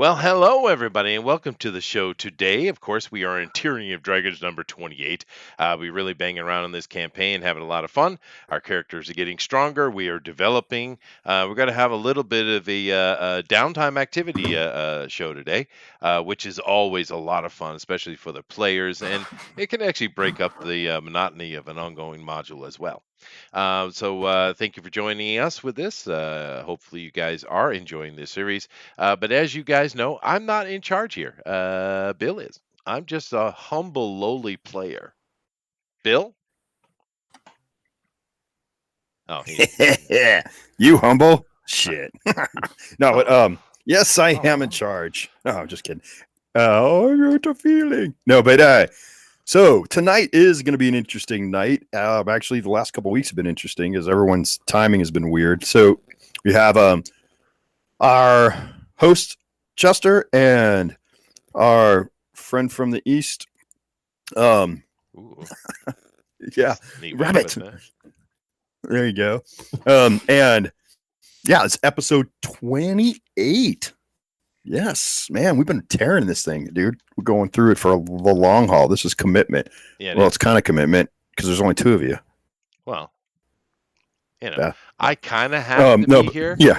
Well, hello everybody, and welcome to the show today. Of course, we are in Tyranny of Dragons number 28. We're really banging around in this campaign, having a lot of fun. Our characters are getting stronger. We are developing. We're going to have a little bit of a downtime activity show today, which is always a lot of fun, especially for the players, and it can actually break up the monotony of an ongoing module as well. Thank you for joining us with this. Hopefully, you guys are enjoying this series. But as you guys know, I'm not in charge here. Bill is. I'm just a humble, lowly player. Bill? Oh, You humble shit. No, but oh, yes, I am in charge. No, I'm just kidding. Oh, I got a feeling. No, but so tonight is going to be an interesting night. Actually, the last couple weeks have been interesting as everyone's timing has been weird. So we have our host Chester and our friend from the east. ooh, Yeah, neat way to Rabbit. put that. There you go. And yeah, it's episode 28. Yes, man, we've been tearing this thing, dude. We're going through it for the long haul. This is commitment. Yeah, Well, it's kind of commitment because there's only two of you. well, Yeah. I kind of have to No, be but here. yeah.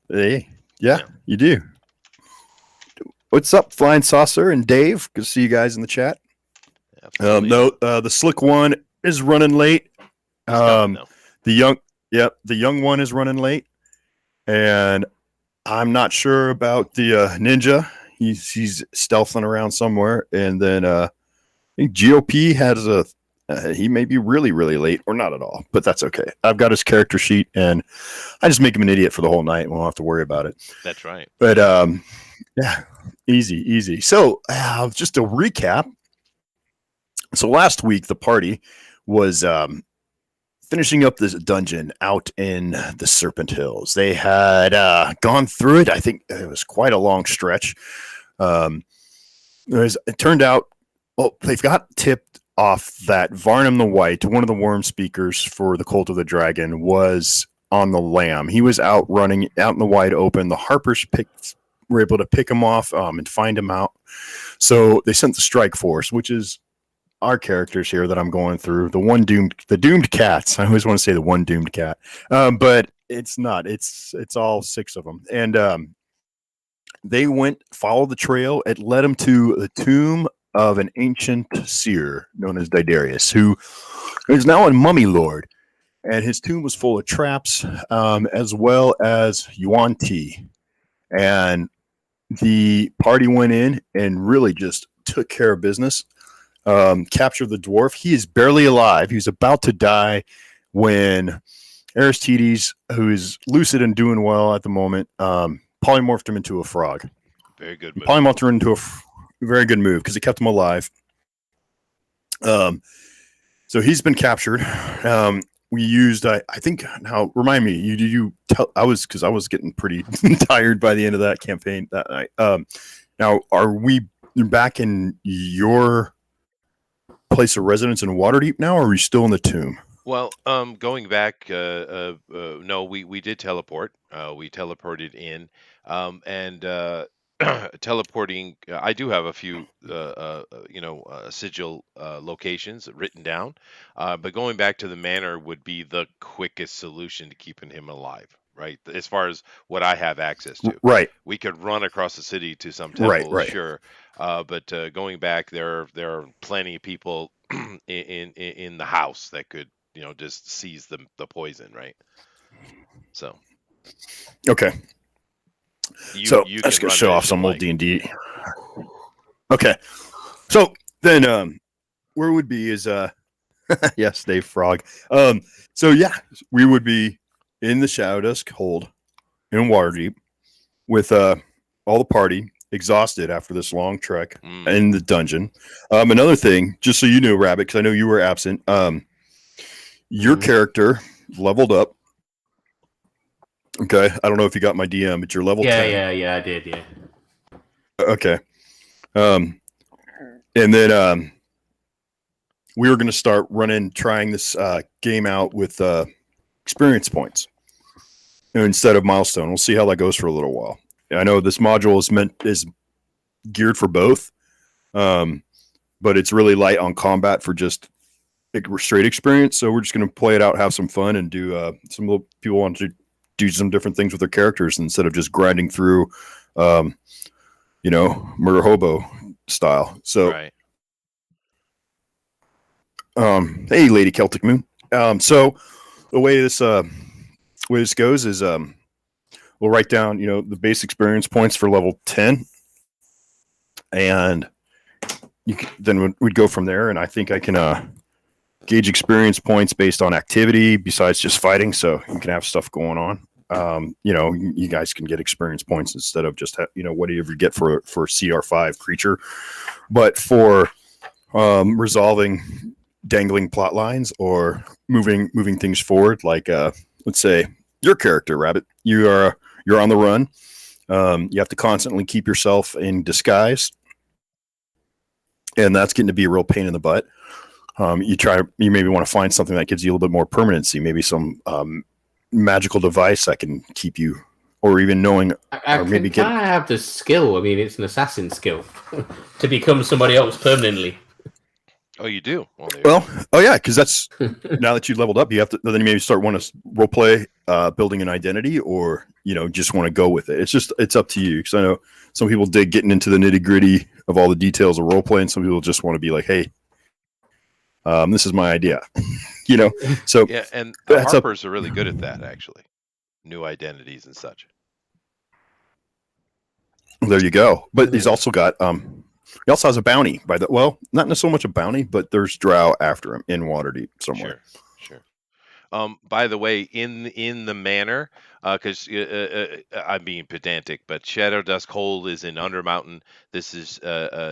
Hey, yeah, Yeah. you do. What's up, Flying Saucer and Dave? Good to see you guys in the chat. Absolutely. The slick one is running late. He's coming, though. The young one is running late, and I'm not sure about the ninja. He's stealthing around somewhere, and then I think GOP has he may be really really late or not at all, but that's okay. I've got his character sheet, and I just make him an idiot for the whole night. We won't have to worry about it. That's right. But yeah, easy. So just a recap. So last week the party was finishing up this dungeon out in the Serpent Hills. They had gone through it. I think it was quite a long stretch. It turned out, they've got tipped off that Varnum the White, one of the worm speakers for the Cult of the Dragon, was on the lam. He was out running out in the wide open. The Harpers were able to pick him off and find him out. So they sent the strike force, which is our characters here that I'm going through. The doomed cats. I always want to say the one doomed cat, but it's not. It's all six of them, and they followed the trail. It led them to the tomb of an ancient seer known as Didarius, who is now a mummy lord, and his tomb was full of traps, as well as Yuan Ti, and the party went in and really just took care of business. Captured the dwarf. He is barely alive. He's about to die when Aristides, who is lucid and doing well at the moment, polymorphed him into a frog. Very good move. Polymorphed him into a very good move because it kept him alive. So he's been captured. We used, I think, now remind me, you tell, I was getting pretty tired by the end of that campaign that night. Now, are we back in your place of residence in Waterdeep now, or are we still in the tomb? Well, going back, no, we did teleport. We teleported in, and teleporting. I do have a few, sigil locations written down, but going back to the manor would be the quickest solution to keeping him alive. Right, as far as what I have access to. Right. We could run across the city to some temple, Right. sure, but going back, there are plenty of people in the house that could just seize the poison, right? So Okay. you let's can go run show it off if you some old like. D&D. Okay. So then where would be is yes, Dave Frog. So yeah, we would be in the Shadowdusk hold in Waterdeep with all the party exhausted after this long trek in the dungeon. Another thing, just so you know, Rabbit, because I know you were absent, your character leveled up. Okay, I don't know if you got my DM, but you're level 10. Yeah, I did, yeah. Okay. And then we were going to start trying this game out with experience points. instead of milestone. We'll see how that goes for a little while. I know this module is geared for both, but it's really light on combat for just straight experience. So we're just going to play it out, have some fun, and do some little people want to do some different things with their characters instead of just grinding through, murder hobo style. So, Right. Hey, Lady Celtic Moon. So the way this goes is we'll write down the base experience points for level 10, and then we'd go from there. And I think I can gauge experience points based on activity besides just fighting, so you can have stuff going on. You guys can get experience points instead of just whatever you get for CR5 creature, but for resolving dangling plot lines or moving things forward, like let's say your character Rabbit, you're on the run. You have to constantly keep yourself in disguise, and that's getting to be a real pain in the butt. You maybe want to find something that gives you a little bit more permanency, maybe some magical device that can keep you, or even knowing, or maybe can I have the skill? I mean, it's an assassin skill to become somebody else permanently. Oh, you do? Oh yeah, because that's now that you leveled up, you have to then you maybe start want to role play, building an identity, or just want to go with it. It's up to you, because I know some people dig getting into the nitty gritty of all the details of role play, and some people just want to be like, hey, this is my idea. So yeah, and the Harpers are really good at that, actually. New identities and such. There you go. But he's also got he also has a bounty not so much a bounty, but there's drow after him in Waterdeep somewhere. Sure. By the way, in the manor, because I'm being pedantic, but Shadow Dusk Hold is in Undermountain. This is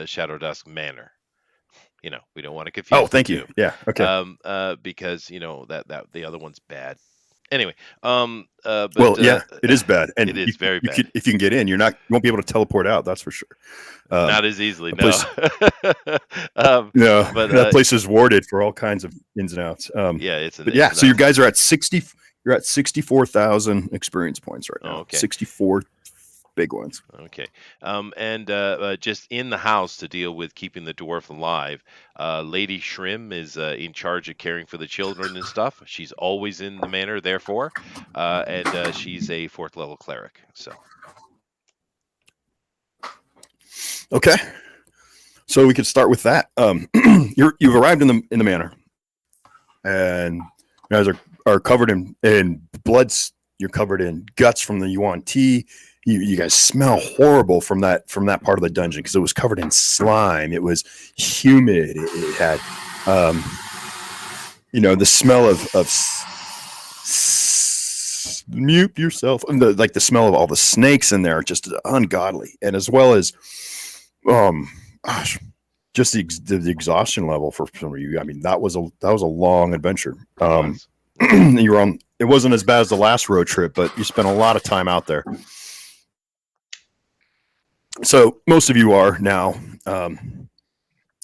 Shadow Dusk Manor. We don't want to confuse. Oh, thank you. Yeah. Okay. Because that the other one's bad. Anyway, but it is bad, and it is very bad. If you can get in, you won't be able to teleport out. That's for sure. Not as easily, no. But that place is warded for all kinds of ins and outs. So you guys are at 60. You're at 64,000 experience points right now. Okay. 64 big ones. Okay. And just in the house to deal with keeping the dwarf alive, Lady Shrim is in charge of caring for the children and stuff. She's always in the manor, therefore, and she's a 4th level cleric. So. Okay. So we could start with that. You've arrived in the manor, and you guys are covered in bloods. You're covered in guts from the Yuan tea. You guys smell horrible from that part of the dungeon because it was covered in slime. It was humid. It had, the smell of mute yourself, and the smell of all the snakes in there, just ungodly, and as well as, just the exhaustion level for some of you. I mean, that was a long adventure. You were on. It wasn't as bad as the last road trip, but you spent a lot of time out there. So most of you are now.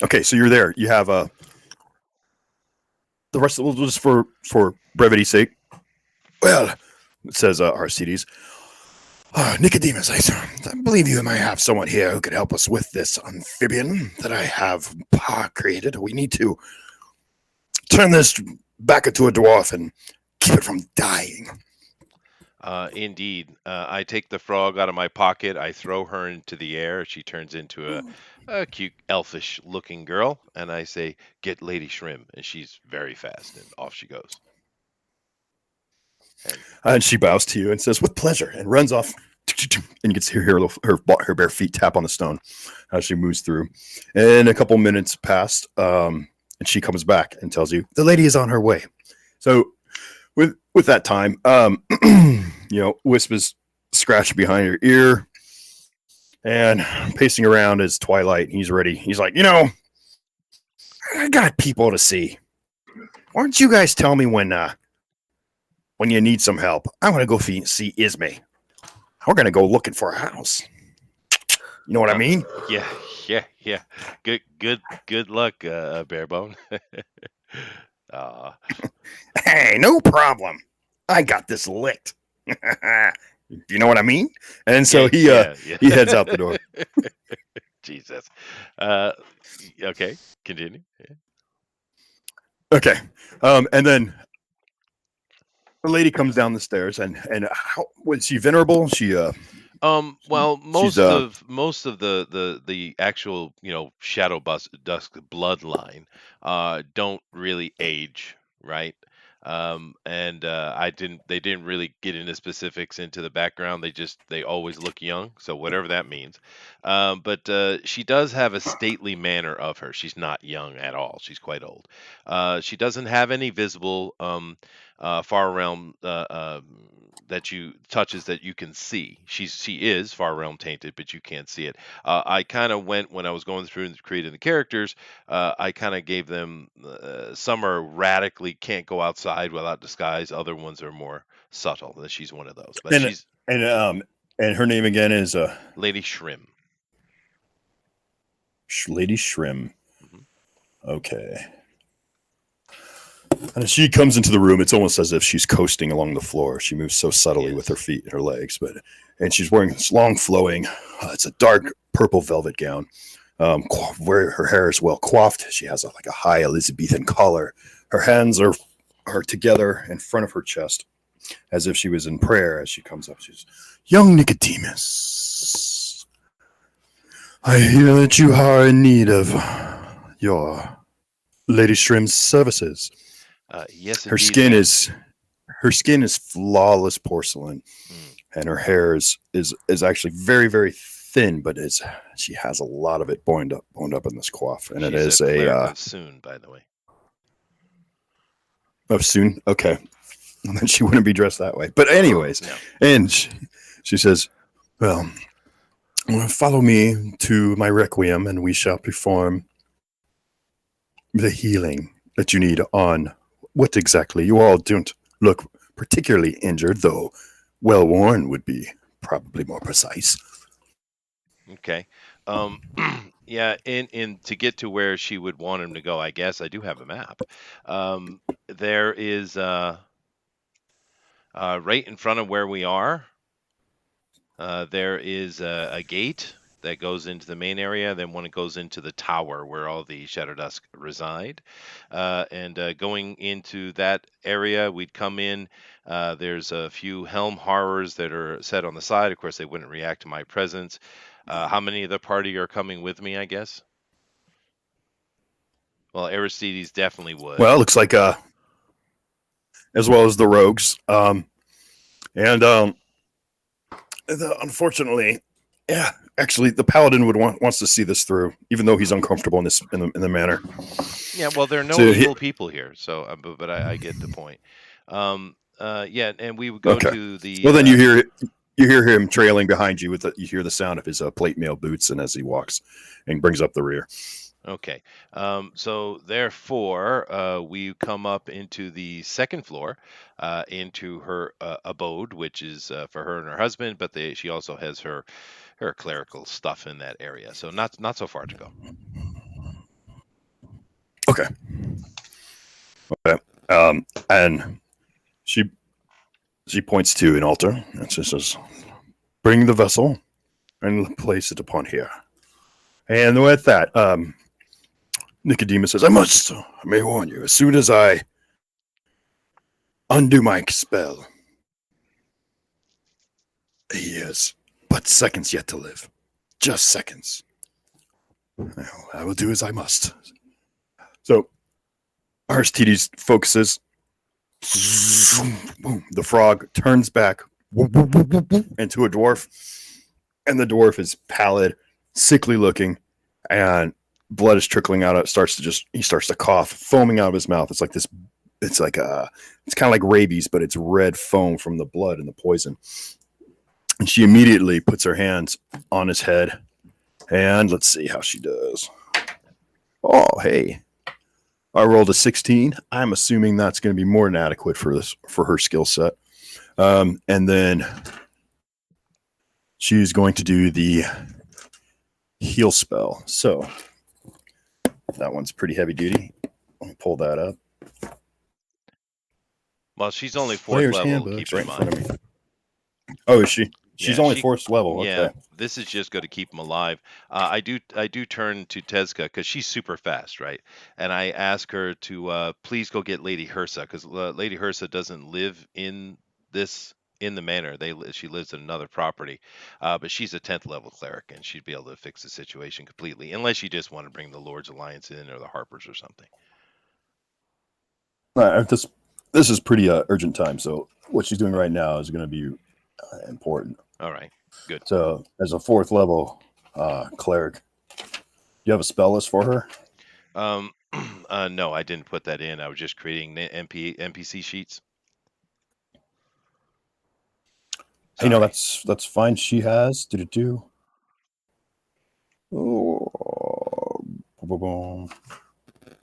Okay, so you're there. You have the rest of it, just for brevity's sake. Well, it says Arcides. Nicodemus, I believe you might have someone here who could help us with this amphibian that I have created. We need to turn this back into a dwarf and keep it from dying. Indeed. I take the frog out of my pocket. I throw her into the air. She turns into a cute, elfish-looking girl. And I say, get Lady Shrim. And she's very fast. And off she goes. And she bows to you and says, with pleasure, and runs off. And you can see her bare feet tap on the stone as she moves through. And a couple minutes pass, and she comes back and tells you, the lady is on her way. So with that time, Wisp is scratched behind her ear and pacing around is Twilight. He's ready. He's like, I got people to see. Why don't you guys tell me when you need some help? I want to go see Ismay. We're going to go looking for a house. You know what I mean? Yeah. Good luck, Barebone. Hey, no problem. I got this licked. You know what I mean? And so Yeah. he heads out the door. Jesus. Okay, continue. Yeah. Okay. And then the lady comes down the stairs, and how was she venerable? Well, She's most of the actual, shadow dusk bloodline don't really age, right? And they didn't really get into specifics into the background. They always look young, so whatever that means. But she does have a stately manner of her. She's not young at all. She's quite old. She doesn't have any visible far realm that you touches that you can see. She is far realm tainted, but you can't see it. I kind of went when I was going through and creating the characters. I kind of gave them some are radically can't go outside without disguise. Other ones are more subtle. And she's one of those, but and she's and um and her name again is Lady Shrim. Lady Shrim. Hmm. Okay. And as she comes into the room, it's almost as if she's coasting along the floor. She moves so subtly with her Yes. feet and her legs, and she's wearing this long flowing. It's a dark purple velvet gown, where her hair is well coiffed. She has like a high Elizabethan collar. Her hands are together in front of her chest, as if she was in prayer. As she comes up, she's young Nicodemus. I hear that you are in need of your Lady Shrim's services. Yes, Her indeed, skin ma'am. is flawless porcelain, Mm. and her hair is actually very very thin, but she has a lot of it boned up in this coif, and it She's a is cleric of Soon, by the way. soon. Okay, and then she wouldn't be dressed that way. But anyways, No. and she says, "Well, follow me to my requiem, and we shall perform the healing that you need on what exactly you all don't look particularly injured, though well worn would be probably more precise." Okay. Um, yeah, in to get to where she would want him to go, I guess I do have a map. There is right in front of where we are. There is a gate that goes into the main area. Then one goes into the tower where all the Shadow Dusk reside. And going into that area, we'd come in. There's a few helm horrors that are set on the side. Of course, they wouldn't react to my presence. How many of the party are coming with me, I guess? Well, Aristides definitely would. Well, it looks like as well as the rogues, and unfortunately, yeah, actually, the paladin wants to see this through, even though he's uncomfortable in the manner. Yeah, well, there are no So evil people here, so but I get the point. Yeah, and we would go okay. to Well, the then you hear him trailing behind you you hear the sound of his plate mail boots, and as he walks and brings up the rear. Okay. So therefore, we come up into the second floor, into her abode, which is for her and her husband, but she also has her clerical stuff in that area. So not so far to go. Okay. Okay. And she points to an altar and she says, "Bring the vessel and place it upon here." And with that, Nicodemus says, I may warn you, as soon as I undo my spell, he has but seconds yet to live. Just seconds. Well, I will do as I must. So Aristides focuses. The frog turns back into a dwarf, and the dwarf is pallid, sickly looking, and blood is trickling out. He starts to cough, foaming out of his mouth. It's like this. It's like it's kind of like rabies, but it's red foam from the blood and the poison. And she immediately puts her hands on his head, and let's see how she does. Oh, hey. I rolled a 16. I'm assuming that's going to be more than adequate for her skill set. And then she's going to do the heal spell. So that one's pretty heavy duty. Let me pull that up. Well, she's only fourth Player's level. handbook's Keep right in in front mind. of me. Oh, is she? She's Yeah, only fourth level. yeah, Okay. this is just going to keep him alive. I do turn to Tezca because she's super fast, right? And I ask her to please go get Lady Hersa because Lady Hersa doesn't live this in the manor. She lives in another property, but she's a 10th level cleric and she'd be able to fix the situation completely, unless you just want to bring the Lord's Alliance in or the Harpers or something. This is pretty urgent time. So what she's doing right now is going to be important. All right, good. So as a fourth level cleric, do you have a spell list for her? Um, no, I didn't put that in. I was just creating NPC sheets. Hey, no, Sorry. that's fine. She has. Did it do? Oh, boom, boom.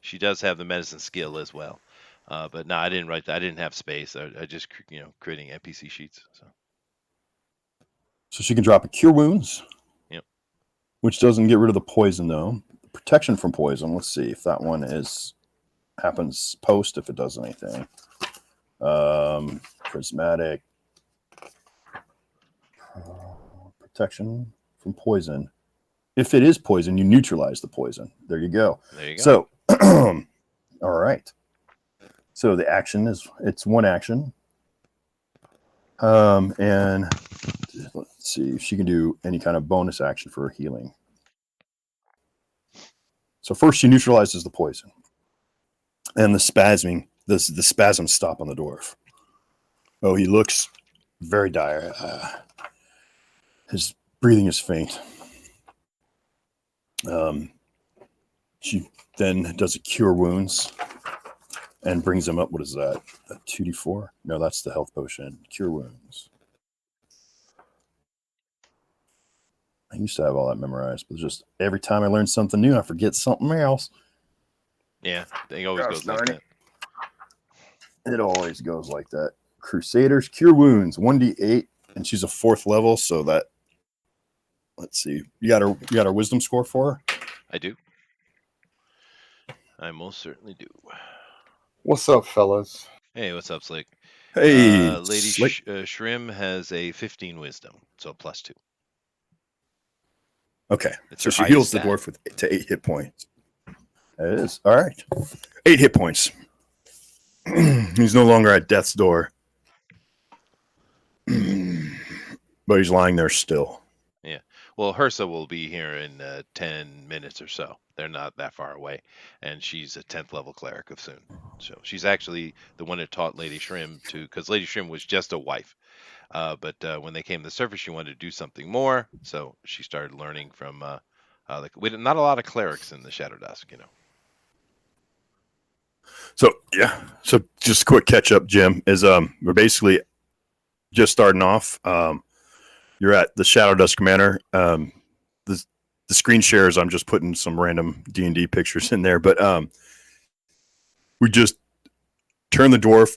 She does have the medicine skill as well. But no, I didn't write that. I didn't have space. I just, creating NPC sheets. So she can drop a cure wounds, Yep. which doesn't get rid of the poison though. Protection from poison. Let's see if that one happens post if it does anything. Prismatic protection from poison. If it is poison, you neutralize the poison. There you go. There you go. So, all right. So the action it's one action. And let's see, she can do any kind of bonus action for her healing. So first she neutralizes the poison. And the spasms stop on the dwarf. Oh, he looks very dire. His breathing is faint. She then does a cure wounds and brings him up. What is that? A 2d4? No, that's the health potion. Cure wounds. I used to have all that memorized, but just every time I learn something new, I forget something else. Yeah, it always goes like that. It always goes like that. Crusaders, cure wounds, 1d8, and she's a fourth level, so that. Let's see. You got her wisdom score for her? I do. I most certainly do. What's up, fellas? Hey, what's up, Slick? Hey, Lady Slick. Shrim has a 15 wisdom, so +2. Okay, It's so her she highest heals the stat. dwarf to 8 hit points. It is. All right. 8 hit points. He's no longer at death's door. But he's lying there still. Yeah. Well, Hersa will be here in 10 minutes or so. They're not that far away. And she's a 10th level cleric of Soon. So she's actually the one that taught Lady Shrim because Lady Shrim was just a wife. But when they came to the surface, she wanted to do something more. So she started learning from, not a lot of clerics in the Shadow Dusk, So, yeah. So just a quick catch up, Jim, is we're basically just starting off. You're at the Shadow Dusk Manor. The screen shares, I'm just putting some random D&D pictures in there, but we just turned the dwarf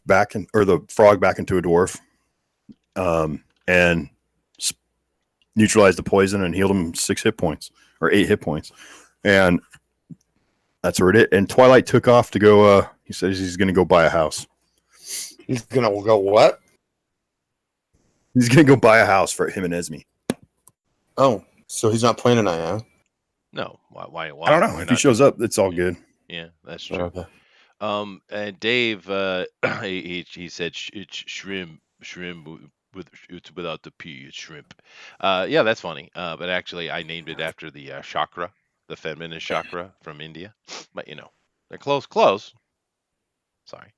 or the frog back into a dwarf, and neutralized the poison and healed him 6 hit points or 8 hit points, and that's where it is. And Twilight took off to go. He says he's going to go buy a house. He's gonna go what? He's going to go buy a house for him and Esme. Oh, so he's not playing tonight, huh? No. Why? I don't know. If he shows up, it's all good. Yeah, that's true. Okay. And Dave, he said it's shrimp it's without the P, it's shrimp. Yeah, that's funny. But actually, I named it after the chakra, the feminine chakra from India. But they're close. Sorry.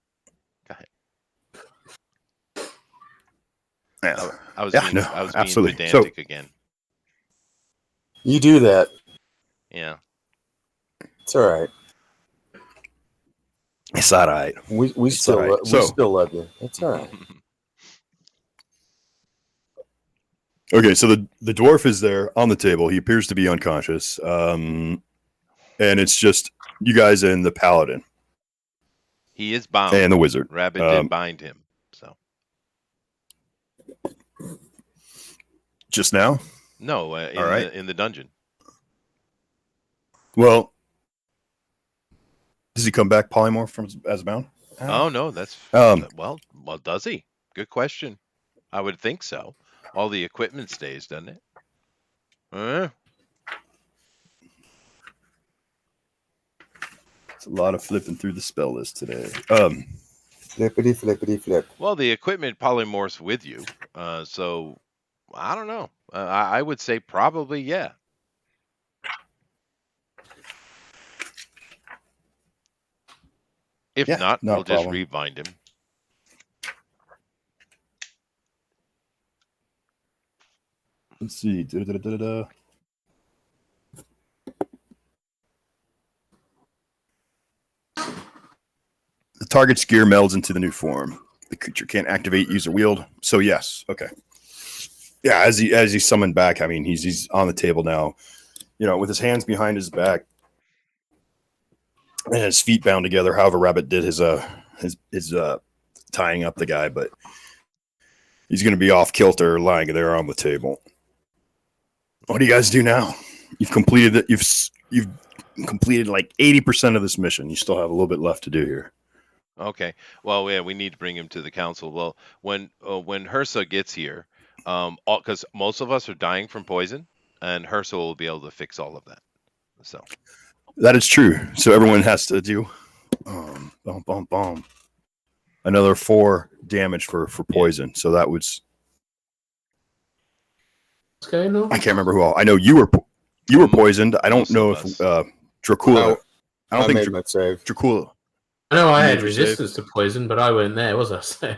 Go ahead. Yeah, I was being absolutely. pedantic again. You do that. Yeah. It's all right. It's all right. We still all right. we still love you. It's all right. Okay, so the dwarf is there on the table. He appears to be unconscious, and it's just you guys and the paladin. He is bound. And the wizard. Rabbit did bind him. So. Just now? No, in the dungeon. Well, does he come back polymorph as bound? Oh no, that's well, does he? Good question. I would think so. All the equipment stays, doesn't it? It's a lot of flipping through the spell list today. Flippity, flippity, flip. Well, the equipment polymorphs with you. So I don't know. I would say probably yeah. If Yeah, not, not a we'll just problem. rebind him. Let's see. Da-da-da-da-da. The target's gear melds into the new form. The creature can't activate, use, or wield. So yes, okay. Yeah, as he's summoned back, I mean he's on the table now, with his hands behind his back and his feet bound together. However, Rabbit did his tying up the guy, but he's going to be off kilter, lying there on the table. What do you guys do now? You've completed it. You've completed like 80% of this mission. You still have a little bit left to do here. Okay. Well, yeah, we need to bring him to the council. Well, when Hersa gets here, because most of us are dying from poison, and Hersa will be able to fix all of that. So that is true. So everyone has to do another 4 damage for poison. So that was. What's going on? I can't remember who all. I know you were poisoned. I don't know if Dracula. I don't think made my save. Dracula. I know I You had made your resistance to poison, but I weren't there, was I? So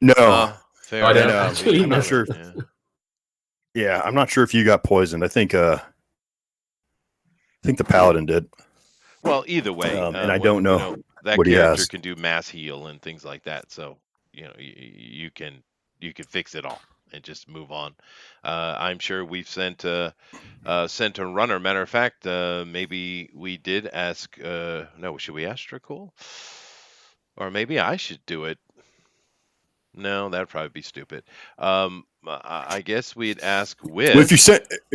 No, fair I don't enough. actually I'm not know. sure. Yeah. Yeah, I'm not sure if you got poisoned. I think the paladin did. Well, either way, and I don't know that what he character has. can do mass heal and things like that. So you can fix it all and just move on. I'm sure we've sent a runner. Matter of fact, maybe we did ask. No, should we ask Dracul? Or maybe I should do it. No, that'd probably be stupid. I guess we'd ask with. Well, if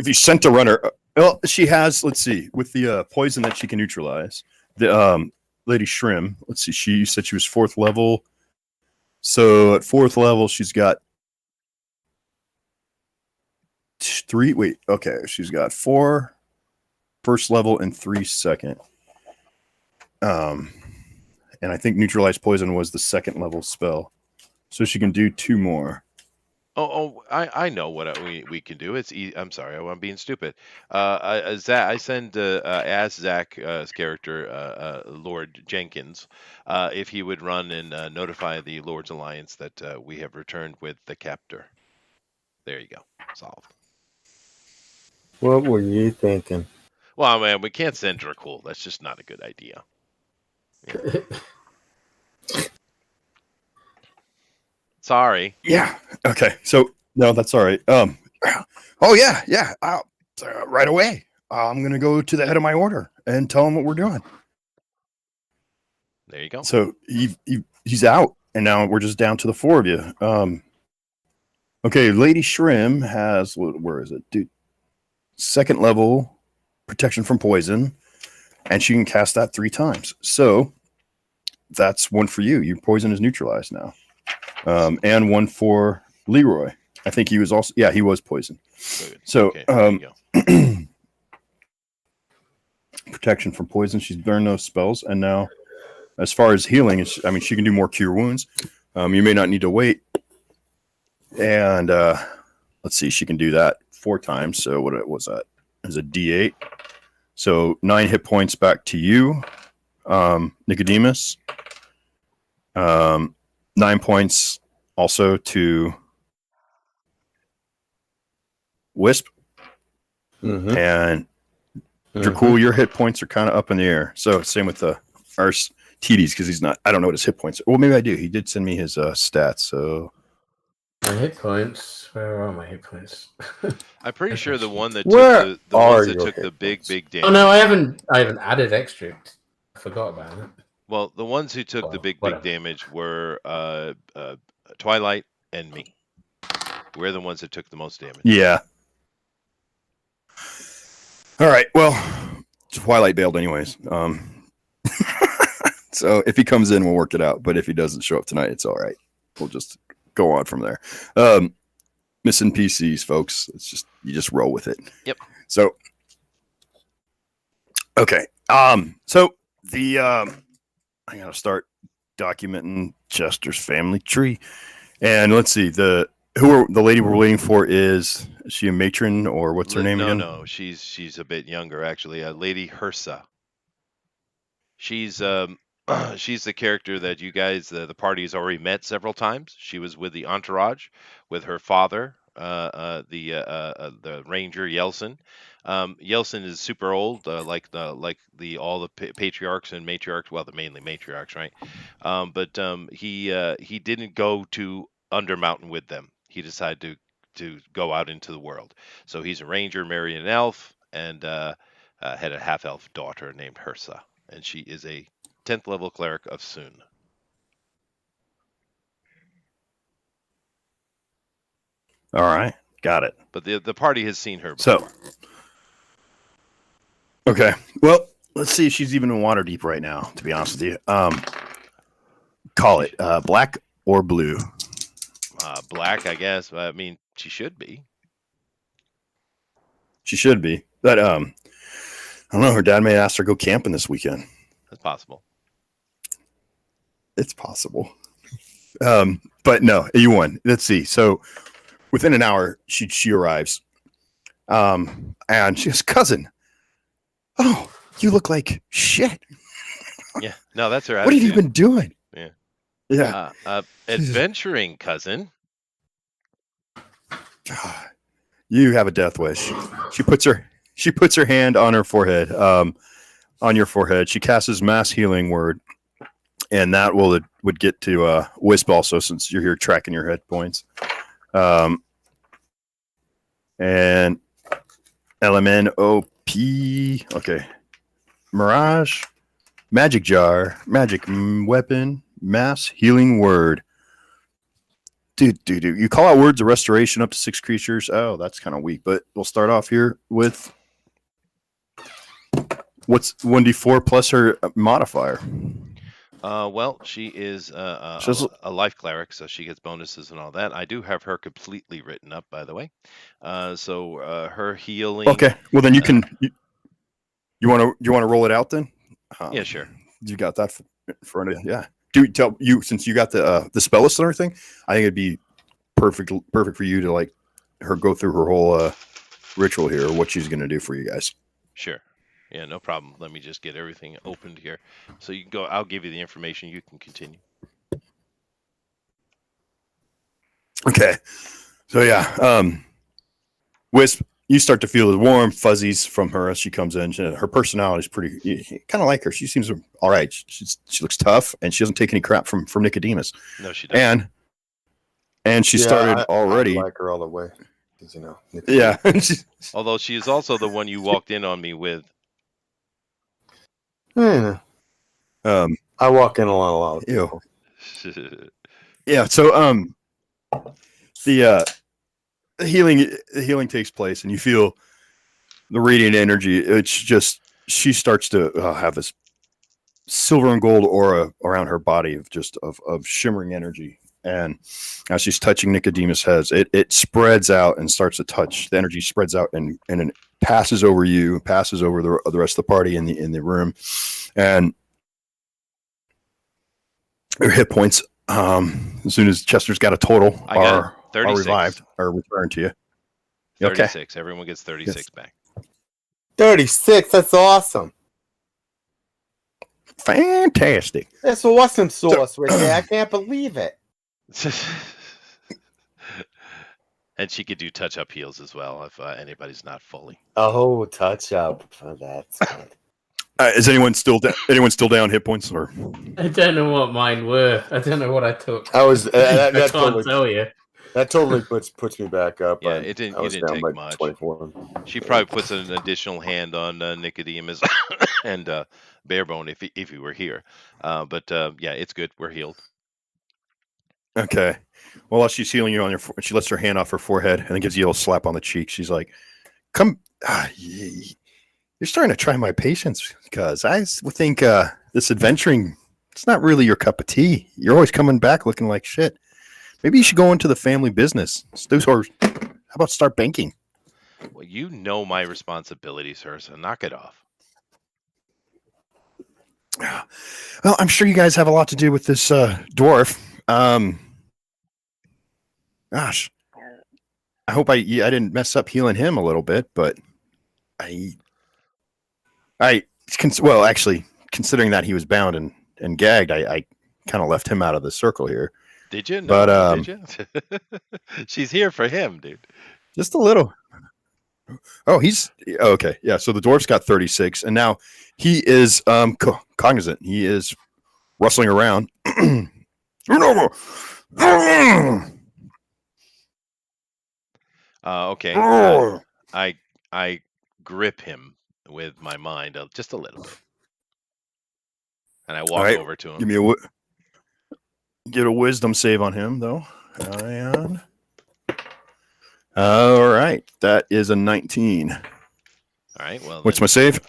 you sent a runner, well, she has. Let's see, with the poison that she can neutralize. The Lady Shrim. Let's see. She said she was 4th level. So at 4th level, she's got 3. Wait, okay, she's got 4 first level and 3 second. And I think neutralize poison was the 2nd level spell, so she can do 2 more. I know what we can do. It's I'm sorry, I'm being stupid. I send as Zach's character, Lord Jenkins, if he would run and notify the Lord's Alliance that we have returned with the captor. There you go, solved. What were you thinking? Well, man, we can't send Dracul. That's just not a good idea. Yeah. Sorry. Yeah. Okay. So no, that's all right. Oh yeah. Right away. I'm gonna go to the head of my order and tell him what we're doing. There you go. So he's out, and now we're just down to the 4 of you. Okay, Lady Shrim has where is it, dude? 2nd level protection from poison, and she can cast that 3 times. So that's 1 for you. Your poison is neutralized now. And 1 for Leroy. I think he was also, he was poisoned. Good. So, okay, there you go. Protection from poison. She's burned those spells. And now, as far as healing, she can do more cure wounds. You may not need to wait. And let's see, she can do that 4 times. So, what was that? It was a D8. So, 9 hit points back to you, Nicodemus. 9 points also to Wisp. Mm-hmm. And Dracul, your hit points are kind of up in the air. So same with the Ars TDs, because he's not. I don't know what his hit points are. Well, maybe I do. He did send me his stats. So my hit points. Where are my hit points? I'm pretty sure the one that Where took the are ones that your took the hit big points? damage. Oh no, I haven't added extra. I forgot about it. Well, the ones who took the big damage were Twilight and me. We're the ones that took the most damage. yeah. All right. Well, Twilight bailed anyways. So if he comes in, we'll work it out. But if he doesn't show up tonight, it's all right. We'll just go on from there. missing PCs, folks. It's just you just roll with it. Yep. So okay. So the I gotta start documenting Chester's family tree. And let's see, the lady we're waiting for is she a matron or what's her name No, again? no, she's a bit younger actually. Lady Hersa. She's she's the character that you guys the party has already met several times. She was with the entourage with her father, the ranger Yelson. Yelson is super old, like the all the patriarchs and matriarchs. Well, the mainly matriarchs, right? But he didn't go to Undermountain with them. He decided to go out into the world. So he's a ranger, married an elf, and had a half elf daughter named Hersa, and she is a 10th level cleric of Soon. All right, got it. But the party has seen her So before. okay, well, let's see if she's even in Waterdeep right now. To be honest with you, call it black or blue. Black, I guess. I mean, she should be. She should be. But I don't know. Her dad may ask her to go camping this weekend. That's possible. It's possible. But no, you won. Let's see. So within an hour, she arrives. And she goes, cousin, oh, you look like shit. Yeah. No, that's her What have attitude. you been doing? Yeah. Yeah. Adventuring, cousin. You have a death wish. She puts her hand on her forehead, on your forehead. She casts mass healing word, and that would get to Wisp also, since you're here tracking your hit points. And LMNOP. Okay. Mirage, magic jar, magic weapon, mass healing word. Dude. You call out words of restoration up to 6 creatures. Oh, that's kind of weak, but we'll start off here with what's 1d4 plus her modifier. Well, she is a life cleric, so she gets bonuses and all that. I do have her completely written up, by the way. So her healing. Okay. Well, then you can. You want to roll it out then? Yeah, sure. You got that for yeah. Do tell you, since you got the spell list and everything, I think it'd be perfect for you to like her go through her whole ritual here, what she's gonna do for you guys. Sure. Yeah, no problem. Let me just get everything opened here. So you can go, I'll give you the information. You can continue. Okay. So yeah, Wisp, you start to feel the warm fuzzies from her as she comes in. Her personality is pretty, kind of like her. She seems all right. She looks tough, and she doesn't take any crap from Nicodemus. No, she doesn't. And she started already. I like her all the way. You know. Yeah. Although she is also the one you walked in on me with. Yeah. I walk in a lot. Ew. Yeah. So the healing takes place, and you feel the radiant energy. It's just she starts to have this silver and gold aura around her body of shimmering energy. And as she's touching Nicodemus' heads, it spreads out and starts to touch. The energy spreads out and it passes over you, passes over the rest of the party in the room, and your hit points. As soon as Chester's got a total, are revived or returned to you. 36. Okay. Everyone gets 36 back. 36. That's awesome. Fantastic. That's awesome sauce right there. I can't believe it. And she could do touch-up heals as well if anybody's not fully. Oh, touch up. Oh, that's good. Is anyone still down hit points? Or I don't know what mine were. I don't know what I took. I was. I can't tell you. That totally puts me back up. Yeah, you didn't take much. 24. She probably puts an additional hand on Nicodemus and Barebone if he were here. But yeah, it's good. We're healed. Okay. Well, while she's healing you on she lets her hand off her forehead and then gives you a little slap on the cheek. She's like, "Come, you're starting to try my patience because I think this adventuring, it's not really your cup of tea. You're always coming back looking like shit. Maybe you should go into the family business. How about start banking? Well, you know my responsibility, sir, so knock it off. Well, I'm sure you guys have a lot to do with this dwarf. Gosh, I hope I didn't mess up healing him a little bit, but well, actually, considering that he was bound and gagged, I kind of left him out of the circle here. Did you? But No, did you? She's here for him, dude. just a little. Oh, he's okay. Yeah, so the dwarf's got 36, and now he is cognizant. He is rustling around. Okay. I grip him with my mind just a little bit, and I walk over to him. Give me get a wisdom save on him, though. All right, that is a 19. All right. Well, what's my save?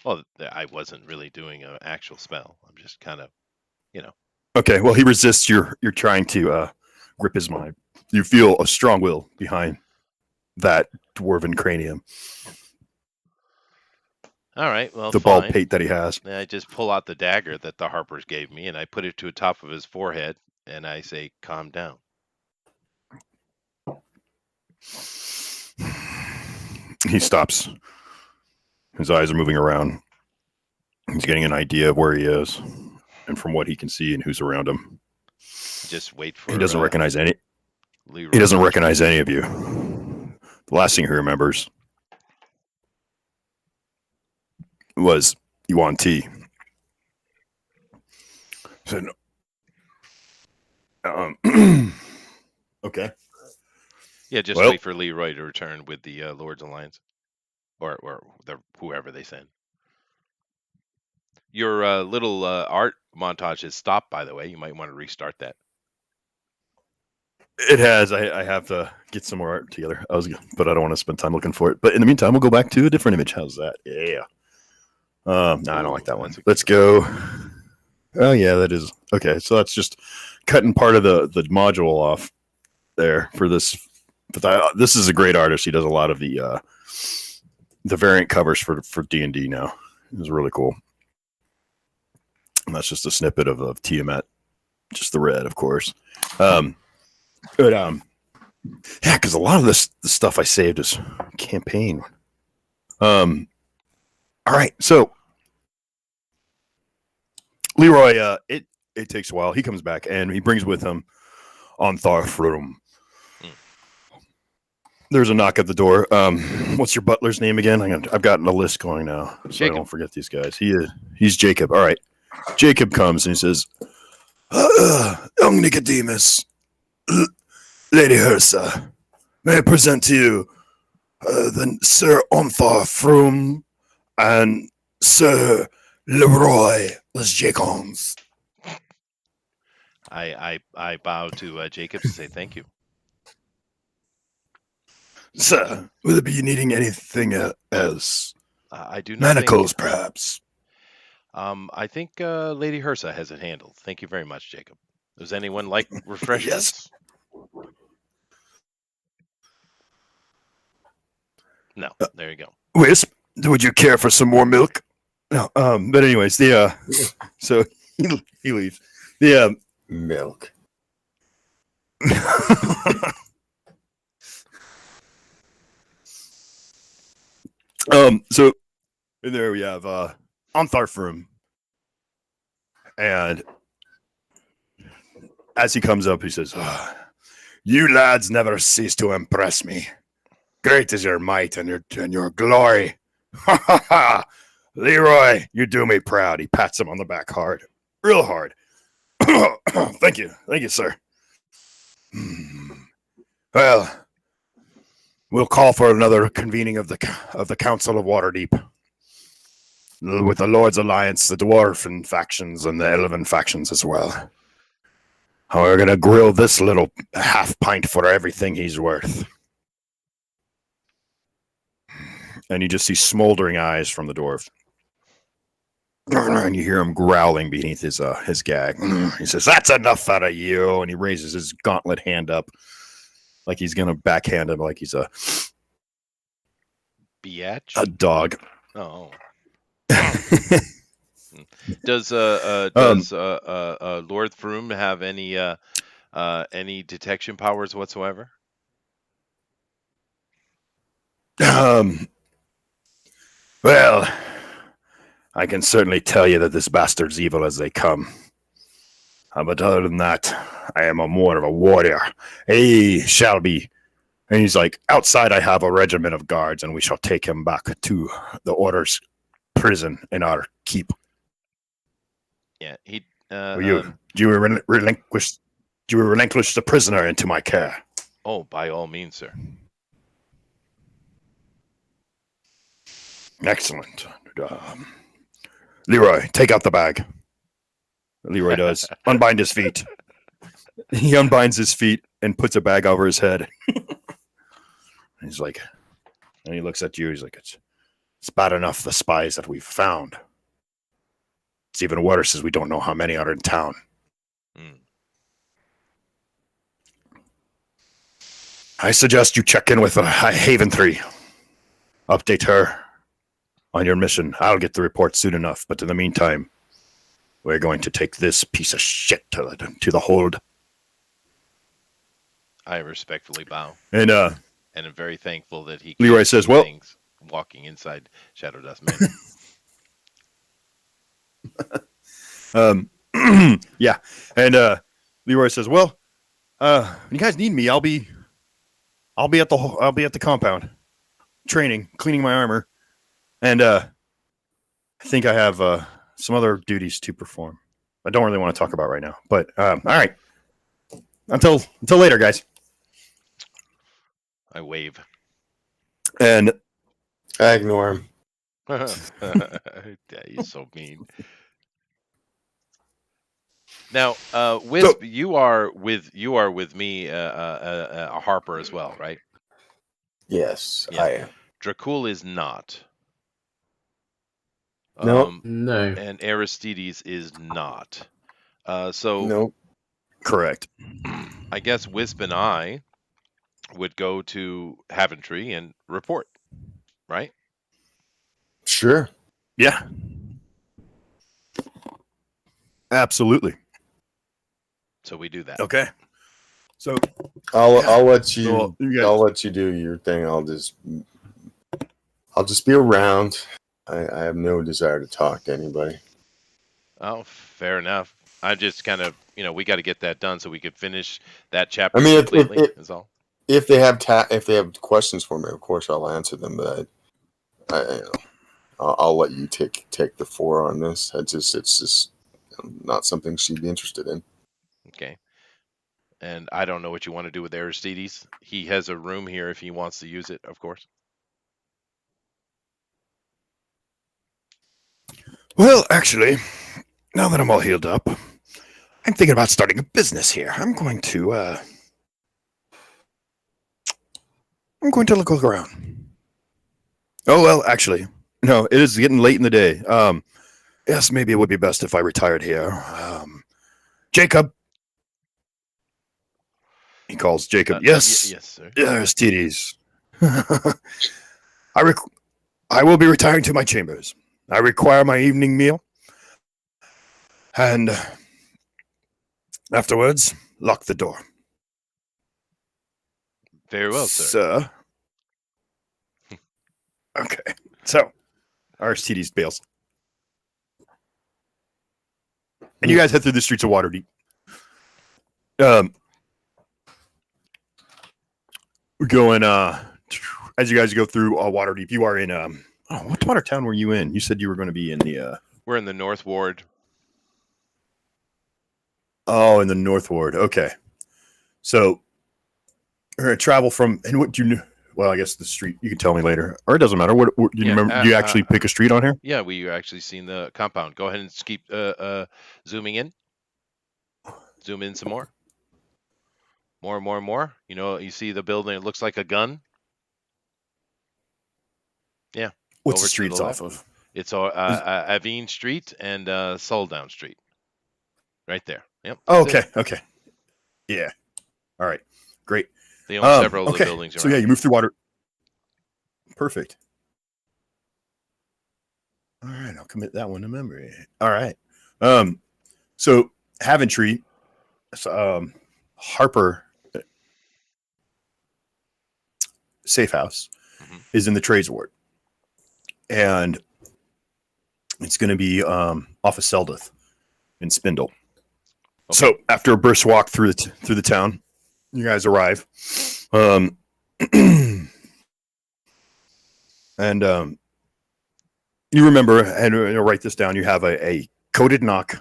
Well, I wasn't really doing an actual spell. I'm just kind of, Okay. Well, he resists. You're trying to grip his mind. You feel a strong will behind that dwarven cranium. All right. Well, the fine. bald pate that he has. And I just pull out the dagger that the Harpers gave me, and I put it to the top of his forehead, and I say, "Calm down." He stops. His eyes are moving around. He's getting an idea of where he is and from what he can see and who's around him. Just wait for. He doesn't recognize any. Leroy. He doesn't recognize any of you. The last thing he remembers was Yuan T. So, okay. Yeah, just wait for Leroy to return with the Lord's Alliance, or whoever they send. Your little art montage has stopped, by the way. You might want to restart that. It has. I have to get some more art together. But I don't want to spend time looking for it. But in the meantime, we'll go back to a different image. How's that? Yeah. No, I don't like that one. Let's go. Oh yeah, that is okay. So that's just cutting part of the module off there for this. But this is a great artist. He does a lot of the variant covers for D&D now. It was really cool. And that's just a snippet of Tiamat, just the red, of course. But yeah, because a lot of the stuff I saved is campaign. All right, so Leroy, it takes a while. He comes back and he brings with him Ontharfrum. There's a knock at the door. What's your butler's name again? I've gotten a list going now, so Jacob. I don't forget these guys. He's Jacob. All right, Jacob comes and he says, "Young Nicodemus, Lady Hersa, may I present to you the Sir Ontharfrum and Sir Leroy Les Jacons." I bow to Jacob to say thank you. Sir, will it be needing anything else? I do not. Manacles, perhaps. I think Lady Hersa has it handled. Thank you very much, Jacob. Does anyone like refreshments? Yes. No. There you go. Wisp, would you care for some more milk? No. But anyways, so he leaves. The milk. So in there we have Ontharfrum, and as he comes up, he says, "You lads never cease to impress me. Great is your might and your glory. Ha ha ha! Leroy, you do me proud." He pats him on the back hard, real hard. Thank you, sir. Well, we'll call for another convening of the Council of Waterdeep with the Lord's Alliance, the Dwarf factions, and the Elven factions as well. We're gonna grill this little half pint for everything he's worth. And you just see smoldering eyes from the dwarf. And you hear him growling beneath his gag. He says, "That's enough out of you," and he raises his gauntlet hand up like he's gonna backhand him like he's a Biatch? dog. Oh. Does Lord Froome have any detection powers whatsoever? Well, I can certainly tell you that this bastard's evil as they come. But other than that, I am more of a warrior. He shall be. And he's like, outside I have a regiment of guards, and we shall take him back to the order's prison in our keep. Yeah, he. Do you relinquish the prisoner into my care? Oh, by all means, sir. Excellent. Leroy, take out the bag. Leroy does. Unbind his feet. He unbinds his feet and puts a bag over his head. He's like, and he looks at you. He's like, it's bad enough the spies that we've found. It's even worse as we don't know how many are in town. Mm. I suggest you check in with Haven 3. Update her on your mission. I'll get the report soon enough. But in the meantime, we're going to take this piece of shit to the hold. I respectfully bow. And I'm very thankful that he. Leroy says, "Well, things walking inside Shadow Dust Manor." Yeah, and Leroy says, "Well, when you guys need me, I'll be at the compound, training, cleaning my armor, and I think I have some other duties to perform. I don't really want to talk about right now, but all right. Until later, guys." I wave. And I ignore him. Yeah, he's so mean. Now, Wisp, you are with me, a Harper as well, right? Yes, Yeah. I am. Dracul is not. Nope. No. And Aristides is not. So Nope. correct. I guess Wisp and I would go to Haventry and report, right? Sure. Yeah. Absolutely. So we do that. Okay. So I'll let you. Well, you guys- I'll let you do your thing. I'll just be around. I have no desire to talk to anybody. Oh, fair enough. I just kind of, we got to get that done so we could finish that chapter I mean, completely. Is all. If they have questions for me, of course I'll answer them. But I'll let you take the floor on this. It's just not something she'd be interested in. Okay. And I don't know what you want to do with Aristides. He has a room here if he wants to use it, of course. Well, actually, now that I'm all healed up, I'm thinking about starting a business here. I'm going to look around. Oh, well, actually, no, it is getting late in the day. Yes, maybe it would be best if I retired here. Jacob. He calls Jacob. Yes. Yes, sir. Aristides. I will be retiring to my chambers. I require my evening meal. And afterwards, lock the door. Very well, sir. Okay. So, Aristides bails. And you guys head through the streets of Waterdeep. We're going, as you guys go through Waterdeep, you are in, what part of town were you in? You said you were going to be in the, We're in the North Ward. Oh, in the North Ward. Okay. So, we're going to travel from, and what do you, well, I guess the street, you can tell me later, or it doesn't matter. What do you remember? Do you actually pick a street on here? Yeah, we actually seen the compound. Go ahead and keep zooming in. Zoom in some more. More. You see the building. It looks like a gun. Yeah. What's over the to streets the off left. of? It's Avine Street and Soldown Street, right there. Yep. Oh, That's it. okay. Yeah. All right. Great. They own several of the Okay. buildings So around. yeah, you move through water. Perfect. All right, I'll commit that one to memory. All right. So Haventry, Harper Safe House is in the Trades Ward, and it's going to be off of Seldith in Spindle. Okay. So after a brisk walk through the town, you guys arrive, and you remember, and write this down. You have a coded knock.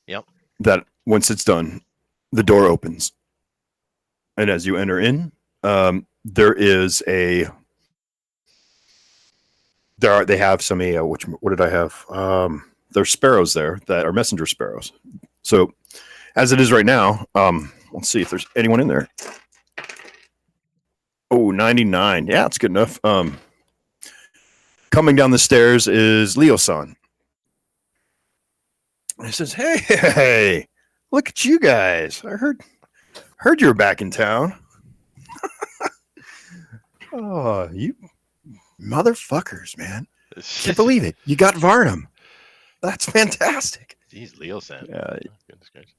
Yep. That once it's done, the door opens, and as you enter in, there is a. They have some what did I have? There's sparrows there that are messenger sparrows. So, as it is right now, let's see if there's anyone in there. Oh, 99. Yeah, that's good enough. Coming down the stairs is Leo-san. He says, "Hey, look at you guys! I heard you were back in town. Oh, you motherfuckers, man! Can't believe it. You got Varnum. That's fantastic." Jeez, Leo-san. Yeah. Oh, goodness gracious.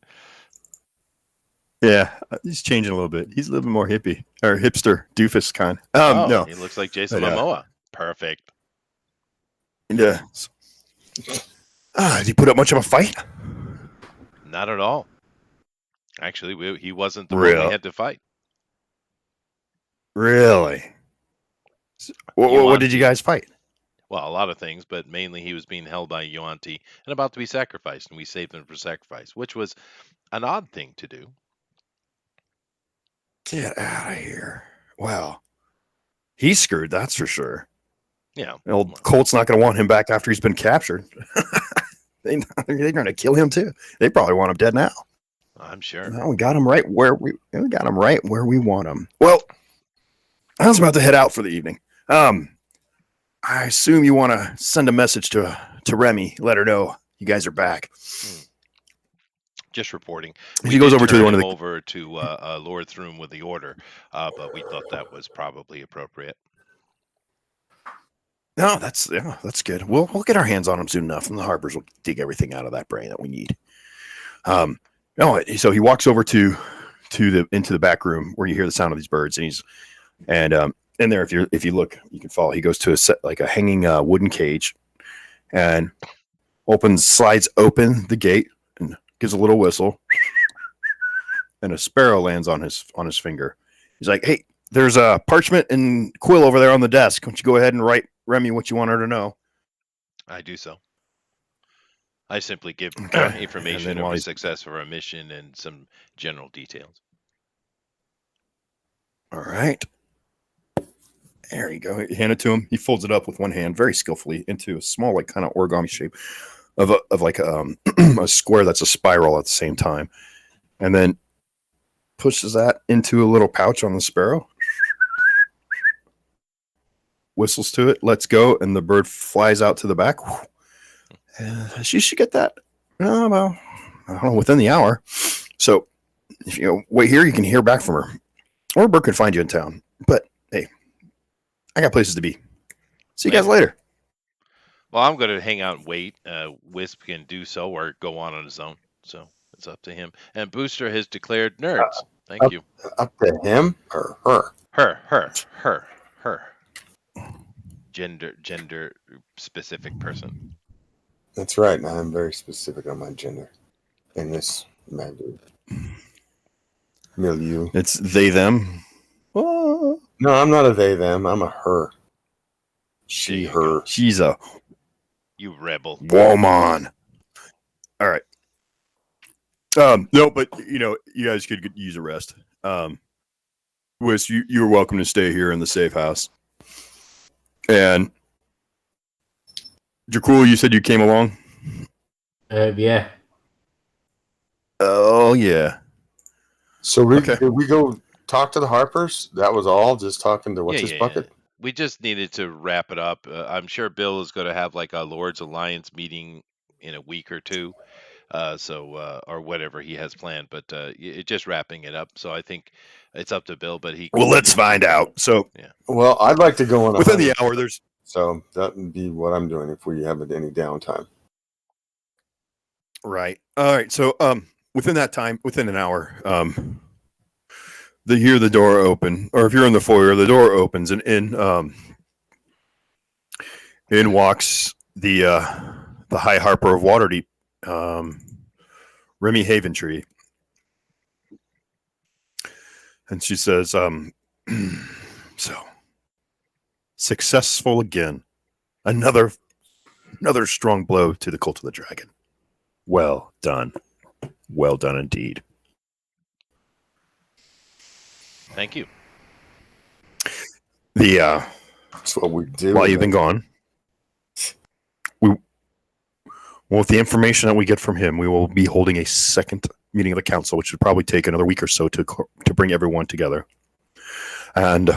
Yeah, he's changing a little bit. He's a little bit more hippie or hipster doofus kind. No, He looks like Jason But, Momoa. Perfect. yeah. Did he put up much of a fight? Not at all. Actually, he wasn't the one Real? we had to fight. Really? What did you guys fight? Well, a lot of things, but mainly he was being held by Yuanti and about to be sacrificed, and we saved him for sacrifice, which was an odd thing to do. Get out of here! Wow, he's screwed. That's for sure. Yeah. Old Colt's not going to want him back after he's been captured. They're going to kill him too. They probably want him dead now. I'm sure. Well, we got him right where we want him. Well, I was about to head out for the evening. I assume you want to send a message to Remy, let her know you guys are back. Just reporting. He goes over to one of the over to Lord's room with the order, but we thought that was probably appropriate. No, that's good. We'll get our hands on him soon enough, and the Harpers will dig everything out of that brain that we need. So he walks over into the back room where you hear the sound of these birds, and in there, if you look, you can follow. He goes to a hanging wooden cage, and slides open the gate and gives a little whistle, and a sparrow lands on his finger. He's like, "Hey, there's a parchment and quill over there on the desk. Why don't you go ahead and write Remy what you want her to know?" I do so. I simply give Okay. information of the success of our mission and some general details. All right. There you go. You hand it to him. He folds it up with one hand very skillfully into a small, like kind of origami shape of a square that's a spiral at the same time, and then pushes that into a little pouch on the sparrow. Whistles to it, lets go, and the bird flies out to the back. She should get that. Well, I don't know, within the hour. So if you wait here, you can hear back from her, or a bird could find you in town. But hey, I got places to be. See you guys later. Well, I'm going to hang out and wait. Wisp can do so or go on his own. So it's up to him. And Booster has declared nerds. Thank you. Up to him or her? Her. Gender specific person. That's right. I'm very specific on my gender in this milieu. It's they, them. Oh. No, I'm not a they, them. I'm a her. She, her. She's a you rebel woman. All right. No, but you guys could use a rest. Wiz, you're welcome to stay here in the safe house. And Jakul, you said you came along? Yeah. Oh, yeah. So did we go talk to the Harpers? That was all? Just talking to what's his bucket? we just needed to wrap it up. I'm sure Bill is going to have like a Lords Alliance meeting in a week or two, or whatever he has planned. But just wrapping it up. So I think it's up to Bill, but he. Well, let's find out. So Yeah. Well, I'd like to go on a within the hunting hour, trip, there's so that would be what I'm doing if we have any downtime. right. All right. So within that time, within an hour, you hear the door open, or if you're in the foyer, the door opens, and in walks the High Harper of Waterdeep, Remy Haventree, and she says, "So successful again, another strong blow to the Cult of the Dragon. Well done indeed." Thank you. That's what we do. While you've been gone, with the information that we get from him, we will be holding a second meeting of the council, which would probably take another week or so to bring everyone together. And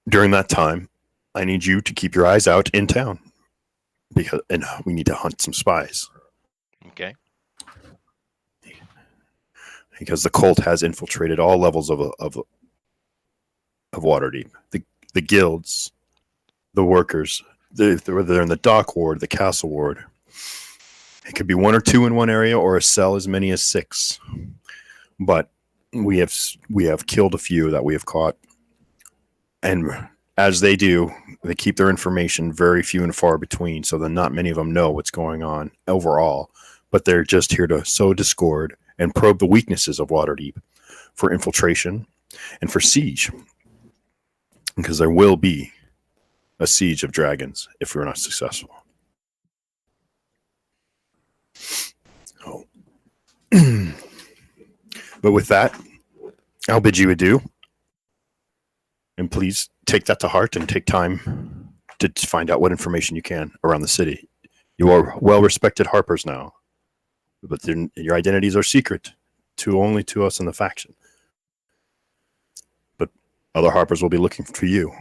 during that time, I need you to keep your eyes out in town, and we need to hunt some spies. Okay. Because the cult has infiltrated all levels of Waterdeep. The guilds, the workers, whether they're in the dock ward, the castle ward. It could be 1 or 2 in one area, or a cell as many as 6. But we have killed a few that we have caught, and as they do, they keep their information very few and far between. So then, not many of them know what's going on overall. But they're just here to sow discord and probe the weaknesses of Waterdeep for infiltration and for siege. Because there will be a siege of dragons if we're not successful. Oh. But with that, I'll bid you adieu. And please take that to heart and take time to find out what information you can around the city. You are well-respected Harpers now, but your identities are secret only to us in the faction. But other Harpers will be looking for you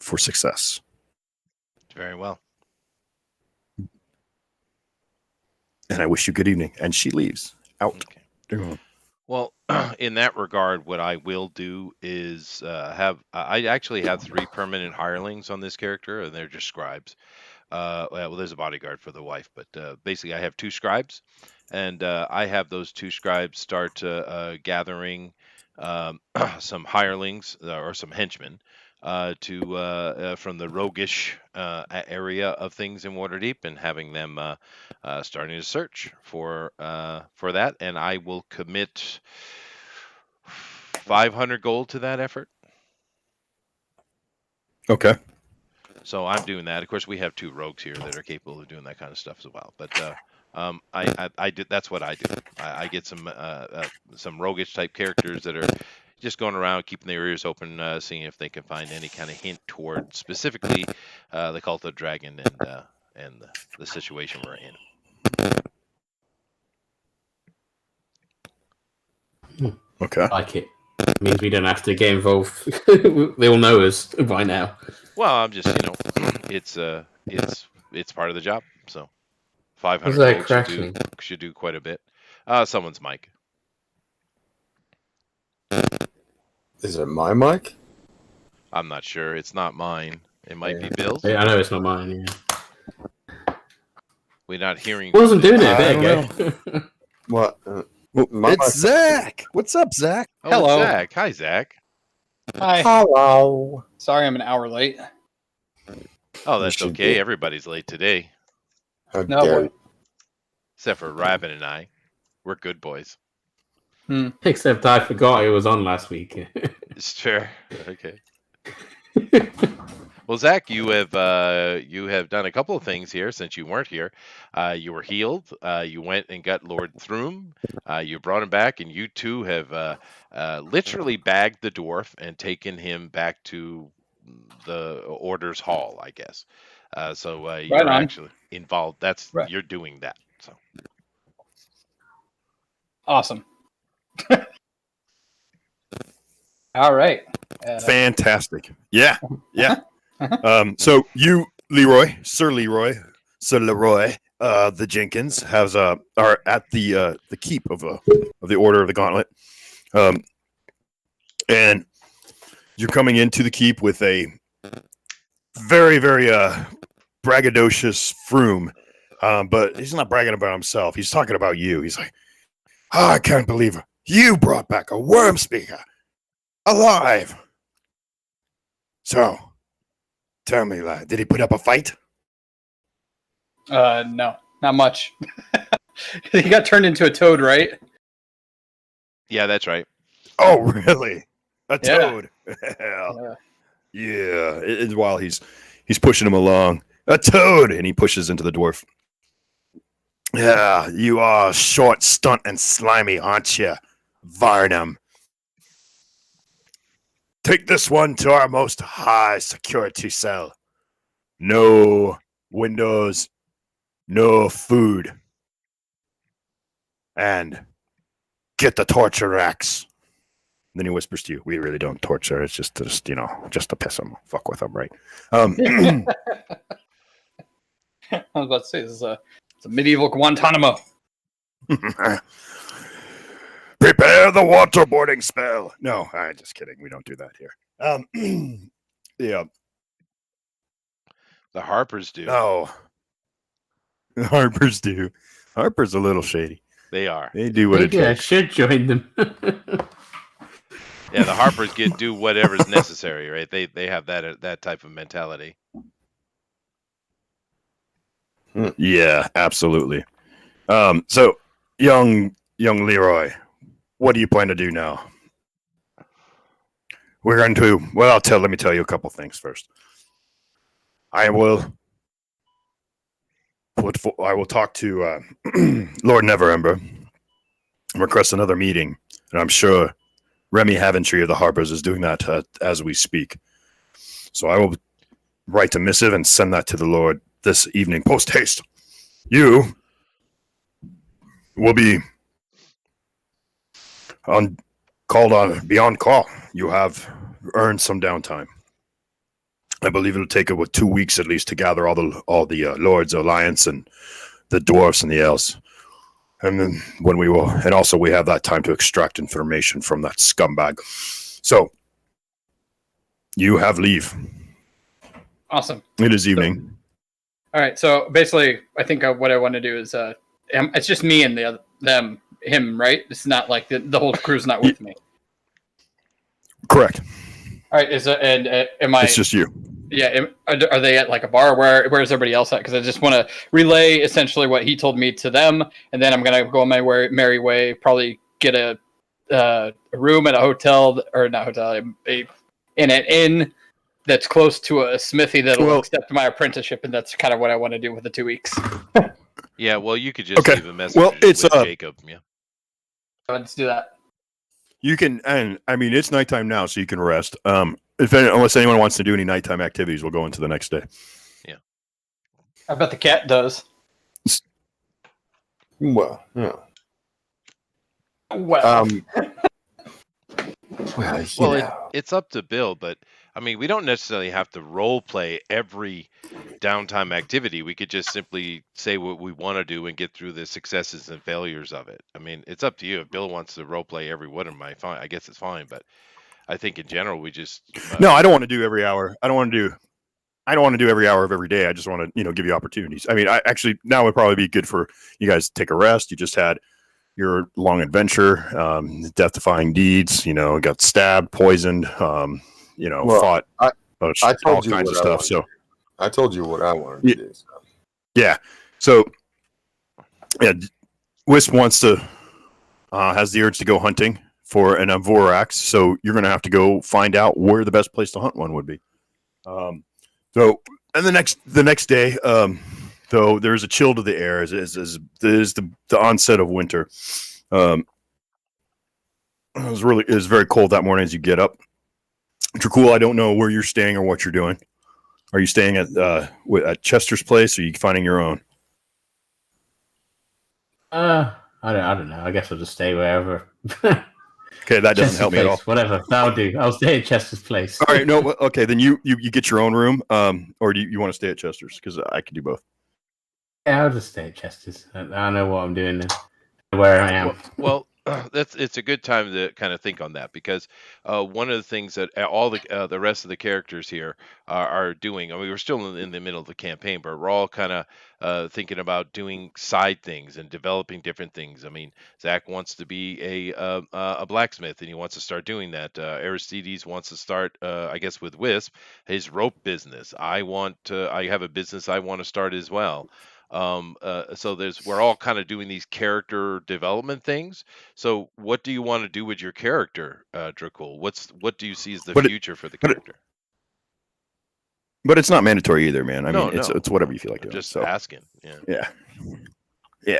for success. Very well. And I wish you good evening. And she leaves out. Okay. Well, in that regard, what I will do is I actually have 3 permanent hirelings on this character, and they're just scribes. Well, there's a bodyguard for the wife, but basically I have 2 scribes, and I have those 2 scribes start gathering some hirelings or some henchmen from the roguish area of things in Waterdeep, and having them starting to search for that. And I will commit 500 gold to that effort. Okay. So I'm doing that. Of course, we have 2 rogues here that are capable of doing that kind of stuff as well. But I did. That's what I do. I get some roguish type characters that are just going around keeping their ears open, seeing if they can find any kind of hint toward specifically the Cult of Dragon and the situation we're in. Okay. I like it. It means we don't have to get involved. They all know us by now. Well, I'm just, it's part of the job. So 500 gold should do quite a bit. Someone's mic. Is it my mic? I'm not sure. It's not mine. It might be Bill's. I know it's not mine. Yeah. We're not hearing. Wasn't doing it. There you go. What? It's Zach. What's up, Zach? Oh, Hello. Zach. Hi, Zach. Hi. Hello. Sorry I'm an hour late. Oh, that's should okay. be. Everybody's late today, How No, dare boy. you. except for Rabbit and I. We're good boys. Except I forgot it was on last week. It's fair. Okay. Well, Zach, you have done a couple of things here since you weren't here. You were healed. You went and got Lord Throom. You brought him back, and you two have literally bagged the dwarf and taken him back to the Order's Hall, I guess. So you're on. actually involved. Right. You're doing that. So Awesome. All right. Fantastic. Yeah. So you, Sir Leroy, the Jenkins are at the keep of the Order of the Gauntlet, and you're coming into the keep with a very, very braggadocious Froome, but he's not bragging about himself. He's talking about you. He's like, I can't believe you brought back a worm speaker alive. So, tell me, lad, did he put up a fight? No, not much. He got turned into a toad, right? Yeah, that's right. Oh, really? A Yeah. toad? Hell. Yeah. While he's pushing him along, a toad, and he pushes into the dwarf. Yeah, you are short, stunt, and slimy, aren't you, Varnum? Take this one to our most high security cell. No windows, no food. And get the torture axe. Then he whispers to you, we really don't torture. It's just to piss him, fuck with him, right? I was about to say, it's a medieval Guantanamo. Prepare the waterboarding spell. No, I'm just kidding. We don't do that here. Yeah. The Harpers do. No. The Harpers do. Harper's a little shady. They are. They do what it Maybe I takes. should join them. Yeah, the Harpers do whatever's necessary, right? They have that type of mentality. Yeah, absolutely. So young Leroy, what do you plan to do now? We're going to let me tell you a couple things first. I will talk to Lord Neverember and request another meeting, and I'm sure Remy Haventry of the Harpers is doing that as we speak. So I will write a missive and send that to the Lord this evening, post haste. You will be beyond call. You have earned some downtime. I believe it'll take about 2 weeks at least to gather all the Lords Alliance and the dwarfs and the elves. And then we have that time to extract information from that scumbag. So you have leave. Awesome. It is evening. All right. So basically, I think what I want to do is, it's just me and him, right? It's not like the whole crew's not with me. Correct. All right. Am I? It's just you. Yeah. Are they at like a bar? Where's everybody else at? Because I just want to relay essentially what he told me to them, and then I'm gonna go on my merry way. Probably get a room at a hotel, or not hotel, in an inn that's close to a smithy that'll accept my apprenticeship, and that's kind of what I want to do with the 2 weeks. Yeah, well, you could just leave a message it's with Jacob. Yeah. Let's do that. You can, and I mean, it's nighttime now, so you can rest. Unless anyone wants to do any nighttime activities, we'll go into the next day. Yeah. I bet the cat does. Well, yeah. Well, It's up to Bill, but I mean, we don't necessarily have to role play every downtime activity. We could just simply say what we want to do and get through the successes and failures of it. I mean, it's up to you. If Bill wants to role play every one of them, I guess it's fine. But I think in general, we just no. I don't want to do every hour. I don't want to do every hour of every day. I just want to, give you opportunities. I mean, now would probably be good for you guys to take a rest. You just had your long adventure, death-defying deeds. Got stabbed, poisoned. Fought. I told all you kinds of stuff. So I told you what I wanted to do. So. Yeah. So yeah, Wisp wants to has the urge to go hunting for an Avorax. So you're going to have to go find out where the best place to hunt one would be. And the next day, though, there's a chill to the air as the onset of winter. It was very cold that morning as you get up. Dracul, I don't know where you're staying or what you're doing. Are you staying at Chester's place, or are you finding your own? I don't know. I guess I'll just stay wherever. Okay, that doesn't Chester's help me at all. place, whatever. That'll do. I'll stay at Chester's place. All right, no, okay, then you get your own room, or do you want to stay at Chester's? Because I could do both. Yeah, I'll just stay at Chester's. I know what I'm doing and where I am. Well, it's a good time to kind of think on that because one of the things that all the rest of the characters here are doing. I mean, we're still in the middle of the campaign, but we're all kind of thinking about doing side things and developing different things. I mean, Zach wants to be a blacksmith, and he wants to start doing that. Aristides wants to start, I guess, with Wisp, his rope business. I have a business I want to start as well. So we're all kind of doing these character development things. So what do you want to do with your character, Dracul? What do you see as the But future for the character? But it's not mandatory either, man. I No, mean, no. it's whatever you feel like I'm doing. just So asking. Yeah. yeah.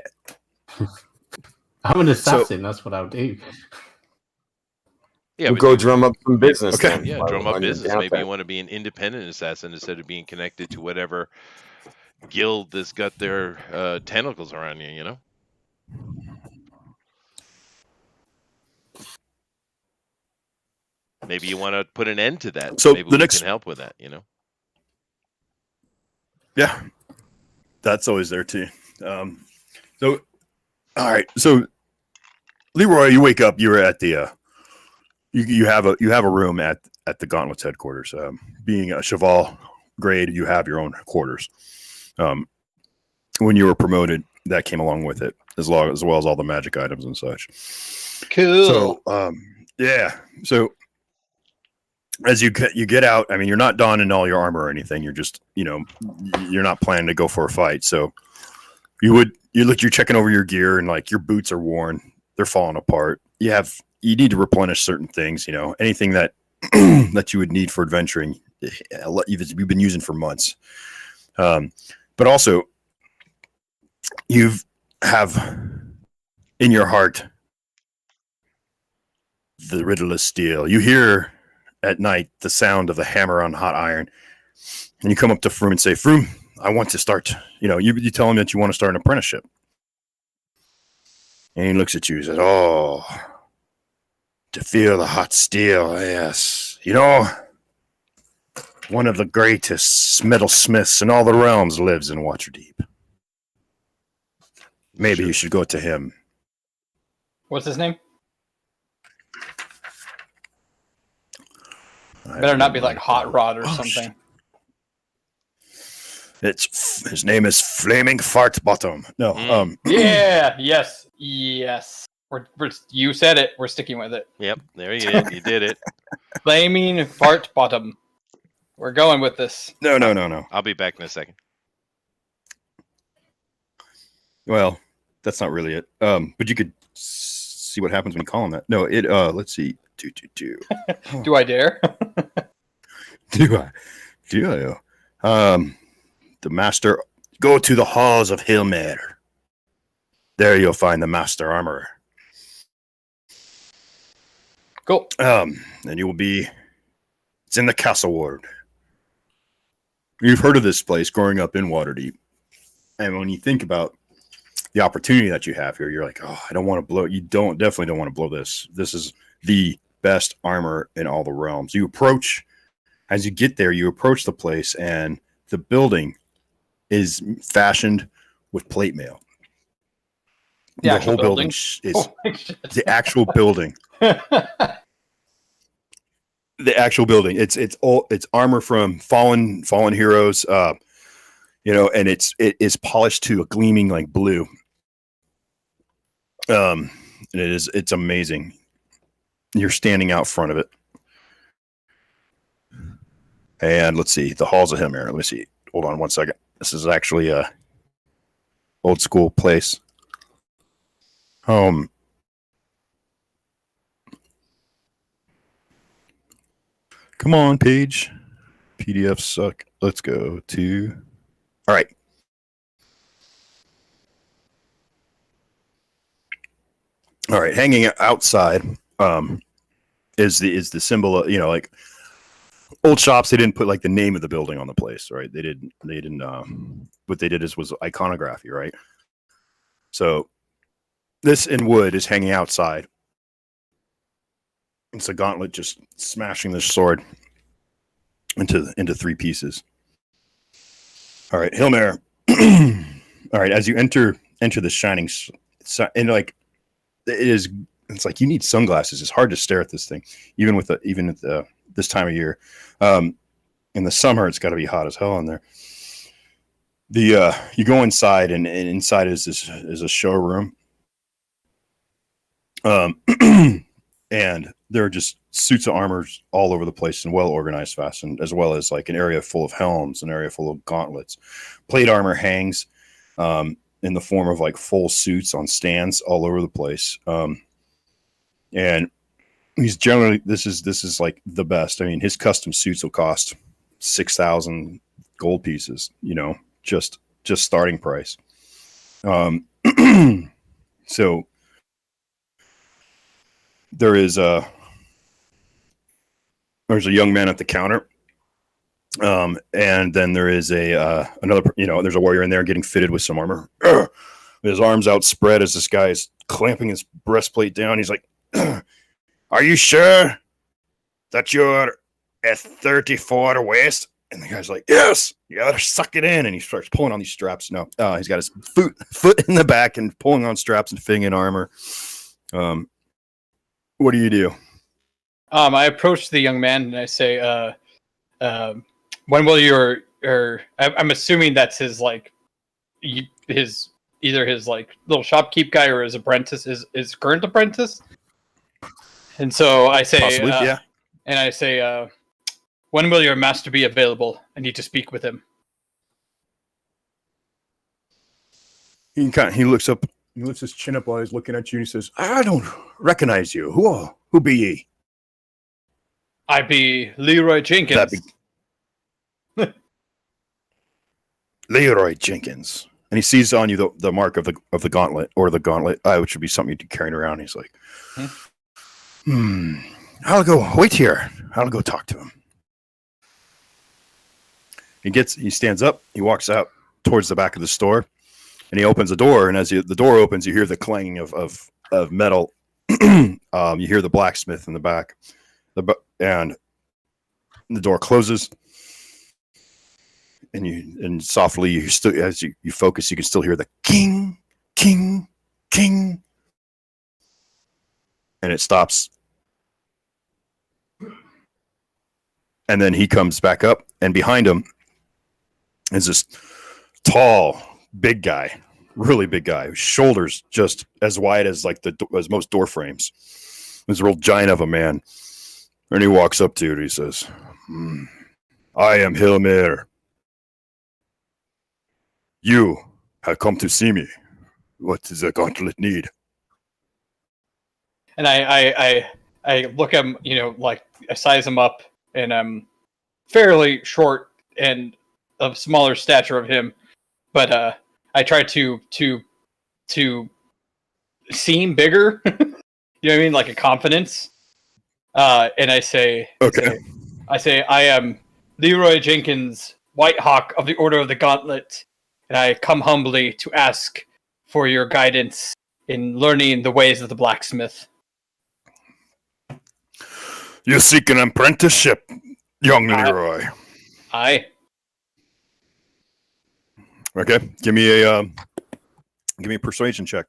I'm an assassin. That's what I'll do. Yeah, We'll but go drum up some business. Okay. then yeah, while- drum while up you're business. down Maybe there. you want to be an independent assassin instead of being connected to whatever guild that's got their tentacles around you, you know? Maybe you want to put an end to that. So Maybe the we next- can help with that, you know? Yeah, that's always there too. So, all right. So, Leroy, you wake up. You're at the you have a room at the Gauntlet's headquarters. Being a Cheval grade, you have your own quarters. When you were promoted, that came along with it, as well as all the magic items and such. Cool. So, yeah. So, as you get out, I mean, you're not donning all your armor or anything. You're just, you're not planning to go for a fight. So you're checking over your gear, and like your boots are worn, they're falling apart. You need to replenish certain things, anything that that you would need for adventuring. You've been using for months. But also you have in your heart the riddle of steel. You hear at night the sound of the hammer on hot iron, and you come up to Froome and say, Froome, I want to start, you tell him that you want to start an apprenticeship. And he looks at you and says, oh, to feel the hot steel, yes. One of the greatest metalsmiths in all the realms lives in Waterdeep. Maybe you should go to him. What's his name? Better not be like Hot Rod or something. His name is Flaming Fart Bottom. No, Yeah. Yes. You said it. We're sticking with it. Yep, there you did. You did it. Flaming Fart Bottom. We're going with this. No. I'll be back in a second. Well, that's not really it. But you could see what happens when you call him that. No, let's see. Do. Do I dare? Do I? The master. Go to the halls of Hilmer. There you'll find the master armorer. Cool. And you will be. It's in the castle ward. You've heard of this place growing up in Waterdeep, and when you think about the opportunity that you have here, you're like, oh, I don't want to blow. You definitely don't want to blow this. This is the best armor in all the realms. As you get there, you approach the place, and the building is fashioned with plate mail. The whole building is the actual building. The actual building. It's armor from fallen heroes. And it is polished to a gleaming like blue. And it's amazing. You're standing out front of it. And let's see, the halls of Hilmer. Let me see. Hold on one second. This is actually a old school place. Come on, page. PDFs suck. Let's go to. All right. All right. Hanging outside is the symbol of, like old shops. They didn't put like the name of the building on the place, right? They didn't. What they did was iconography, right? So this in wood is hanging outside. It's a gauntlet just smashing this sword into 3 pieces. All right, Hilmer. All right, as you enter the shining, and like it's like you need sunglasses. It's hard to stare at this thing, even at this time of year. In the summer, it's got to be hot as hell in there. You go inside, and inside is a showroom. And there are just suits of armor all over the place and well organized, fastened, as well as like an area full of helms, an area full of gauntlets. Plate armor hangs in the form of like full suits on stands all over the place. And he's generally this is like the best. I mean, his custom suits will cost 6,000 gold pieces. Just starting price. So there's a young man at the counter, and then there is another. There's a warrior in there getting fitted with some armor. His arms outspread as this guy is clamping his breastplate down. He's like, "Are you sure that you're at 34 waist?" And the guy's like, "Yes, you gotta suck it in." And he starts pulling on these straps. No, he's got his foot in the back and pulling on straps and fitting in armor. What do you do? I approach the young man and I say, "When will your I'm assuming that's his like his either his like little shopkeep guy or his apprentice, his current apprentice." And so I say, Possibly, yeah. And I say, "When will your master be available? I need to speak with him." He looks up. He lifts his chin up while he's looking at you, and he says, "I don't recognize you. Who be ye?" I be Leroy Jenkins. Leroy Jenkins. And he sees on you the mark of the gauntlet, or the gauntlet, which would be something you'd be carrying around. He's like, I'll go wait here. I'll go talk to him. He stands up, he walks out towards the back of the store, and he opens the door, and as the door opens, you hear the clanging of metal. You hear the blacksmith in the back. And the door closes. And softly, as you focus, you can still hear the king, king, king. And it stops. And then he comes back up, and behind him is this tall, big guy, really big guy, shoulders just as wide as like as most door frames. This real giant of a man. And he walks up to you and he says, "I am Hilmer. You have come to see me. What does the gauntlet need?" And I look at him, like I size him up, and I'm fairly short and of smaller stature of him, but I try to seem bigger. You know what I mean, like a confidence. And I say, okay. I am Leroy Jenkins, White Hawk of the Order of the Gauntlet, and I come humbly to ask for your guidance in learning the ways of the blacksmith. You seek an apprenticeship, young Leroy. Aye. Okay, give me a persuasion check.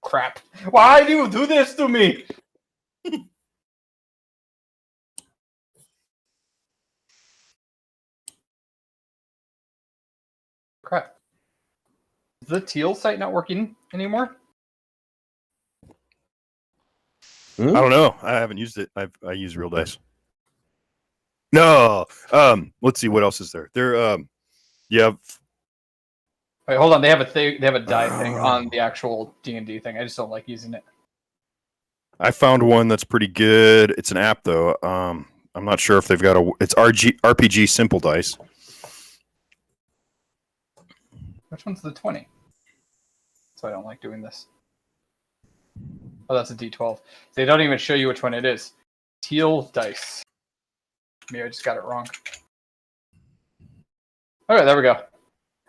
Crap! Why do you do this to me? Crap. Is the teal site not working anymore? I don't know. I haven't used it. I use real dice. No. Let's see what else is there. Yeah. Wait, hold on. They have a die thing on the actual D&D thing. I just don't like using it. I found one that's pretty good. It's an app though. I'm not sure if they've got it's RPG Simple Dice. Which one's the 20? So I don't like doing this. Oh, that's a D12. They don't even show you which one it is. Teal dice. Maybe I just got it wrong. All right, there we go. All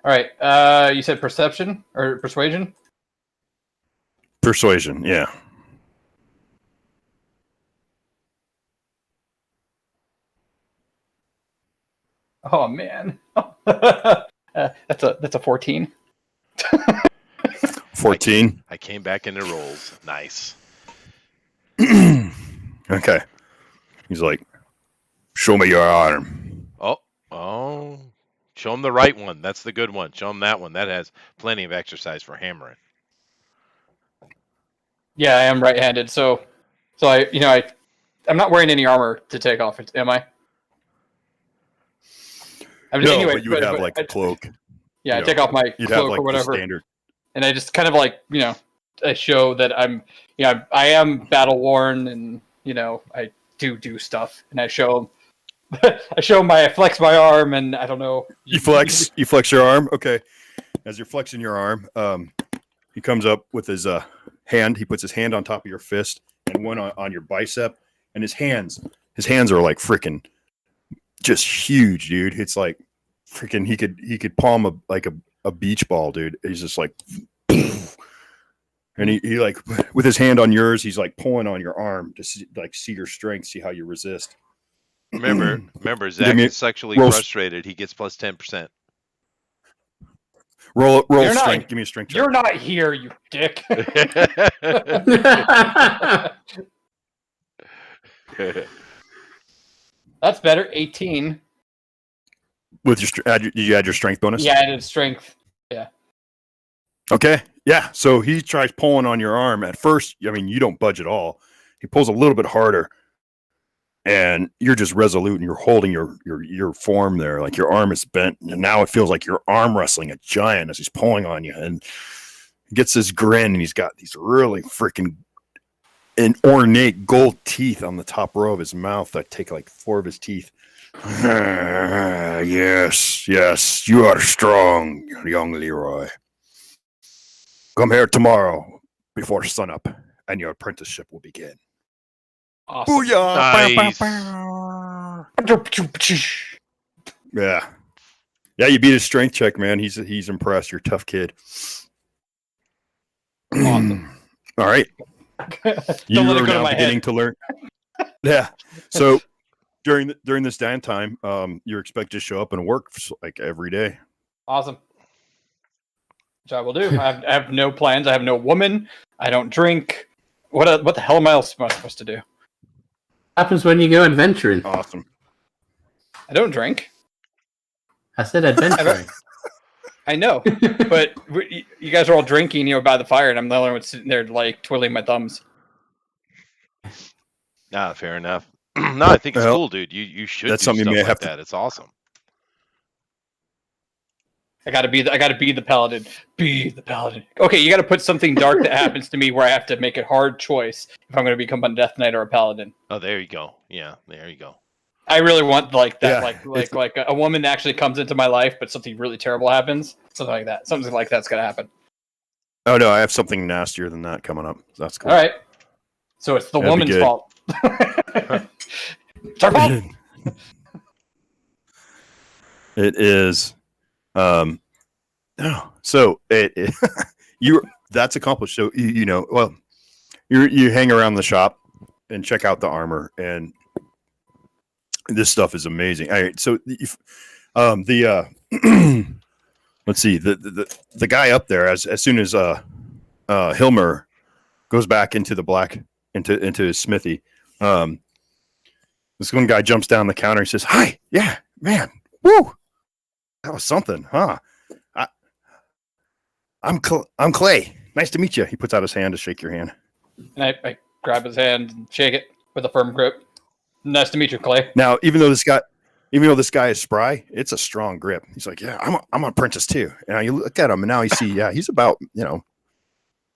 right, you said perception or persuasion? Persuasion, yeah. Oh man. That's a 14. 14. I came back into rolls. Nice. Okay. He's like, show me your arm. Oh. Show him the right one. That's the good one. Show him that one. That has plenty of exercise for hammering. Yeah, I am right-handed, so I'm not wearing any armor to take off. Am I? No, Anyway, but you would have like a cloak. Yeah, I you take know, off my You'd have cloak like or whatever, the standard. and I just kind of like I show that I am battle worn, and I do stuff, and I show I flex my arm, and I don't know. You flex your arm. Okay. As you're flexing your arm, he comes up with his hand. He puts his hand on top of your fist and one on your bicep, and his hands are like freaking just huge, dude. It's like freaking he could palm a beach ball, dude. He's just like, and he like with his hand on yours, he's like pulling on your arm to see your strength, see how you resist. Remember, Zach is sexually frustrated. He gets plus 10%. Roll strength. Give me a strength check. You're not here, you dick. That's better. 18. With did you add your strength bonus? Yeah, I did strength. Yeah. Okay. Yeah. So he tries pulling on your arm. At first, I mean, you don't budge at all. He pulls a little bit harder, and you're just resolute, and you're holding your form there, like your arm is bent, and now it feels like you're arm wrestling a giant as he's pulling on you, and he gets this grin, and he's got these really freaking ornate gold teeth on the top row of his mouth that take like 4 of his teeth. Yes, you are strong, young Leroy. Come here tomorrow before sunup, and your apprenticeship will begin. Awesome. Nice. Yeah. Yeah, you beat his strength check, man. He's impressed. You're a tough kid. Awesome. All right. You Don't let it are go to now my beginning head. to learn. Yeah. So during this downtime, you're expected to show up and work like every day. Awesome. Which I will do. I have no plans. I have no woman. I don't drink. What the hell am I supposed to do? Happens when you go adventuring. Awesome. I don't drink. I said adventuring. I know, but you guys are all drinking, by the fire, and I'm the only one sitting there like twiddling my thumbs. Fair enough. No, I think it's cool, dude. You should. That's do something you stuff may like have that. It's awesome. I gotta be the paladin. Be the paladin. Okay, you gotta put something dark that happens to me where I have to make a hard choice if I'm gonna become a Death Knight or a paladin. Oh, there you go. Yeah, there you go. I really want like that, Yeah, like a woman that actually comes into my life, but something really terrible happens. Something like that. Something like that's gonna happen. Oh no, I have something nastier than that coming up. That's cool. All right. So it's the That'd be woman's good. fault. It's our fault. It is. No. So it that's accomplished. So you hang around the shop and check out the armor, and this stuff is amazing. All right. So let's see, the guy up there, as soon as Hilmer goes back into his smithy, this one guy jumps down the counter and says, "Hi, yeah, man, woo, that was something, huh? I'm Clay. Nice to meet you." He puts out his hand to shake your hand. And I grab his hand and shake it with a firm grip. Nice to meet you, Clay. Now, even though this guy is spry, it's a strong grip. He's like, "Yeah, I'm an apprentice too." And you look at him, and now you see, yeah, he's about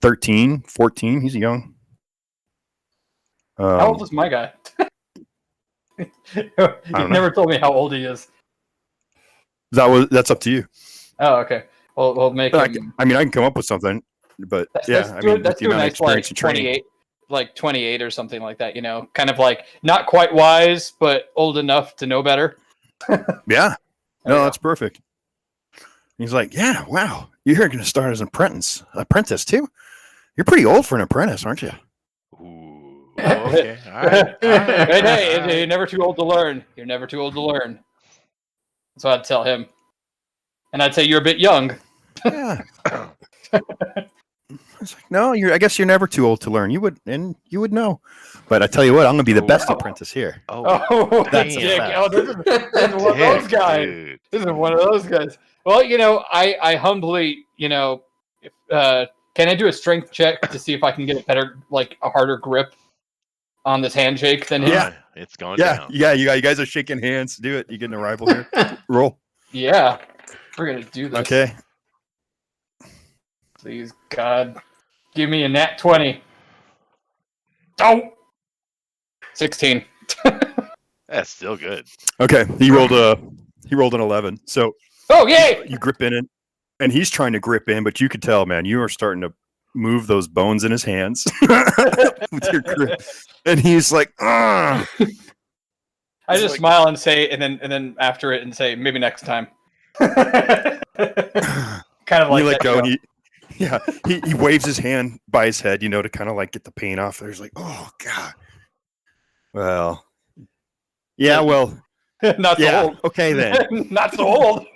13, 14. He's young. How old is my guy? You never told me how old he is. That's up to you. Oh, okay. We'll make him... I can come up with something, but Let's do do a nice like 28, like 28 or something like that. Kind of like not quite wise, but old enough to know better. Yeah, There we go. that's perfect. He's like, "Yeah, wow, you're going to start as an apprentice too. You're pretty old for an apprentice, aren't you?" Ooh. Okay. All right. Hey, you're never too old to learn. You're never too old to learn. So I'd tell him, and I'd say you're a bit young. Yeah. It's like, no, I guess you're never too old to learn. You would know. But I tell you what, I'm gonna be the best apprentice here. Oh, Oh, That's that's a Dick. fact. Oh, this is one of those dick, guys. dude. This is one of those guys. Well, I humbly, if, can I do a strength check to see if I can get a better, like a harder grip on this handshake than him? Yeah. It's going Yeah, down. you guys are shaking hands. Do it. You getting a rival here? Roll. Yeah. We're gonna do this. Okay. Please, God, give me a nat 20. Oh, 16. That's still good. Okay. He rolled an 11. So Oh, yay! you grip in it, and he's trying to grip in, but you could tell, man, you are starting to move those bones in his hands with your grip, and he's like, "Ugh." I just smile and say, and then after it and say, maybe next time. Kind of like you let that go, show. and he waves his hand by his head, to kind of like get the pain off. There's like, oh god. Well, yeah, well, Not so yeah, old. okay then. Not so old.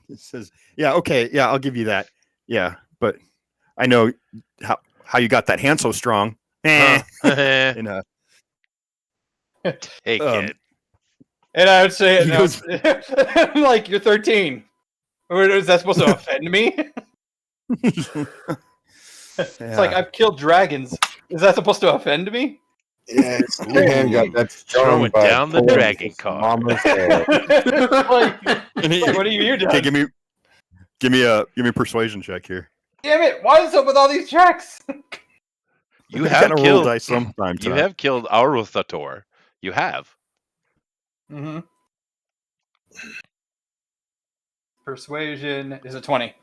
It says, yeah, okay, yeah, I'll give you that. Yeah, but I know how you got that hand so strong. Huh. And, Hey, kid. And I would say, He no, goes- I'm like, you're 13. Or is that supposed to offend me? It's like, I've killed dragons. Is that supposed to offend me? Yeah, your hand got that Throwing strong by down the pulling dragon his card. mama's hair. And he- Like, what are you doing? okay, give me a persuasion check here. Damn it! What is up with all these checks? You You have gotta roll killed. dice sometime. You tonight. have killed Aruthator. You have. Mm-hmm. Persuasion is a 20.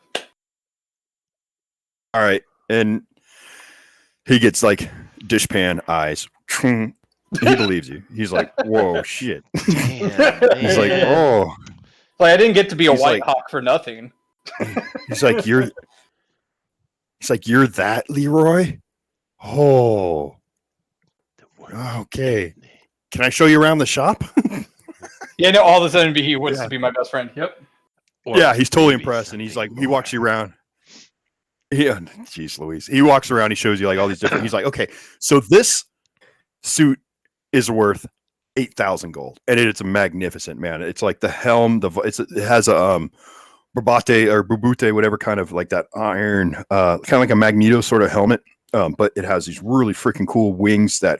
All right, and he gets like dishpan eyes. He believes you. He's like, whoa, shit. Damn, He's like, man. oh. Like, I didn't get to be a He's white like- hawk for nothing. He's like, you're that, Leroy? Oh, okay. Can I show you around the shop? Yeah, no, all of a sudden he wants Yeah. to be my best friend. Yep. Or Yeah, he's totally maybe impressed, and he's like, something he walks you more. around. Yeah, jeez, Louise. He walks around. He shows you like all these different. He's like, okay, so this suit is worth 8,000 gold, and it's a magnificent, man. It's like the helm. It has a barbate or bubute, whatever kind of like that iron, kind of like a Magneto sort of helmet. But it has these really freaking cool wings that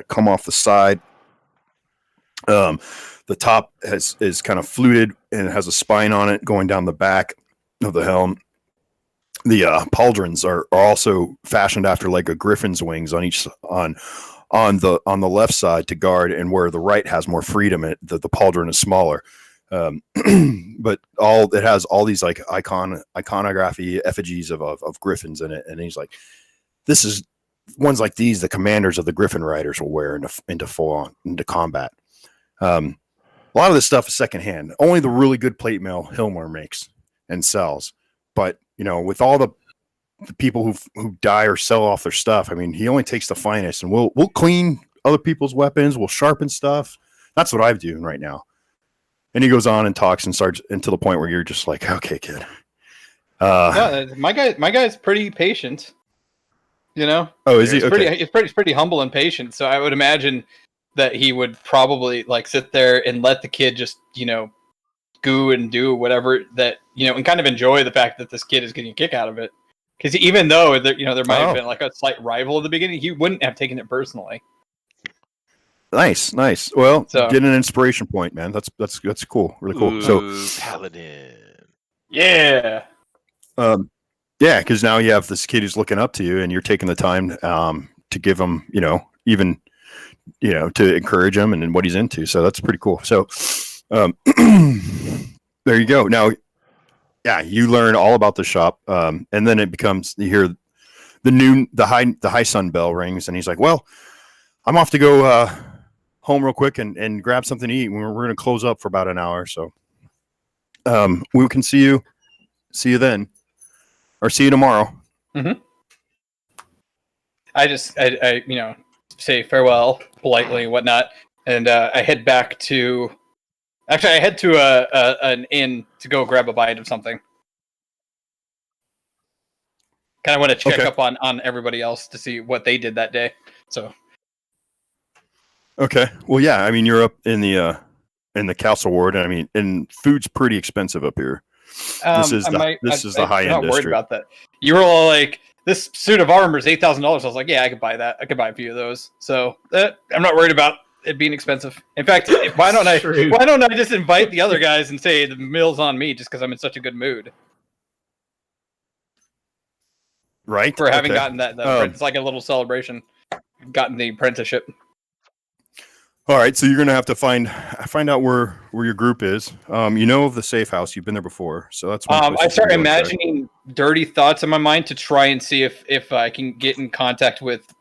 come off the side. The top is kind of fluted and it has a spine on it going down the back of the helm. The pauldrons are also fashioned after like a griffin's wings on the left side to guard, and where the right has more freedom, the pauldron is smaller. But it has all these like iconography effigies of griffins in it, and he's like, this is ones like these the commanders of the Griffin Riders will wear into combat. A lot of this stuff is secondhand. Only the really good plate mail Hilmar makes and sells. But with all the people who die or sell off their stuff, I mean, he only takes the finest, and we'll clean other people's weapons. We'll sharpen stuff. That's what I'm doing right now. And he goes on and talks and starts until the point where you're just like, okay, kid. No, my guy's pretty patient. Oh, is he? He's Okay. pretty humble and patient. So I would imagine that he would probably like sit there and let the kid just goo and do whatever that and kind of enjoy the fact that this kid is getting a kick out of it. Because even though there might have been like a slight rival at the beginning, he wouldn't have taken it personally. Nice. Well, So- get an inspiration point, man. That's cool. Really cool. Ooh, Paladin. Yeah. Yeah, because now you have this kid who's looking up to you, and you're taking the time to give him, even to encourage him and what he's into. So that's pretty cool. So there you go. Now, yeah, you learn all about the shop, and then it becomes you hear the high sun bell rings, and he's like, "Well, I'm off to go home real quick and grab something to eat. We're going to close up for about an hour, so we can see you then." Or see you tomorrow. I say farewell politely and whatnot, and I head back to Actually, I head to an inn to go grab a bite of something. Kind of want to check up on everybody else to see what they did that day. So. Okay. Well, yeah. I mean, you're up in the castle ward. I mean, and food's pretty expensive up here. This is the high end district. I'm not worried about that. You were all like, "This suit of armor is $8,000." I was like, "Yeah, I could buy that. I could buy a few of those." So I'm not worried about it being expensive. In fact, why don't I just invite the other guys and say the mill's on me just because I'm in such a good mood? Right. For having gotten that, it's like a little celebration. Gotten the apprenticeship. All right, so you're gonna have to find out where your group is. You know of the safe house. You've been there before, so that's one place I start imagining dirty thoughts in my mind to try and see if I can get in contact with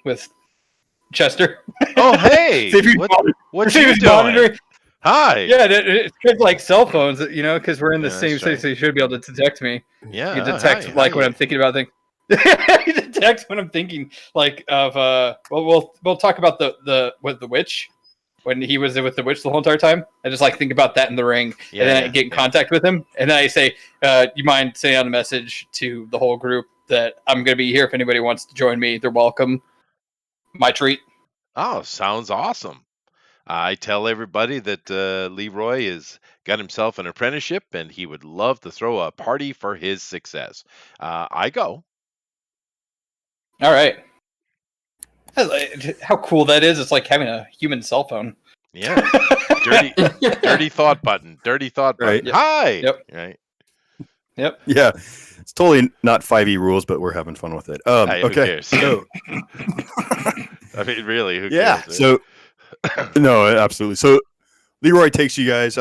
with Chester. Oh, hey! What's he doing? Hi. Yeah, it's like cell phones, because we're in the same city, so you should be able to detect me. Yeah, you detect when I'm thinking about things. You detect when I'm thinking of we'll talk about the witch when he was with the witch the whole entire time. I just think about that in the ring, and then I get in contact with him, and then I say, "You mind sending out a message to the whole group that I'm going to be here if anybody wants to join me? They're welcome. My treat." Oh, sounds awesome. I tell everybody that Leroy has got himself an apprenticeship, and he would love to throw a party for his success. I go. All right. How cool that is! It's like having a human cell phone. Yeah. dirty thought button. Dirty thought button. Right. Yep. Hi. Yep. Right. Yep. Yeah, it's totally not 5e rules, but we're having fun with it. Hey, who okay. cares? So, I mean, really, who yeah. cares? So, no, absolutely. So, Leroy takes you guys.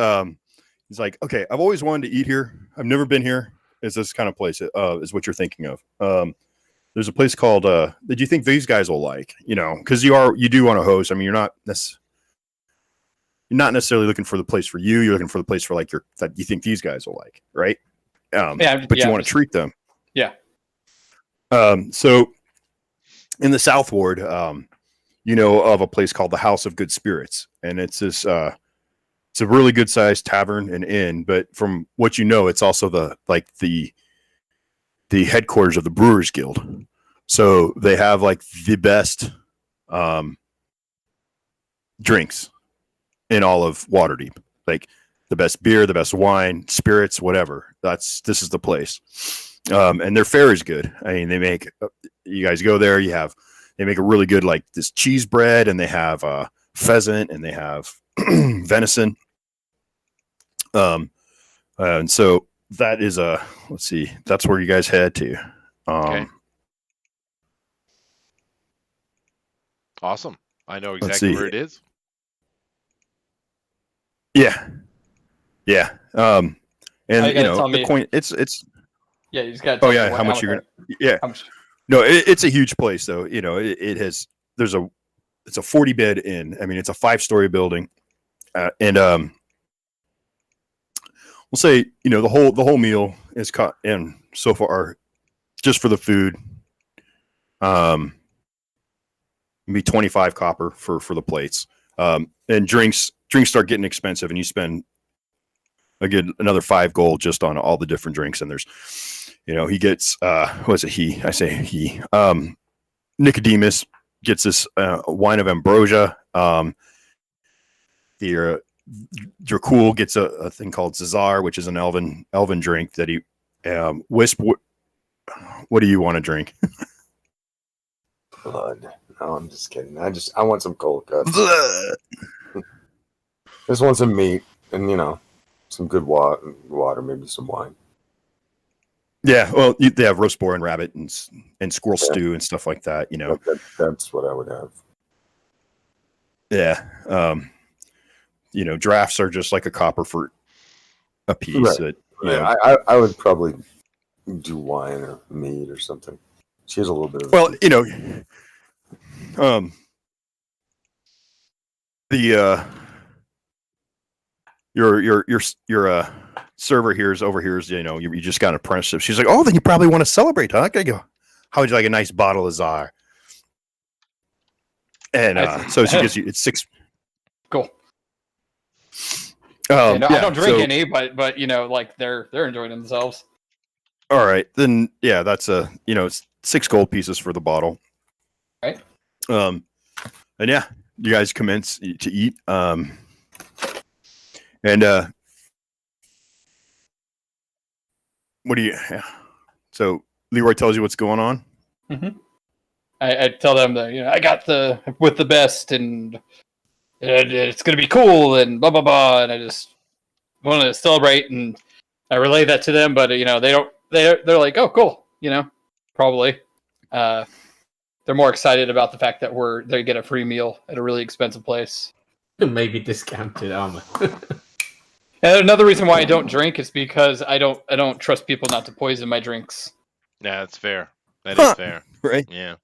He's like, okay, I've always wanted to eat here. I've never been here. Is this kind of place? Is what you're thinking of? There's a place called. That you think these guys will like? Because you do want to host. I mean, you're not necessarily looking for the place for you. You're looking for the place for that you think these guys will like, right? But you want to treat them. Yeah. So in the South Ward, you know of a place called the House of Good Spirits, and it's this. It's a really good sized tavern and inn, but from what you know, it's also the headquarters of the Brewers Guild. So they have the best drinks in all of Waterdeep, the best beer, the best wine, spirits, whatever. This is the place. And their fare is good. I mean, they make, you guys go there, they make a really good, this cheese bread, and they have pheasant, and they have venison. And so that is let's see, that's where you guys head to. Okay. Awesome. I know exactly where it is. Yeah. Yeah. And the coin, it's yeah, you just got oh yeah, how much you're gonna, yeah. No, it's a huge place though. It has, it's a 40 bed inn. I mean, it's a 5-story building. And we'll say, the whole meal is cut in so far just for the food. Maybe 25 copper for the plates. And drinks start getting expensive, and you spend another 5 gold just on all the different drinks. And there's, he gets, was it he? I say he. Nicodemus gets this wine of ambrosia. Dracul gets a thing called Zazar, which is an elven drink that he Wisp. What do you want to drink? Blood. No, I'm just kidding. I want some cold cuts. Just want some meat and some good water, maybe some wine. Yeah, well, they have roast boar and rabbit and squirrel stew and stuff like that. That's what I would have. Yeah. Drafts are just like a copper for a piece. Right. That, I would probably do wine or meat or something. She has a little bit of. Well, your server here is over here is you just got an apprenticeship. She's like, oh, then you probably want to celebrate, huh? I go, how would you like a nice bottle of Czar? And so she gives you, it's 6. Cool. I Yeah, don't drink so- any, but like they're enjoying themselves. All right, then yeah, that's it's 6 gold pieces for the bottle. Right. And yeah, you guys commence to eat. And what do you? Yeah. So Leroy tells you what's going on. I tell them that I got with the best, and it's gonna be cool, and blah blah blah, and I just want to celebrate, and I relay that to them, but they don't. They're like, oh, cool, probably. They're more excited about the fact that they get a free meal at a really expensive place. Maybe discounted armor. And another reason why I don't drink is because I don't trust people not to poison my drinks. Yeah, that's fair. That is fair. Right. Yeah.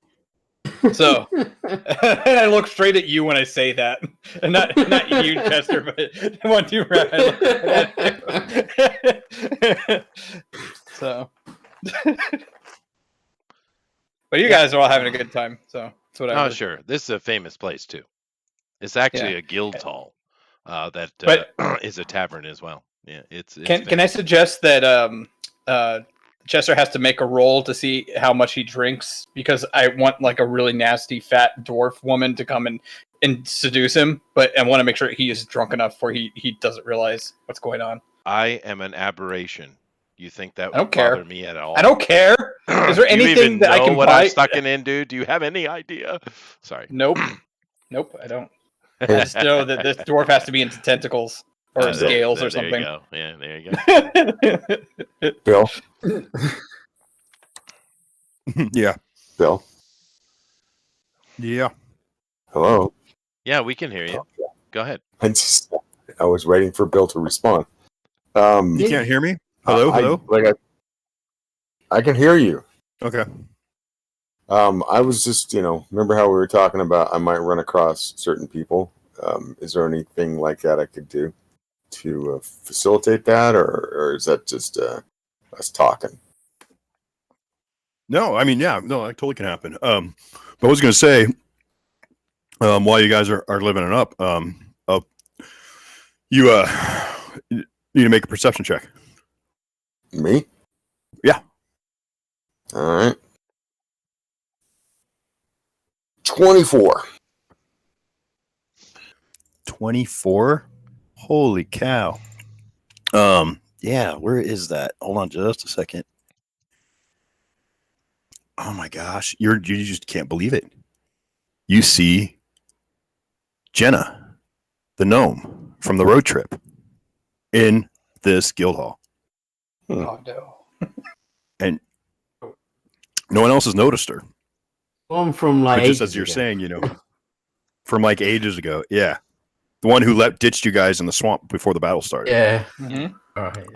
So, and I look straight at you when I say that, and not you, Chester, but the one you read. So, but you guys are all having a good time, so that's what I. Oh, heard. sure. This is a famous place too. It's actually a guild hall that But- is a tavern as well. Yeah, it's Can I famous. suggest that Chester has to make a roll to see how much he drinks, because I want like a really nasty fat dwarf woman to come and seduce him, but I want to make sure he is drunk enough where he doesn't realize what's going on. I am an aberration. You think that I don't would care. bother me at all? I don't care. Is there Do you anything even that I know can what buy? I'm sucking in, dude? Do you have any idea? Sorry. Nope, I don't. I just know that this dwarf has to be into tentacles or There- scales there- or There you something. go. Yeah, there you go. Bill, Yeah. Bill, Yeah. hello. Yeah, we can hear you. Go ahead. I was waiting for Bill to respond. You can't hear me? Hello. Hello. I can hear you. Okay. I was just, remember how we were talking about I might run across certain people. Is there anything like that I could do to facilitate that, or is that just us talking? No, I mean, yeah, no, that totally can happen. But I was going to say, while you guys are living it up, you need to make a perception check. Me? Yeah. All right. 24. 24. Holy cow. Yeah, where is that? Hold on just a second. Oh my gosh, you just can't believe it. You see Jenna, the gnome from the road trip, in this guild hall. Oh no. And no one else has noticed her. One from like But just ages as you're ago. saying, from like ages ago. Yeah. The one who ditched you guys in the swamp before the battle started. Yeah. Mhm. All right.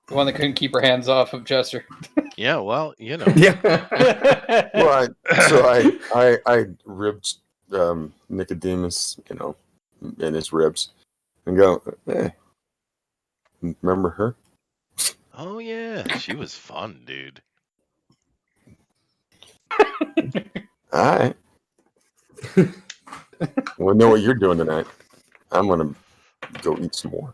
The one that couldn't keep her hands off of Chester. Yeah, well, you know. Yeah. Well, I ribbed Nicodemus, in his ribs, and go, remember her? Oh yeah, she was fun, dude. All right. We know what you're doing tonight. I'm gonna go eat some more.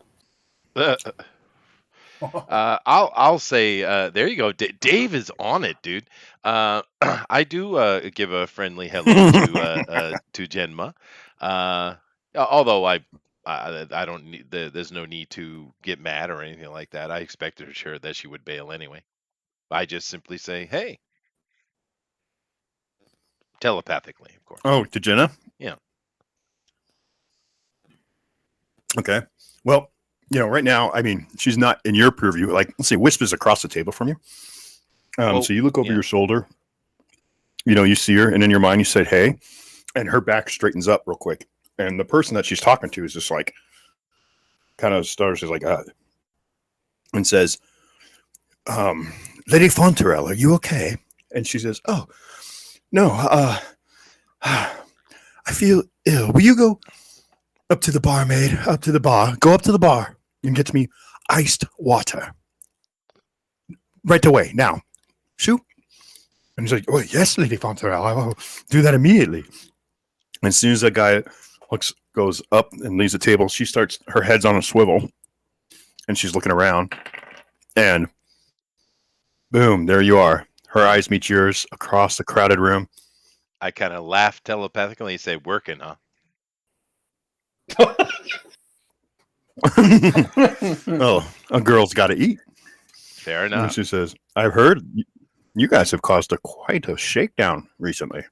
I'll say there you go. Dave is on it, dude. I do give a friendly hello to Jenma. Although I don't need there's no need to get mad or anything like that. I expected sure that she would bail anyway. I just simply say, "Hey," telepathically, of course. Oh, to Jenna? Yeah. Okay. Well, right now, I mean, she's not in your purview. Like, let's say Wisp is across the table from you. Oh, so you look over yeah. your shoulder, you see her, and in your mind you said, hey, and her back straightens up real quick. And the person that she's talking to is just like, kind of starts, she's like, and says, Lady Fonterelle, are you okay? And she says, oh, no, I feel ill. Will you go up to the barmaid, go up to the bar and get me iced water right away, now. Shoot. And he's like, oh, yes, Lady Fonterelle, I will do that immediately. And as soon as that guy goes up and leaves the table. She starts, her head's on a swivel, and she's looking around, and boom, there you are. Her eyes meet yours across the crowded room. I kind of laugh telepathically and say, "Working, huh?" Oh, a girl's got to eat. Fair And enough. she says, "I've heard you guys have caused quite a shakedown recently."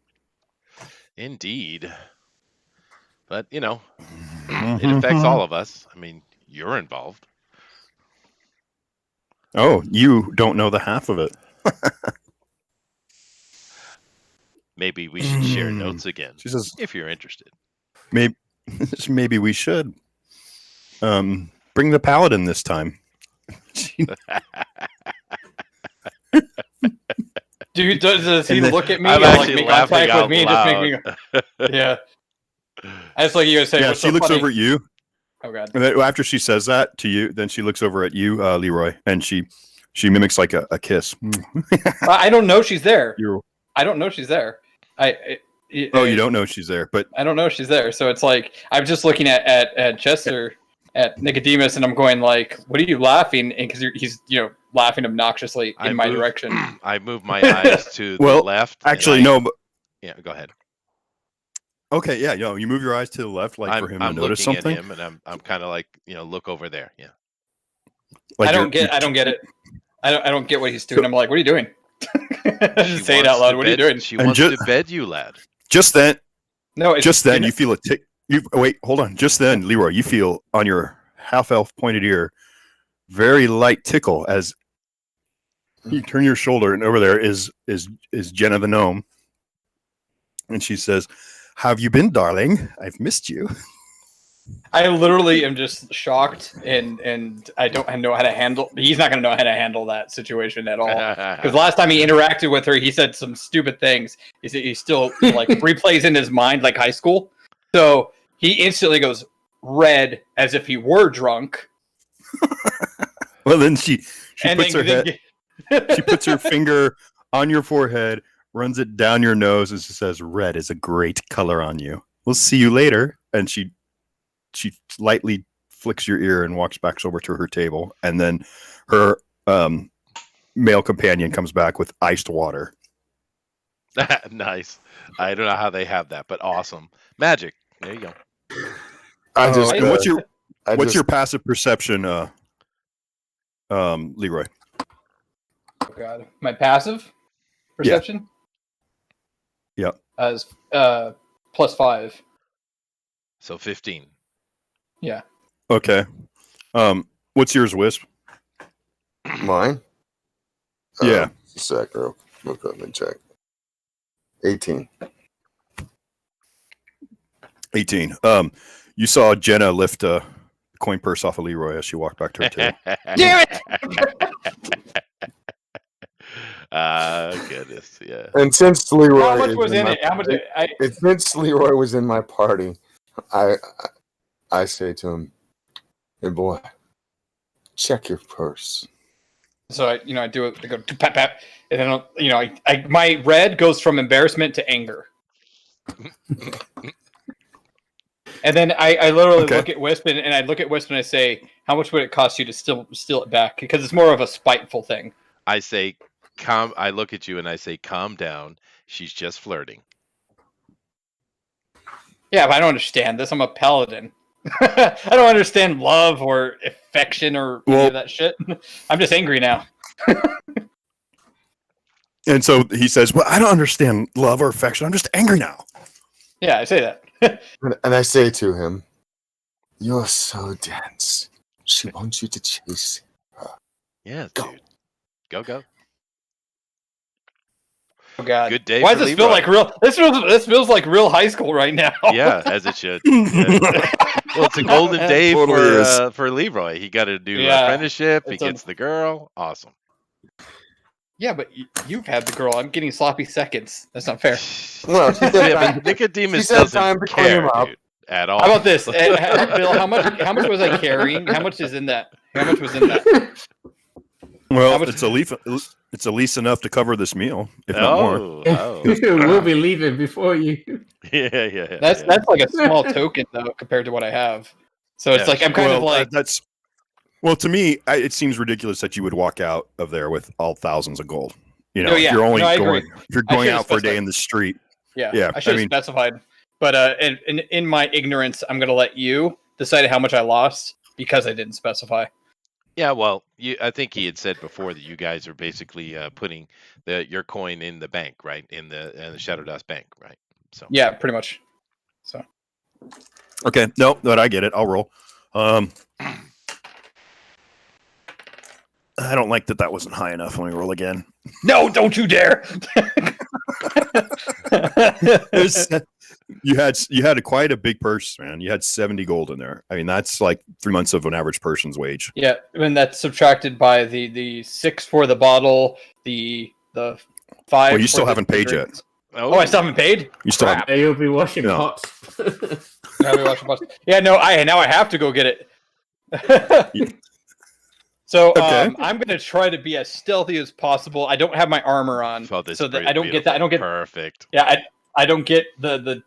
Indeed. But, it affects all of us. I mean, you're involved. Oh, you don't know the half of it. Maybe we should share Hmm. notes again, She says, if you're interested. maybe we should bring the paladin this time. Dude, does he And then- look at me I'm or like actually make laughing contact out with me and just make me yeah. I just like you guys say, Yeah, what's she so looks funny? over at you. Oh god. And then after she says that to you, then she looks over at you, Leroy, and she mimics like a kiss. I don't know she's there. You're, I don't know she's there. you don't know she's there, but I don't know she's there. So it's like I'm just looking at Chester, at Nicodemus, and I'm going like, "What are you laughing?" And because he's laughing obnoxiously in my direction. I move my eyes to the Well, left. and actually, I- no. But Yeah, go ahead. okay, yeah, you move your eyes to the left, like for him to notice looking something. at him, and I'm kind of like, look over there. Yeah. Like I don't get it. I don't get what he's doing. I'm like, what are you doing? Just say it out loud. What are you doing? She And wants ju- to bed you, lad. Just then, No, it's just then, you feel a tick. Wait, hold on. Just then, Leroy, you feel on your half-elf pointed ear, very light tickle as you turn your shoulder, and over there is Jenna the gnome, and she says, "Have you been, darling? I've missed you." I literally am just shocked, and I don't know how to handle. He's not going to know how to handle that situation at all. Because last time he interacted with her, he said some stupid things. He still like replays in his mind like high school. So he instantly goes red as if he were drunk. Well, then she And puts her head. She puts her finger on your forehead, runs it down your nose, and she says, "Red is a great color on you. We'll see you later." And she lightly flicks your ear and walks back over to her table. And then her male companion comes back with iced water. Nice. I don't know how they have that, but awesome. Magic. There you go. I just. And what's your I what's just- your passive perception, Leroy? Oh god, my passive perception. Yep. As +5. So 15. Yeah. Okay. What's yours, Wisp? Mine? Yeah. Just a sec, girl. Look up and check. 18. 18. You saw Jenna lift a coin purse off of Leroy as she walked back to her table. Damn it! Goodness, yeah. And since Leroy, How much is was in my it? How much? party- since Leroy was in my party, I say to him, "Hey boy, check your purse." So I do it. I go pat pat, and then I my red goes from embarrassment to anger. And then I literally Okay. look at Wisp and I look at Wisp and I say, "How much would it cost you to steal it back?" Because it's more of a spiteful thing. I say, I look at you and I say, calm down. She's just flirting. Yeah, but I don't understand this. I'm a paladin. I don't understand love or affection or any Well- of that shit. I'm just angry now. And so he says, "Well, I don't understand love or affection. I'm just angry now." Yeah, I say that. And I say to him, "You're so dense. She wants you to chase." Yes, Go. dude. Go. Oh god. Good day Why for does this feel Leroy. like real? This feels like real high school right now. Yeah, as it should. Well, it's a golden day Totally is. for Leroy. He got to do Yeah, apprenticeship. He it's a- gets the girl. Awesome. Yeah, but you've had the girl. I'm getting sloppy seconds. That's not fair. Well, she said Yeah, time- but Nicodemus she said time doesn't to clean him care, up. dude, at all. How about this, Bill? How much was I carrying? How much is in that? How much was in that? Well, How much- it's at least enough to cover this meal, if not more. Oh. We'll be leaving before you. Yeah. That's like a small token though compared to what I have. So it's Yeah, like I'm kind of like that's. Well, to me, it seems ridiculous that you would walk out of there with all thousands of gold. You know, No, yeah. if you're only No, I going, agree. if you're I going should've out for a day specified. in the street. yeah. Yeah, I should I have mean- specified, but in my ignorance, I'm gonna let you decide how much I lost because I didn't specify. Yeah, well, I think he had said before that you guys are basically putting your coin in the bank, right? In the Shadow Dust bank, right? So Yeah, pretty much. So Okay, no, but I get it. I'll roll. I don't like that wasn't high enough. Let me roll again. no, don't you dare! You had quite a big purse, man. You had 70 gold in there. I mean, that's like 3 months of an average person's wage. Yeah, and that's subtracted by the 6 for the bottle, the 5. Well, you for still the haven't paid drinks. yet. Oh, I still haven't paid. You still Crap. haven't. Yeah, you'll be washing No. pots. Now we watch the box. Yeah, no, now I have to go get it. So Okay. I'm gonna try to be as stealthy as possible. I don't have my armor on, Oh, this so is that I don't get that. I don't get. perfect. Yeah, I don't get the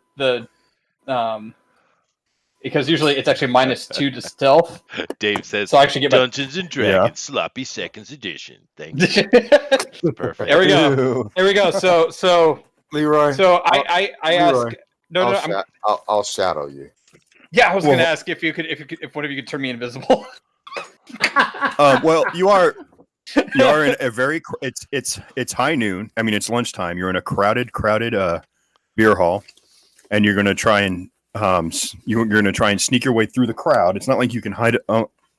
because usually it's actually -2 to stealth. Dave says, So I actually get my. Dungeons and Dragons Sloppy Seconds Edition. Thank you. Perfect. There we go. There we go. So Leroy. I Leroy, ask. No, I'll shadow you. yeah, I was Well, gonna ask if one of you could turn me invisible. Well, you are in a very. It's high noon. I mean, it's lunchtime. You're in a crowded beer hall, and you're going to try and you're going to try and sneak your way through the crowd. It's not like you can hide.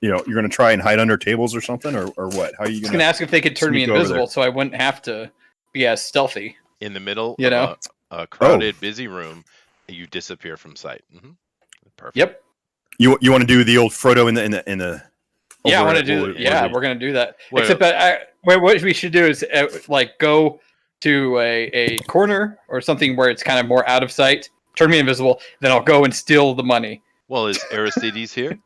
You're going to try and hide under tables or something, or what? How are you I was going gonna to? ask if they could turn me sneak over invisible, there? so I wouldn't have to be as stealthy. In the middle You know? of a crowded, busy room, you disappear from sight. Perfect. Yep. You want to do the old Frodo in the. Yeah, I over want to at- do. what- Yeah, what is we're gonna do that. Well- Except that what we should do is like go to a corner or something where it's kind of more out of sight. Turn me invisible, then I'll go and steal the money. Well, is Aristides here?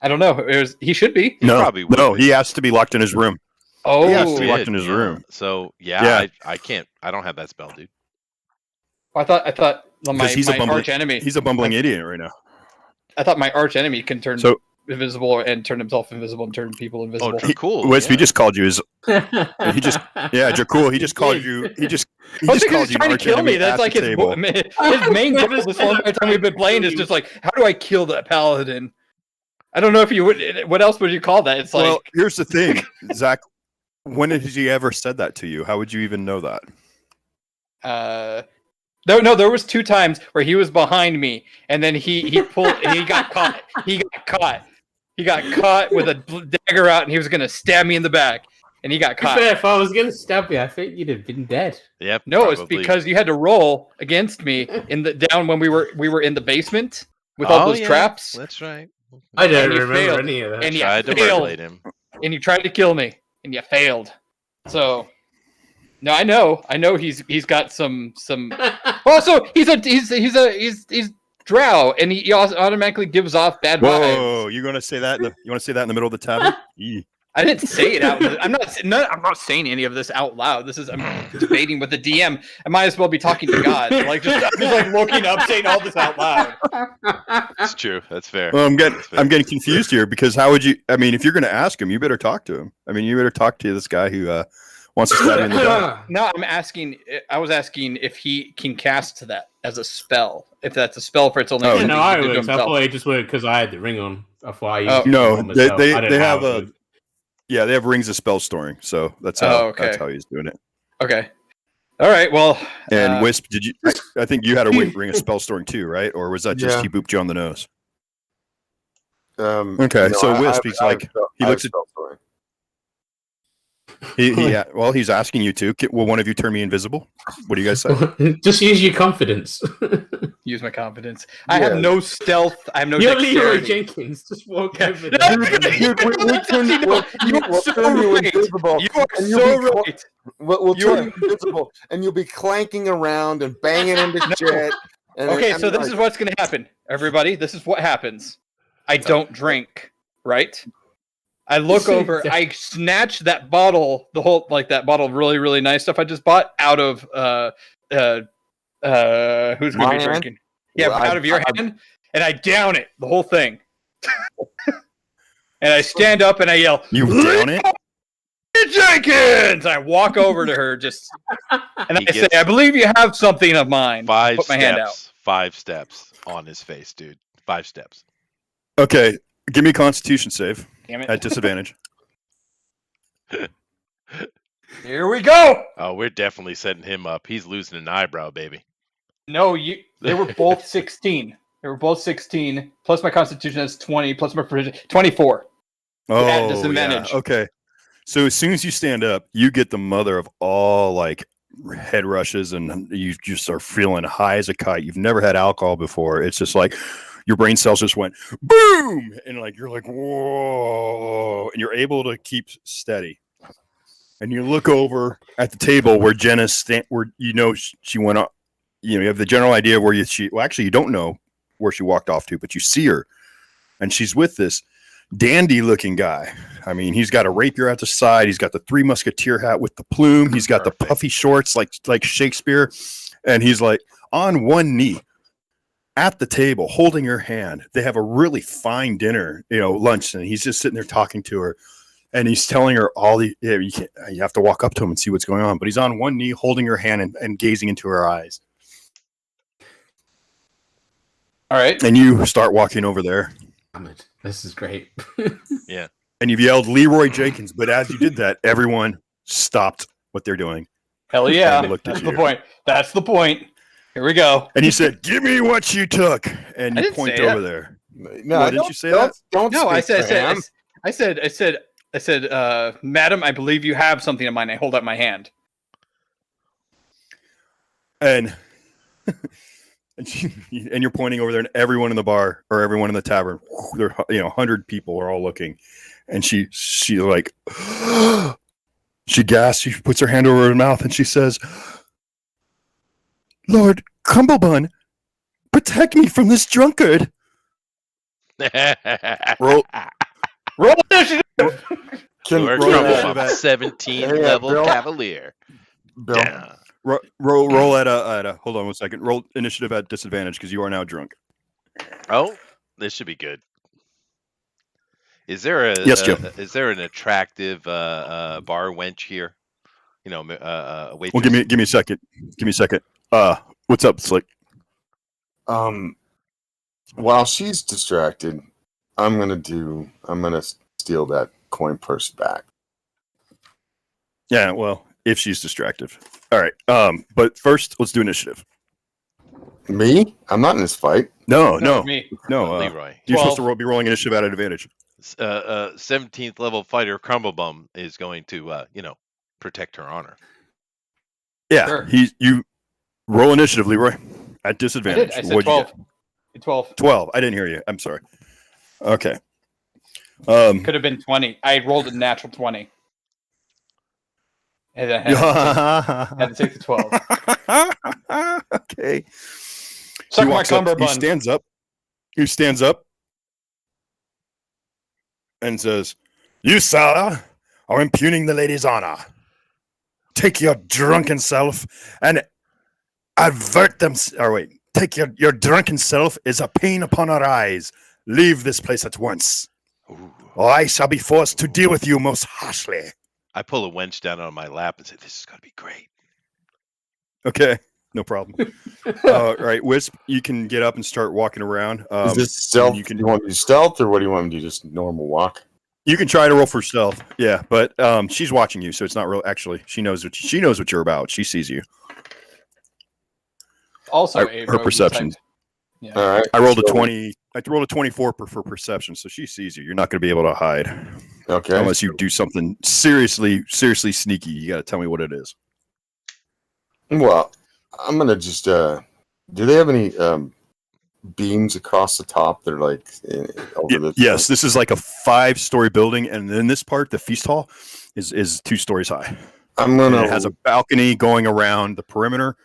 I don't know. He should be. no, probably would no, be. he has to be locked in his room. Oh, He has to be Did, locked in his yeah. room. So Yeah. I can't. I don't have that spell, dude. I thought my, 'Cause he's a my bumbling- arch enemy. He's a bumbling idiot right now. I thought my arch enemy can turn So invisible and turn himself invisible and turn people invisible. Oh, cool. Wisp, he yeah. just called you his. He just yeah, Jakul. He just called you. He just Because called he's you trying to arch kill me. enemy That's at like the his, table. his main goal this whole entire time we've been playing is just like, how do I kill that paladin? I don't know if you would. What else would you call that? It's like, Well, here's the thing, Zach. When has he ever said that to you? How would you even know that? no, there was 2 times where he was behind me, and then he pulled, and he got caught. He got caught with a dagger out, and he was gonna stab me in the back, and he got To be caught. fair, if I was going to stab you, I think you'd have been dead. Yep. No, it's probably. because you had to roll against me in the down when we were in the basement with all Oh, those yeah, traps, That's right. I don't And you remember failed. any of that. and you Tried to failed, manipulate him. and you tried to kill me, and you failed. So, no, I know he's got some. Also, he's drow, and he also automatically gives off bad vibes. Whoa, you gonna say that? You want to say that in the middle of the tavern? Yee. I didn't say it out. I'm not saying any of this out loud. I'm debating with the DM. I might as well be talking to God. Like just like looking up, saying all this out loud. It's true. That's fair. Well, I'm That's fair. getting confused here because how would you? I mean, if you're gonna ask him, you better talk to him. I mean, you better talk to this guy who wants to stab you in the back. No, I was asking if he can cast that as a spell. If that's a spell for its own. Oh, Yeah, no, he I can do works. I himself. thought it just worked because I had the ring on. I thought I used Oh. it No, for myself. they I don't know have how it a works. yeah, they have rings of spell storing, so that's Oh, okay. that's how he's doing it. Okay. All right. Well. And Wisp, did you? I think you had a ring of spell storing too, right? Or was that just Yeah. he booped you on the nose? Okay, Okay, so Wisp, he's like, he looks at- Well, he's asking you to. Will one of you turn me invisible? What do you guys say? Just use your confidence. Use my confidence. I have no stealth. I have no You're Leroy dexterity. Jenkins. Just walk over No, there. you are so right. invisible. You are and you'll so be right. We'll You turn are- you invisible, and you'll be clanking around and banging into shit. And Okay, I'm so this like, is what's going to happen, everybody. This is what happens. I don't drink, right? I look over. I snatch that bottle, that bottle of really really nice stuff I just bought out of who's going to My be hand? drinking? Yeah, Well, out of your hand, and I down it, the whole thing. And I stand up and I yell, You down it? Jenkins! I walk over to her and He I say, gets I believe you have something of mine. Put my hand out. 5 steps on his face, dude. 5 steps. Okay, give me a Constitution save Damn it. at disadvantage. Here we go. Oh, we're definitely setting him up. He's losing an eyebrow, baby. No, they were both 16. They were both 16, plus my Constitution is 20, plus my proficiency, 24. Oh, At disadvantage. yeah. Okay. So as soon as you stand up, you get the mother of all like head rushes, and you just are feeling high as a kite. You've never had alcohol before. It's just like your brain cells just went boom, and like you're like whoa, and you're able to keep steady. And you look over at the table where Jenna's where she went up. You have the general idea of where you don't know where she walked off to, but you see her, and she's with this dandy looking guy. I mean, he's got a rapier at the side. He's got the Three Musketeer hat with the plume. He's got the puffy shorts like Shakespeare, and he's like on one knee at the table holding her hand. They have a really fine dinner, lunch, and he's just sitting there talking to her, and he's telling her you have to walk up to him and see what's going on, but he's on one knee holding her hand and gazing into her eyes. All right. And you start walking over there. Damn it. This is great. Yeah. And you've yelled Leroy Jenkins, but as you did that, everyone stopped what they're doing. Hell yeah. And looked at That's you. the point. That's the point. Here we go. And you said, "Give me what you took," and I you didn't point say over that. there. No, Well, didn't you say that? Don't No, I speak said, for him. I said, Madam, I believe you have something of mine. I hold up my hand. And and you're pointing over there, and everyone in the bar or everyone in the tavern, there 100 people are all looking, and she like she gasps. She puts her hand over her mouth, and she says, "Lord Crumblebun, protect me from this drunkard." Roll initiative. Lord roll Crumblebum, that. 17 Hey, level Bill. Cavalier. Bill, Yeah. roll at a hold on 1 second. Roll initiative at disadvantage because you are now drunk. Oh, this should be good. Is there Yes, Joe. is there an attractive bar wench here? A Well, waitress. give me a second. Give me a second. What's up, Slick? while she's distracted, I'm gonna steal that coin purse back. Yeah, well, if she's distracted. All right. But first, let's do initiative. Me? I'm not in this fight. No. Me. Leroy. You're 12. supposed to be rolling initiative at advantage. 17th level fighter Crumblebum is going to protect her honor. Yeah, Sure. you roll initiative, Leroy, at I disadvantage. did. I said What'd you 12. get? 12. 12. I didn't hear you. I'm sorry. Okay. Could have been 20. I rolled a natural 20. And I had to take the 12. Okay. Suck my walks up, cummerbund. He stands up and says, "You, sir, are impugning the lady's honor. Take your drunken self and avert them. Or wait, take your drunken self is a pain upon our eyes. Leave this place at once, Ooh. or I shall be forced to deal with you most harshly." I pull a wench down on my lap and say, "This is going to be great." Okay, no problem. All right, Wisp, you can get up and start walking around. Is this stealth? You can want me to stealth, or what do you want me to do? Just normal walk? You can try to roll for stealth, yeah, but she's watching you, so it's not real. Actually, she knows what you're about. She sees you. Also, Her a rogue perception. type. Yeah. All right. I rolled a so- 20. I rolled a 24 for perception, so she sees you. You're not going to be able to hide Okay. unless you do something seriously sneaky. You got to tell me what it is. Well, I'm gonna just. Do they have any beams across the top that are like over the? Yes, this is like a 5-story building, and then this part, the feast hall, is 2 stories high. I'm And gonna. it has a balcony going around the perimeter,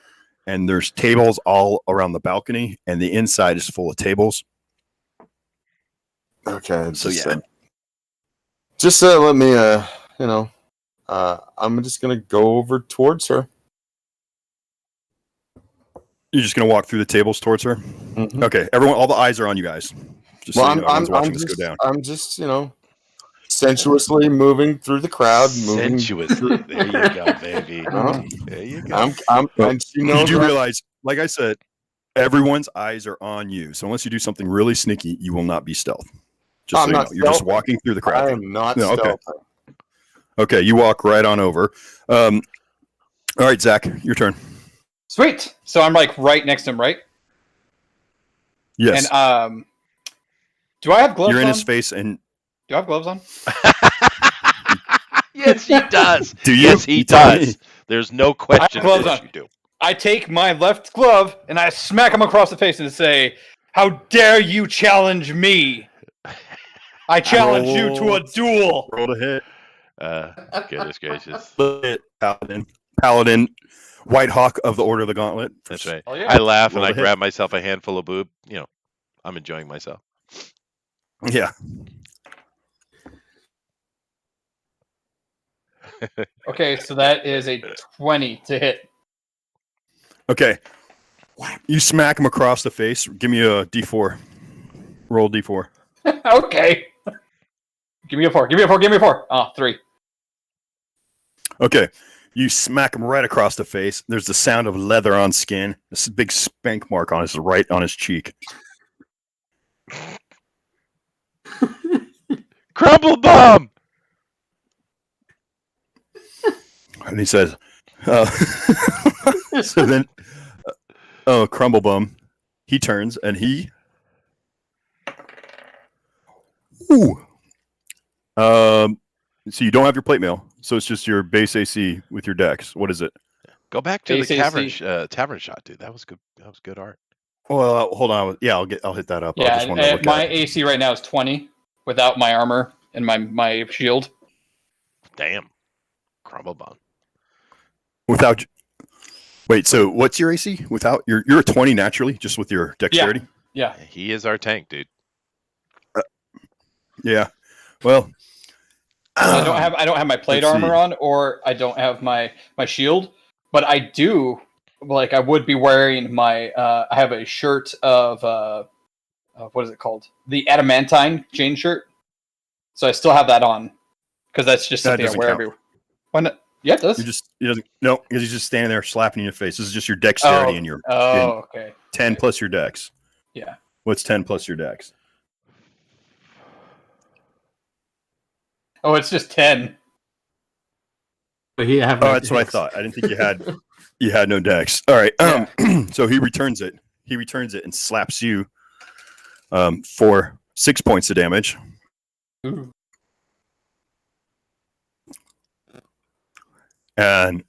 and there's tables all around the balcony, and the inside is full of tables. Okay. So, just, yeah. Just let me, I'm just gonna go over towards her. You're just gonna walk through the tables towards her. Mhm. Okay, everyone, all the eyes are on you guys. Just so you know, everyone's watching this just, go down. I'm just, sensuously moving through the crowd. Sensuously. There you go, baby. Uh-huh. There you go. And she You knows do that. realize, like I said, everyone's eyes are on you. So unless you do something really sneaky, you will not be stealth. Just I'm so you know, not you're just stealthing. walking through the crowd. I am not No, okay. stealthing. Okay, you walk right on over. All right, Zach, your turn. Sweet. So I'm like right next to him, right? Yes, And do I have gloves you're in on? his face, and Do I have gloves on? Yes, he does. do you? Yes, he You tell me. does. There's no question. gloves Yes, on. you do. I take my left glove and I smack him across the face and say, "How dare you challenge me? I challenge you to a duel." Roll to hit. Goodness gracious. Paladin, White Hawk of the Order of the Gauntlet. That's right. Oh, yeah. I laugh and Roll I to hit. grab myself a handful of boob. I'm enjoying myself. Yeah. Okay, so that is a 20 to hit. Okay. You smack him across the face. Give me a D4. Roll D4. Okay. Give me a 4. Give me a 4. Give me a 4. Oh, 3. Okay. You smack him right across the face. There's the sound of leather on skin. This big spank mark on his cheek. Crumble bomb. And he says, so then, Crumble Bum, he turns and he. Ooh. So you don't have your plate mail, so it's just your base AC with your dex. What is it? Go back to the ACC. tavern shot, dude. That was good. That was good art. Well, hold on. Yeah, I'll hit that up. I Yeah, just want to look my at it. AC right now is 20 without my armor and my shield. Damn. Crumble bomb. Without. Wait, so what's your AC? Without you're a 20 naturally, just with your dexterity. Yeah. He is our tank, dude. Yeah. Well, I don't have my plate Let's armor see. on, or I don't have my shield, but I do. Like, I would be wearing my. I have a shirt of what is it called? The adamantine chain shirt. So I still have that on because that's just That something I doesn't wear count. everywhere. Why not? Yeah, it does. he doesn't no, because he's just standing there slapping you in the face. This is just your dexterity and your okay. 10 plus your dex. Yeah. What's 10 plus your dex? Oh, it's just 10. But he have Oh, no that's what I dex. thought. I didn't think you had no dex. All right. So he returns it. He returns it and slaps you for 6 points of damage. Ooh. And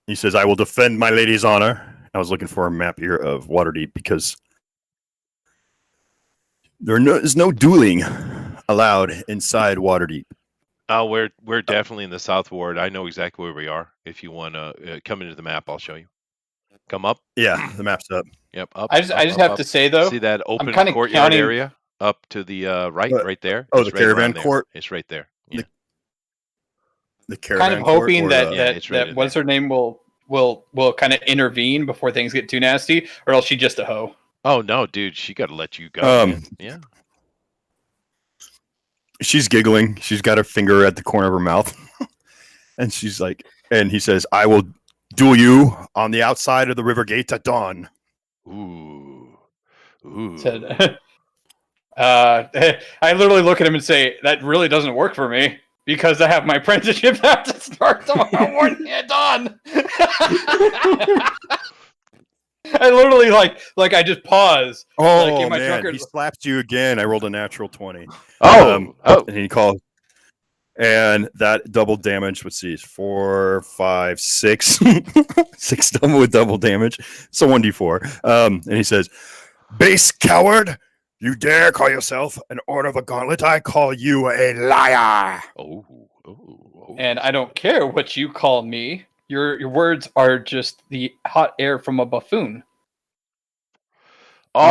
he says, "I will defend my lady's honor." I was looking for a map here of Waterdeep because is no dueling allowed inside Waterdeep. Oh, we're definitely in the South Ward. I know exactly where we are. If you want to come into the map, I'll show you. Come up. Yeah, the map's up. Yep. Up. I just up, have up. to say though, See that open kinda courtyard counting- area up to the right, What? right there. Oh, It's the right around caravan there. court? It's right there. Yeah. The caravan kind of court hoping or that the- Yeah, it's right in what's her name will kind of intervene before things get too nasty, or else she's just a hoe. Oh no, dude, she got to let you go. Man. Yeah. she's giggling. She's got her finger at the corner of her mouth. And she's like, and he says, "I will duel you on the outside of the river gate at dawn." Ooh. Ooh. Said, I literally look at him and say, "That really doesn't work for me because I have my apprenticeship have to start tomorrow morning at dawn." I literally like I just pause. Oh, Like, in my man, drunkard- he slapped you again. I rolled a natural 20. Oh. And he called. And that double damage, let's see, 4, 5, 6. 6 double with double damage. So 1d4. And he says, "Base coward, you dare call yourself an Order of a Gauntlet? I call you a liar." Oh. Oh. And I don't care what you call me. Your words are just the hot air from a buffoon. Oh,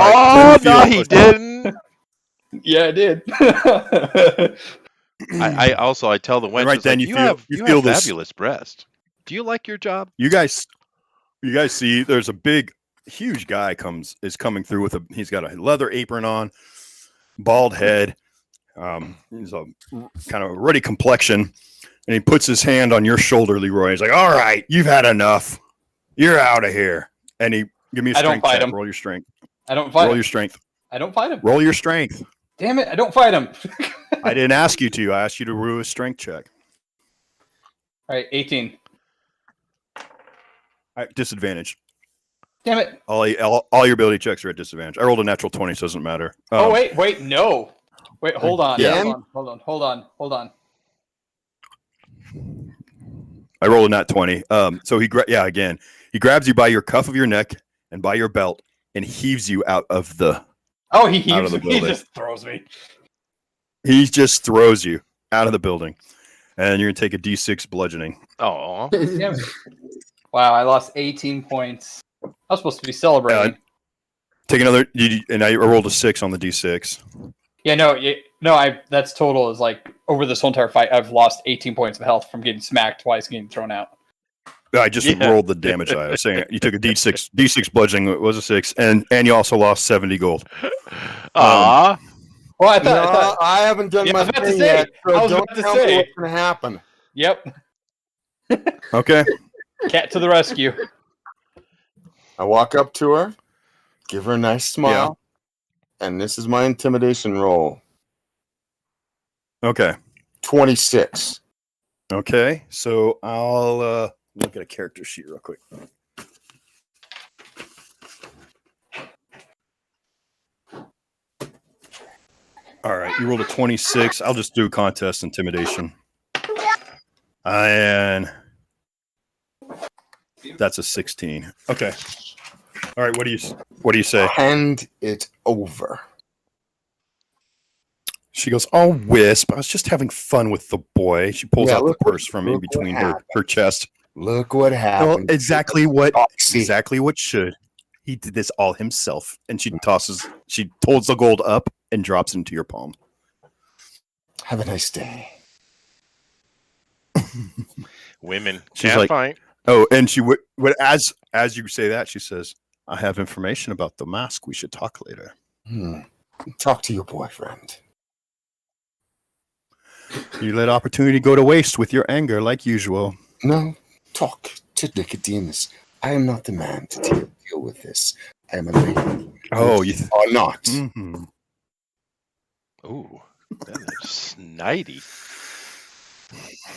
Right, no, then he feel- didn't. Yeah, I did. I tell the wench, right it's then like, you you feel have this. fabulous breast. Do you like your job? You guys see there's a huge guy is coming through he's got a leather apron on, bald head, he's a kind of ruddy complexion, and he puts his hand on your shoulder, Leroy. He's like, "All right, you've had enough. You're out of here." And he give me a I don't strength fight check. him. Roll your strength. I don't fight Roll him. your strength. I don't fight him. Roll your strength. Damn it! I don't fight him. I didn't ask you to. I asked you to roll a strength check. All right, 18. All right, disadvantage. Damn it! All your ability checks are at disadvantage. I rolled a natural 20, so it doesn't matter. Oh wait, no. Wait, hold on. Yeah. Hold on. I rolled a nat 20. So he grabs you by your cuff of your neck and by your belt and heaves you out of the. Oh, he out heaves of the me. He building. just throws me. He just throws you out of the building, and you're gonna take a D6 bludgeoning. Oh, Damn it. Wow, I lost 18 points. I was supposed to be celebrating. Take another, and I rolled a 6 on the D6. Yeah, no. That's total is like over this whole entire fight, I've lost 18 points of health from getting smacked twice, getting thrown out. I just rolled the damage die. I was saying you took a D6 bludgeoning. It was a 6, and you also lost 70 gold. ah, Well, I thought. I haven't done Yeah, my I was about to thing say. yet. So I was don't about to tell me say. what's going to happen. Yep. Okay. Cat to the rescue. I walk up to her, give her a nice smile, and this is my intimidation roll. Okay. 26. Okay. So I'll look at a character sheet real quick. All right, you rolled a 26. I'll just do contest intimidation. And that's a 16. Okay. All right, what do you say? Hand it over. She goes, "Oh, Wisp, I was just having fun with the boy." She pulls Yeah, out the look what- purse from in look what between her happened. chest. Look what Well, happened. exactly what Foxy. should. He did this all himself. And she holds the gold up and drops it into your palm. Have a nice day. women She's can't like- fight. Oh, and she would as you say that, she says, "I have information about the mask. We should talk later." Talk to your boyfriend. You let opportunity go to waste with your anger like usual. No, talk to Nicodemus. I am not the man to deal with this. I am a lady. Oh, you Or not. Mhm. Ooh, that is snidey.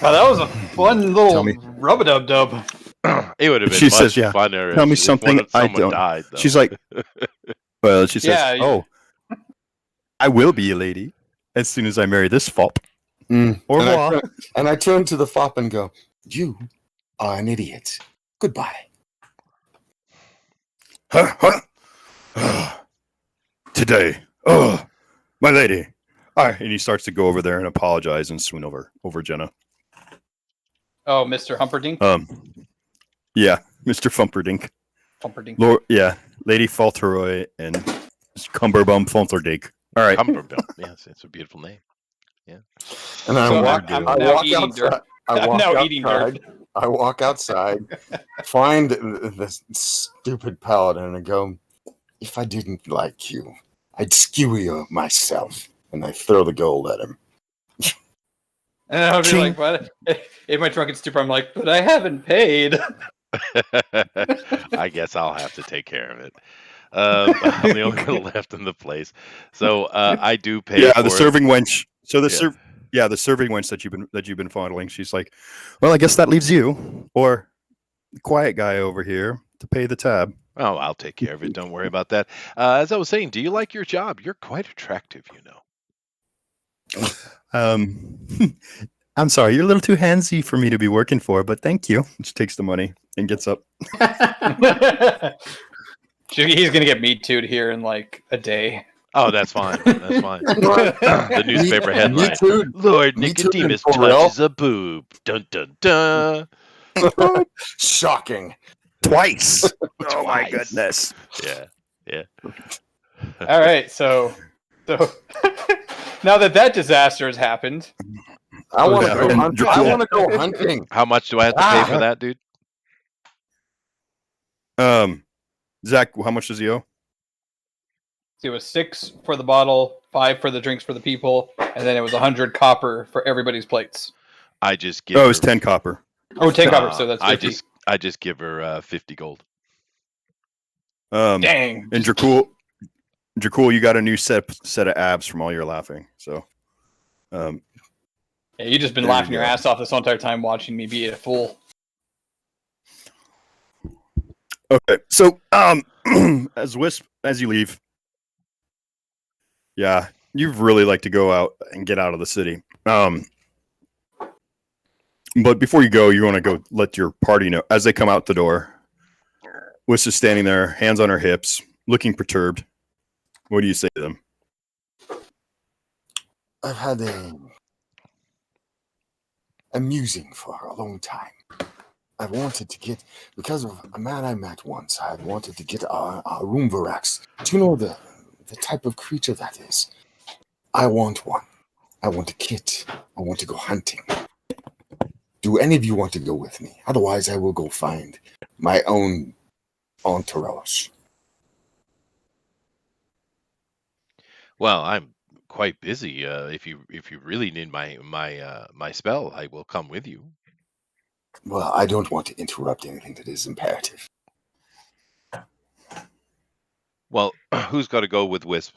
Wow, that was a fun Tell little me. rub-a-dub-dub. It would have been She much says, yeah, funner. tell me if something I someone don't. died, though. She's like, well, she says, Yeah, "Oh, I will be a lady as soon as I marry this fop." Mm. Au And revoir. I turn to the fop and go, "You are an idiot. Goodbye." Today, oh, my lady. All right, and he starts to go over there and apologize and swoon over Jenna. Oh, Mr. Humperdinck? Yeah, Mr. Fumperdink. Humperdinck. Lady Fauntleroy and Cumberbum Faunterdink. All right. Cumberbill. Yes, it's a beautiful name. Yeah. And I So walk, I'm I now walk eating outside. dirt. I I'm walk now outside. eating dirt. I walk outside, find this stupid paladin, and go, "If I didn't like you, I'd skewer you myself." And I throw the gold at him. And I'll be Ching. like, "What?" In my drunken stupor, I'm like, "But I haven't paid." I guess I'll have to take care of it. I'm the only one left in the place, so I do pay. Yeah, for the it. serving wench. So the Yeah. the serving wench that you've been fondling. She's like, "Well, I guess that leaves you or the quiet guy over here to pay the tab." Oh, I'll take care of it. Don't worry about that. As I was saying, do you like your job? You're quite attractive, you know. I'm sorry, you're a little too handsy for me to be working for, but thank you. She takes the money and gets up. He's gonna get me too'd here in like a day. Oh, that's fine. That's fine. The newspaper headline: Me too. Lord Me too, Nicodemus for real. touches a boob. Dun dun dun. Shocking. Twice. Oh my Twice. goodness. Yeah. All right, so now that disaster has happened, I want to Yeah, go and hunting. I Dracul- want to go hunting. How much do I have to pay for that, dude? Zach, how much does he owe? So it was 6 for the bottle, 5 for the drinks for the people, and then it was 100 copper for everybody's plates. I just give Oh, her. it's 10 copper. Oh, 10 copper, so that's 50. I just give her 50 gold. Dang. And Dracul, you got a new set of abs from all your laughing. So, Yeah, you just been There you laughing your go. ass off this whole entire time watching me be a fool. okay. So, as you leave, yeah, you'd really like to go out and get out of the city. But before you go, you want to go let your party know as they come out the door. Wisp is standing there, hands on her hips, looking perturbed. What do you say to them? I've had a musing for a long time. I wanted to get, because of a man I met once, I wanted to get a Roomvarax. Do you know the type of creature that is? I want one. I want a kit. I want to go hunting. Do any of you want to go with me? Otherwise, I will go find my own entourage. Well, I'm quite busy. If you really need my spell, I will come with you. Well, I don't want to interrupt anything that is imperative. Well, who's got to go with Wisp?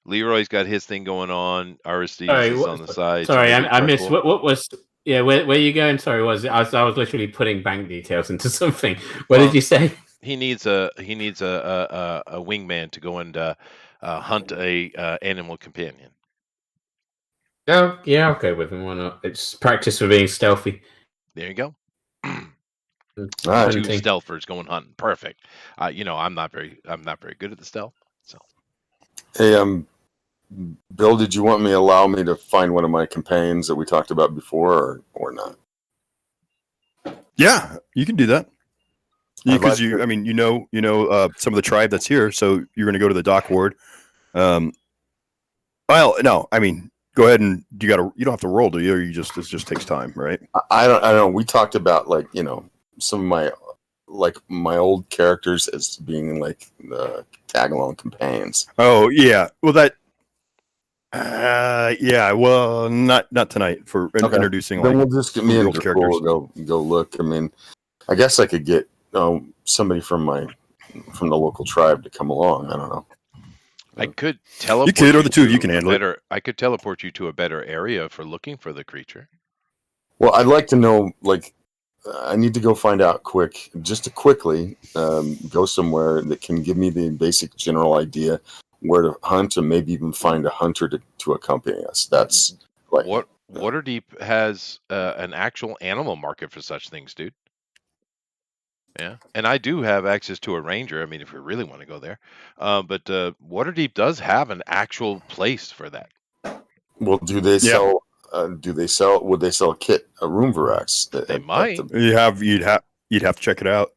Leroy's got his thing going on. Aristides is on the side. Sorry, so maybe I missed. Dracul. What was? Yeah, where are you going? Sorry, I was literally putting bank details into something. What did you say? He needs a wingman to go and hunt a animal companion. Oh, yeah, I'll go with him. Why not? It's practice for being stealthy. There you go. All right. Two Hunting. stealthers going hunting. Perfect. I'm not very good at the stealth. So Hey, Bill, did you want me to allow me to find one of my companions that we talked about before, or not? Yeah, you can do that. I'd Because like to- I mean, you know, some of the tribe that's here, so you're going to go to the dock ward. Well, no, I mean, go ahead and you don't have to roll, do you? Or it just takes time, right? I don't know. We talked about some of my old characters as being like the tag along companions. Oh yeah, well that. Yeah, well, not tonight for Okay. introducing Then like we'll just get me and real characters. Dracul go look. I mean, I guess I could get somebody from the local tribe to come along. I don't know. I could teleport. You could, or the two of you to can a handle it. better. I could teleport you to a better area for looking for the creature. Well, I'd like to know, I need to go find out just to quickly go somewhere that can give me the basic general idea where to hunt and maybe even find a hunter to accompany us. That's like What Waterdeep has an actual animal market for such things, dude. Yeah, and I do have access to a ranger. I mean, if we really want to go there, but Waterdeep does have an actual place for that. Well, do they sell? Would they sell a kit, a Roomvarax? They might. You'd have to check it out.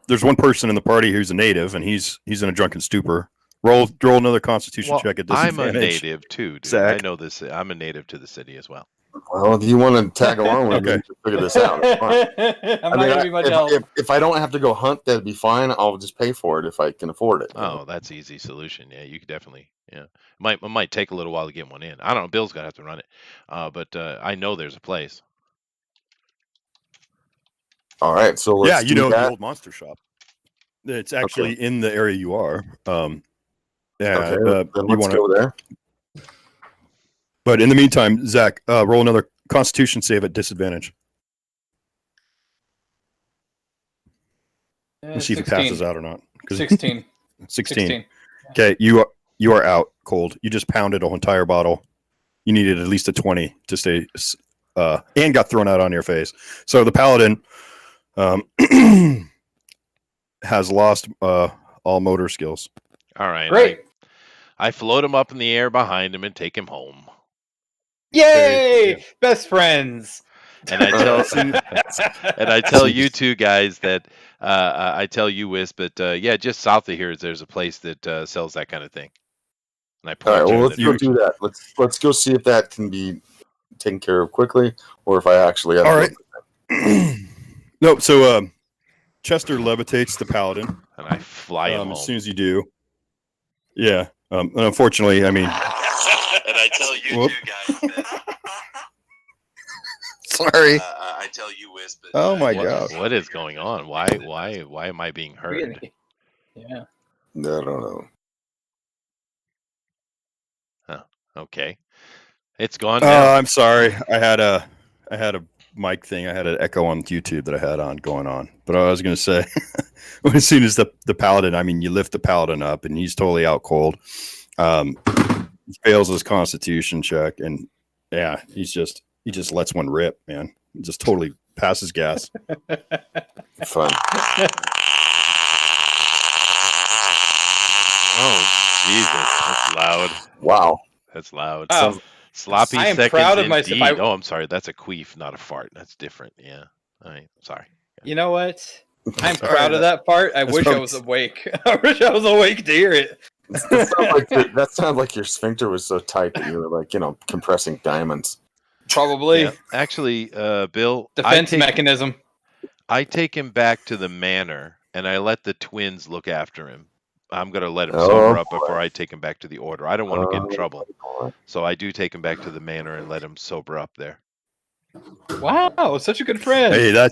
There's one person in the party who's a native, and he's in a drunken stupor. Roll another Constitution Well, check at I'm disadvantage. a native too, dude. Zach. I know this. I'm a native to the city as well. Well, if you want to tag along with me, Okay. you can figure this out. It's fine. I'm not gonna be much help. If I don't have to go hunt, that'd be fine. I'll just pay for it if I can afford it. Oh, that's easy solution. Yeah, you could definitely. Yeah, it might take a little while to get one in. I don't know. Bill's gonna have to run it, but I know there's a place. All right, so let's do the that. old monster shop. It's actually in the area you are. Okay, you then let's want to go there. But in the meantime, Zach, roll another Constitution save at disadvantage. We'll see if he passes out or not. 16. 16. Okay, you are out cold. You just pounded an entire bottle. You needed at least a 20 to stay, and got thrown out on your face. So the paladin has lost all motor skills. All right. Great. I float him up in the air behind him and take him home. Yay! Best friends. And I tell you two guys that I tell you Wisp, but yeah, just south of here there's a place that sells that kind of thing. And I All right, point well, to let's go do that. Let's go see if that can be taken care of quickly, or if I actually have. All right. Nope. So Chester levitates the paladin. and I fly him home. As soon as you do. Yeah. And unfortunately, I mean. And I tell you Whoop. two guys that. Sorry. I tell you, Wisp. Oh my gosh. What is going on? Why am I being heard? Really? Yeah. I don't know. Okay, it's gone now. I'm sorry. I had a mic thing. I had an echo on YouTube that I had on going on. But I was going to say, as soon as the paladin, I mean, you lift the paladin up and he's totally out cold. He fails his constitution check, and yeah, he just lets one rip, man. He just totally passes gas. Fun. Oh Jesus, that's loud. Wow. That's loud. Wow. Sloppy I am seconds proud of myself. indeed. Oh, I'm sorry. That's a queef, not a fart. That's different. Yeah. All right. Sorry. You know what? I'm Sorry, proud of that part. I that's wish I probably- was awake. I wish I was awake to hear it. That sounded like your sphincter was so tight that you were like, compressing diamonds. Probably. Yeah. Actually, Bill, Defense mechanism. I take him back to the manor, and I let the twins look after him. I'm going to let him Oh, sober up boy. before I take him back to the order. I don't want to get in Oh, trouble. boy. So I do take him back to the manor and let him sober up there. Wow, such a good friend. Hey, that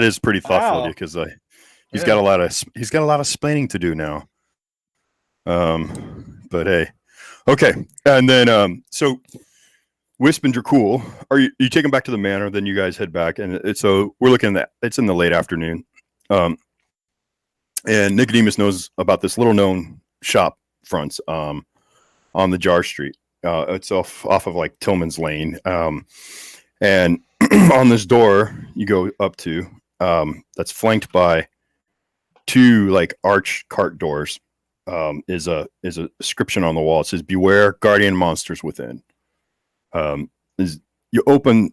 is pretty thoughtful of Wow. you, because he's Yeah. got a lot of splaining to do now. But hey, okay, and then so Wisp and Dracul, you take him back to the manor, then you guys head back, and so we're looking at it's in the late afternoon. And Nicodemus knows about this little known shop fronts on the Jar Street. It's off of like Tillman's Lane. And on this door you go up to, that's flanked by two like arch cart doors, is a inscription on the wall. It says, "Beware guardian monsters within." You open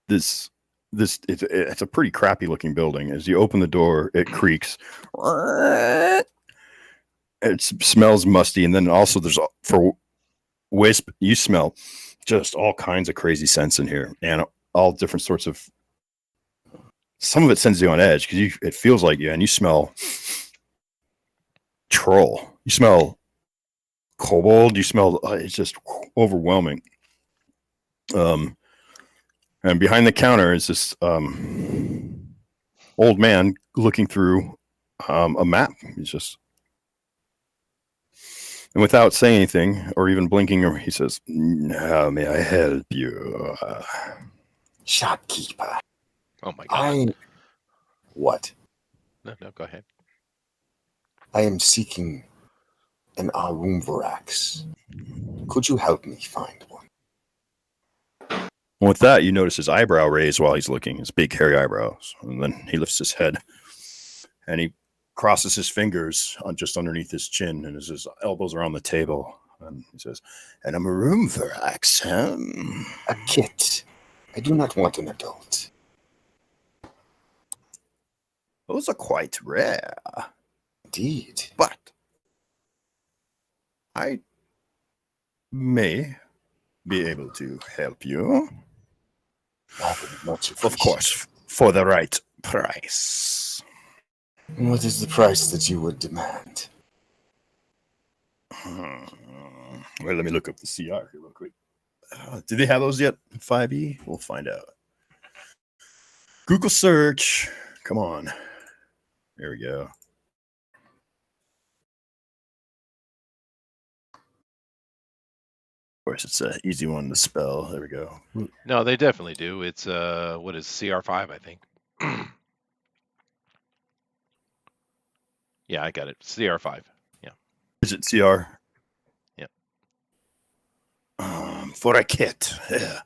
this it's a pretty crappy looking building. As you open the door, it creaks. It smells musty, and then also for Wisp, you smell just all kinds of crazy scents in here, and all different sorts of. Some of it sends you on edge because it feels like you, and you smell troll. You smell kobold. You smell. It's just overwhelming. And behind the counter is this old man looking through a map. He's just, and without saying anything or even blinking, he says, "How may I help you?" Shopkeeper. Oh my God. What? No, go ahead. I am seeking an Arumvarax. Could you help me find one? And with that, you notice his eyebrow raise while he's looking, his big hairy eyebrows. And then he lifts his head and he crosses his fingers on just underneath his chin, and his elbows are on the table. And he says, "And I'm a room for axe, A kit. I do not want an adult. Those are quite rare, Indeed. but I may be able to help you. I would much Of appreciate course, for the right price." it. What is the price that you would demand? Well, let me look up the CR here real quick. Do they have those yet? 5e? We'll find out. Google search. Come on. There we go. Of course, it's an easy one to spell. There we go. No, they definitely do. It's what is CR5, I think. Yeah, I got it. CR5. Yeah. Is it CR? Yep. For a kit. Yeah.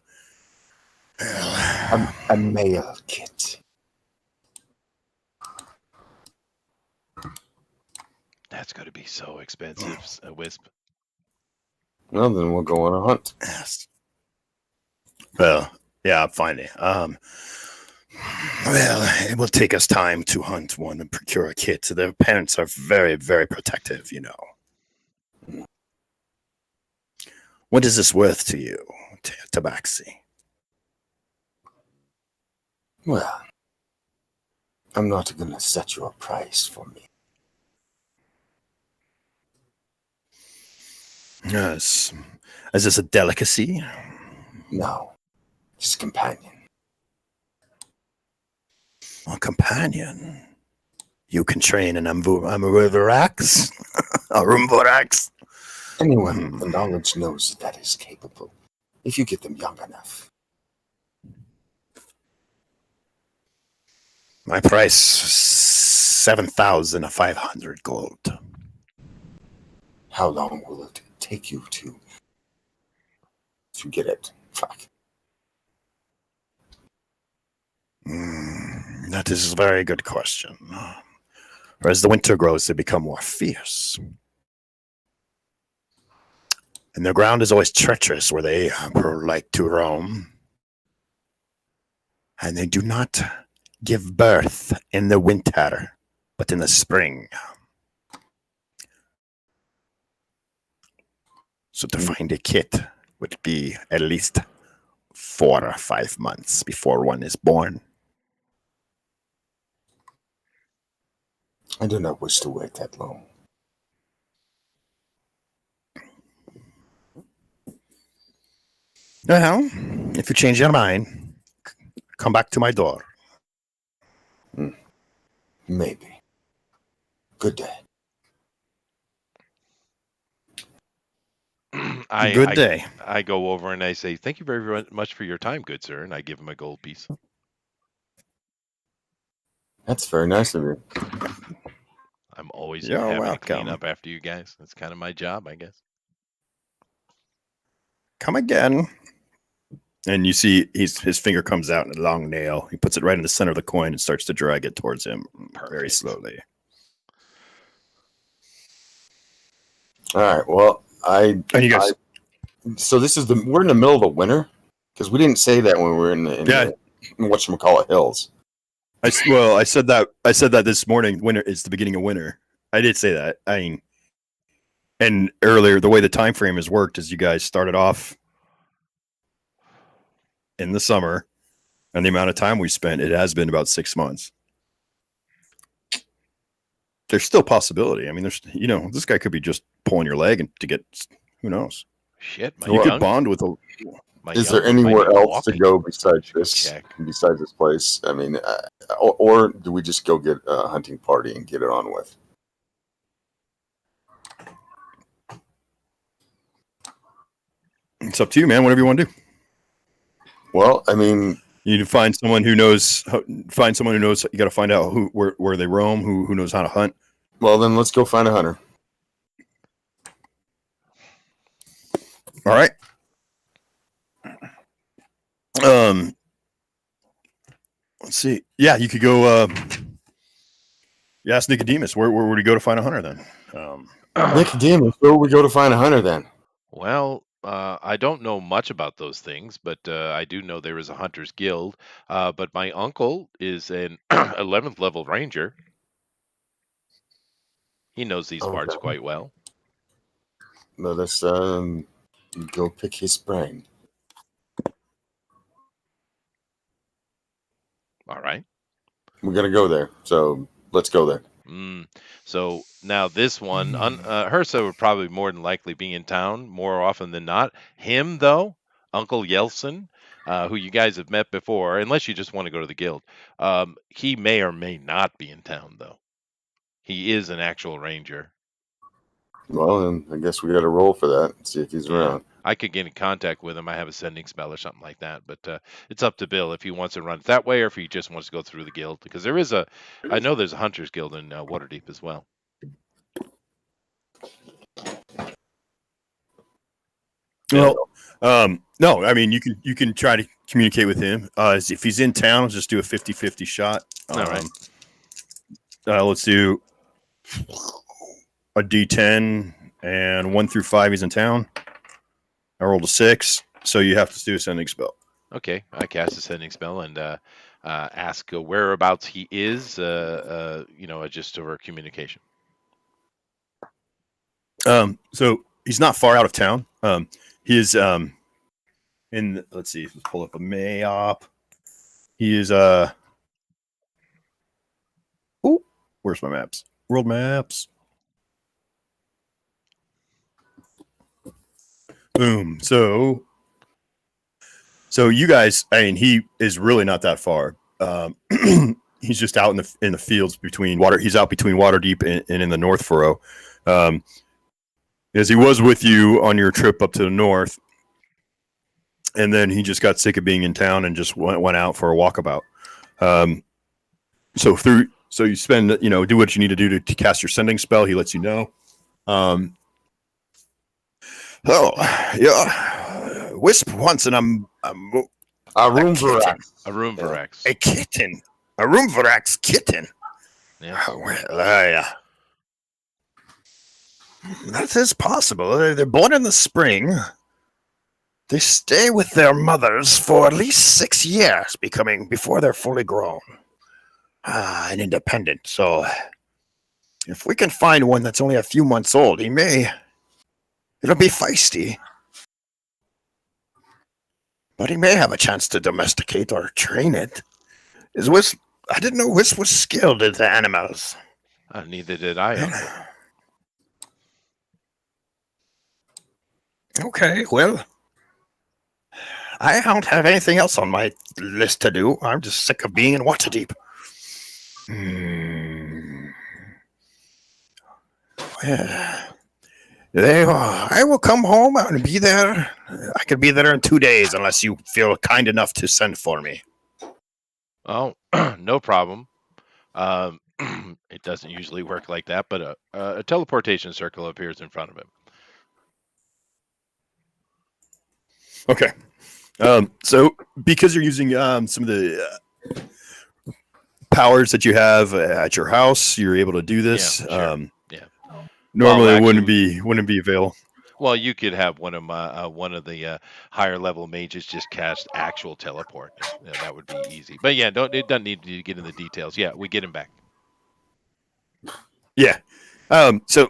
A male kit. That's going to be so expensive, Wisp. Well, then we'll go on a hunt. Yes. Well, yeah, finally. Well, it will take us time to hunt one and procure a kit. Their parents are very, very protective, you know. What is this worth to you, Tabaxi? Well, I'm not going to set you a price for me. Yes. Is this a delicacy? No, just companion. A companion. You can train an Amurivarax? A Rumborax? Anyone with the knowledge knows that is capable, if you get them young enough. My price, 7,500 gold. How long will it take you to get it? Fuck. That is a very good question. For as the winter grows, they become more fierce. And the ground is always treacherous where they like to roam. And they do not give birth in the winter, but in the spring. So to find a kit would be at least 4 or 5 months before one is born. I do not wish to wait that long. Well, if you change your mind, come back to my door. Maybe. Good day. Good day. I go over and I say, "Thank you very much for your time, good sir," and I give him a gold piece. That's very nice of you. I'm always You're having to welcome. clean up after you guys. That's kind of my job, I guess. Come again. And you see his finger comes out in a long nail. He puts it right in the center of the coin and starts to drag it towards him very Perfect. slowly. All right. Well, And you guys, so this is we're in the middle of the winter because we didn't say that when we were in the whatchamacallit hills. I said that this morning. Winter is the beginning of winter. I did say that. I mean, and earlier the way the time frame has worked is you guys started off in the summer, and the amount of time we spent, it has been about 6 months. There's still possibility. I mean, this guy could be just pulling your leg and to get, who knows? Shit, You could bond with a. Is there anywhere else to go besides this place? I mean, or do we just go get a hunting party and get it on with? It's up to you, man. Whatever you want to do. Well, I mean, you need to find someone who knows. You got to find out where they roam, who knows how to hunt. Well, then let's go find a hunter. All right. Let's see. Yeah, you could go. You ask Nicodemus. Where would he go to find a hunter then? Nicodemus, where would we go to find a hunter then? Well, I don't know much about those things, but I do know there is a hunter's guild. But my uncle is an 11th level ranger. He knows these parts quite well. Let us go pick his brain. All right. We're going to go there, so let's go there. So now this one, Hersa would probably more than likely be in town more often than not. Him, though, Uncle Yeltsin, who you guys have met before, unless you just want to go to the guild, he may or may not be in town, though. He is an actual ranger. Well, then I guess we got to roll for that and see if he's around. I could get in contact with him. I have a sending spell or something like that, but it's up to Bill if he wants to run it that way or if he just wants to go through the guild. Because I know there's a hunter's guild in Waterdeep as well. Well, no, I mean you can try to communicate with him. If he's in town, just do a 50-50 shot. All right. Let's do a D10 and 1 through 5. He's in town. I rolled a 6, so you have to do a sending spell. Okay, I cast a sending spell and ask whereabouts he is. Just over communication. So he's not far out of town. He is let's see, let's pull up a map. He is where's my maps? World maps. Boom. So you guys, I mean, he is really not that far. He's just out in the fields between water. He's out between Waterdeep and in the North Furrow. As he was with you on your trip up to the north, and then he just got sick of being in town and just went out for a walkabout. So you spend, do what you need to do to cast your sending spell. He lets you know. Wisp wants a room A room Varax. a kitten. A room Varax kitten. Yeah. That is possible. They're born in the spring. They stay with their mothers for at least 6 years, before they're fully grown and independent. So, if we can find one that's only a few months old, it'll be feisty. But he may have a chance to domesticate or train it. I didn't know Wisp was skilled at the animals. Neither did I. Okay, well, I don't have anything else on my list to do. I'm just sick of being in Waterdeep. I will come home and be there. I could be there in 2 days unless you feel kind enough to send for me. Oh, no problem. It doesn't usually work like that, but a teleportation circle appears in front of him. Okay. So because you're using some of the powers that you have at your house, you're able to do this. Yeah, sure. Normally, Well, it wouldn't be available. Well, you could have one of the higher level mages just cast actual teleport. Yeah, that would be easy. But yeah, it doesn't need to get into the details. Yeah, we get him back. Yeah. So,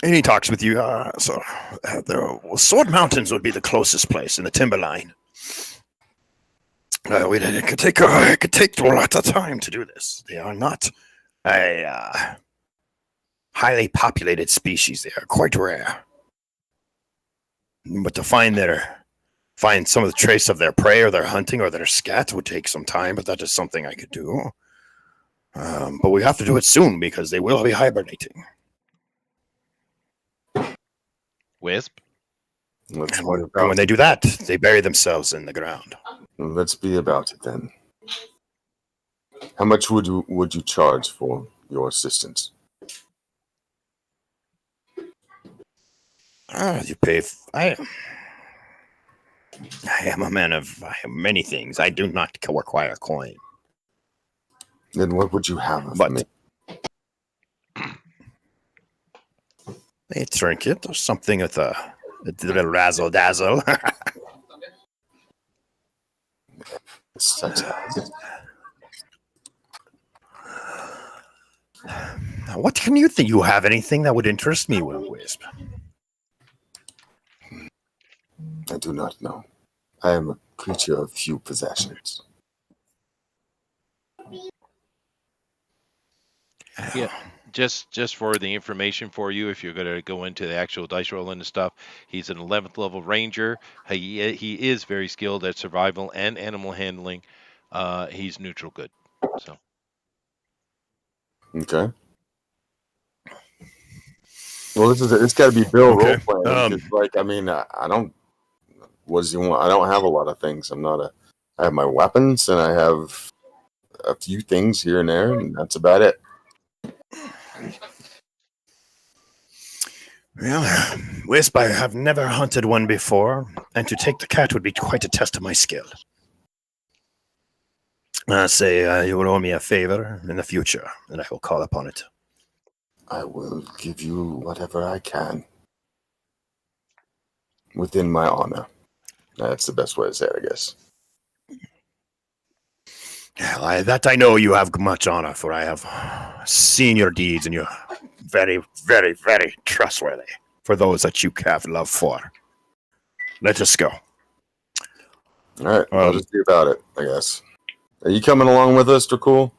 and he talks with you. The Sword Mountains would be the closest place in the timberline. It could take a lot of time to do this. They are not a highly populated species. They are quite rare. But to find some of the trace of their prey or their hunting or their scat would take some time. But that is something I could do. But we have to do it soon because they will be hibernating. Wisp. Let's And when they do that, they bury themselves in the ground. Let's be about it then. How much would you charge for your assistance? You pay. I am a man of many things. I do not require coin. Then what would you have of me? A trinket or something with a little razzle dazzle. What can you think? You have anything that would interest me, Wisp? I do not know. I am a creature of few possessions. Yeah, just for the information for you, if you're going to go into the actual dice rolling and stuff, he's an 11th level ranger. He is very skilled at survival and animal handling. He's neutral good. So. Okay. Well, it's got to be Bill Okay. role playing. I don't. What does he want? I don't have a lot of things. I have my weapons and I have a few things here and there, and that's about it. Well, Wisp, I have never hunted one before, and to take the cat would be quite a test of my skill. You will owe me a favor in the future, and I will call upon it. I will give you whatever I can within my honor. That's the best way to say it, I guess. Well, that I know you have much honor, for I have seen your deeds, and you're very, very, very trustworthy for those that you have love for. Let us go. All right, I'll just be about it, I guess. Are you coming along with us, Dracul?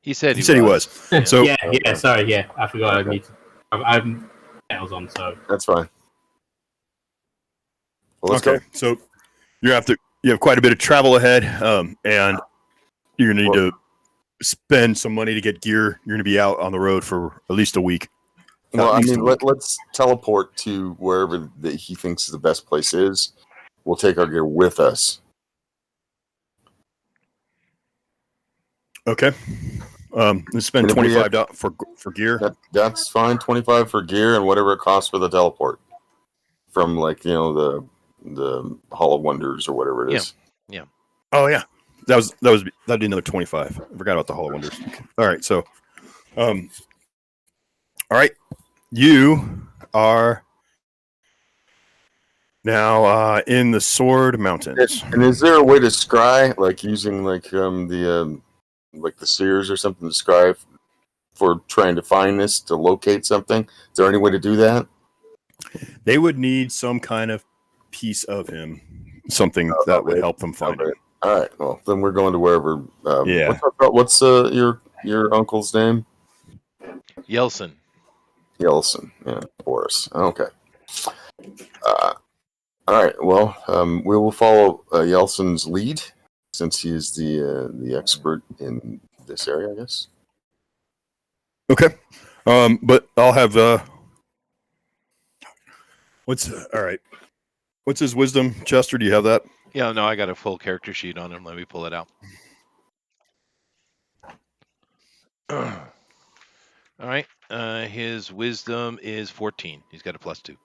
He said he was. So yeah, sorry, yeah, I forgot. Okay. I need to. I'm nails on, so that's fine. Well, let's go. So you have quite a bit of travel ahead, and you're gonna need to spend some money to get gear. You're gonna be out on the road for at least a week. Well, I mean, let's teleport to wherever that he thinks the best place is. We'll take our gear with us. Okay. Let's spend $25 for gear. That's fine. 25 for gear and whatever it costs for the teleport. From the Hall of Wonders or whatever it is. Yeah. Oh yeah. That'd be another 25. I forgot about the Hall of Wonders. All right, so all right. You are now in the Sword Mountains. And is there a way to scry, like using the seers or something to scry for trying to find this, to locate something? Is there any way to do that? They would need some kind of piece of him, something that would help them find him. All right. Well, then we're going to wherever. Yeah. What's your uncle's name? Yelson. Yeah, Boris. Okay. All right. Well, we will follow Yelson's lead since he is the expert in this area, I guess. Okay. But I'll have all right. What's his wisdom, Chester? Do you have that? Yeah, no, I got a full character sheet on him. Let me pull it out. All right. His wisdom is 14. He's got a +2.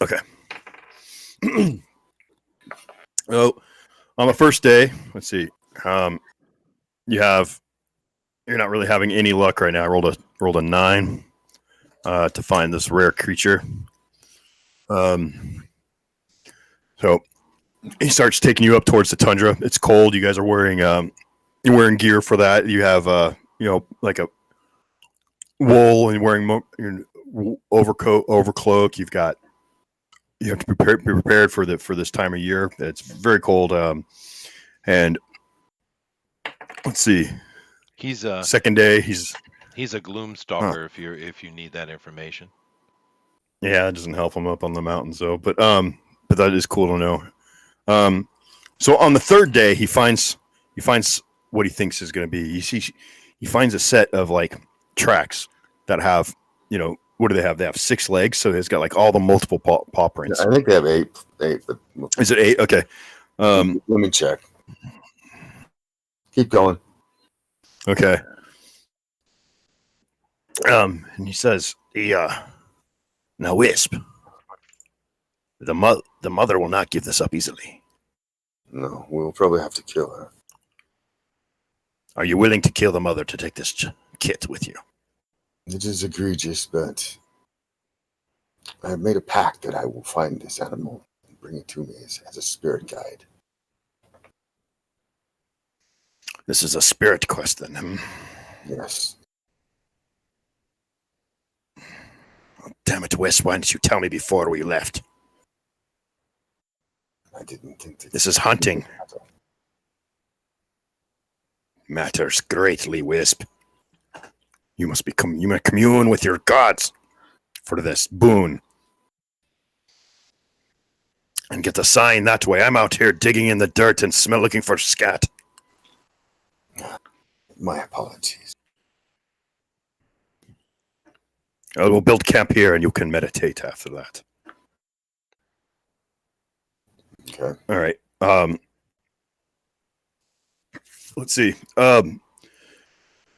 Okay. Oh, on the first day, let's see. You're not really having any luck right now. I rolled a 9 to find this rare creature. So he starts taking you up towards the tundra. It's cold. You guys are wearing you're wearing gear for that. You have like a wool, and you're wearing overcloak. You have to be prepared for this time of year. It's very cold. And let's see. He's second day. He's a gloom stalker. If you need that information. Yeah, it doesn't help him up on the mountains though. But that is cool to know. So on the third day, he finds what he thinks is going to be. He finds a set of like tracks that have, what do they have? They have 6 legs, so it's got like all the multiple paw prints. I think they have 8. But is it 8? Okay. Let me check. Keep going. Okay. And he says, now Wisp, the mother will not give this up easily. No, we'll probably have to kill her. Are you willing to kill the mother to take this kit with you? It is egregious, but I have made a pact that I will find this animal and bring it to me as a spirit guide. This is a spirit quest, then. Yes. Oh, damn it, Wes, why didn't you tell me before we left? I didn't think that... This is hunting. Matters greatly, Wisp. You must commune with your gods for this boon. And get the sign that way. I'm out here digging in the dirt and looking for scat. My apologies. We'll build camp here and you can meditate after that. Okay. All right. Let's see. But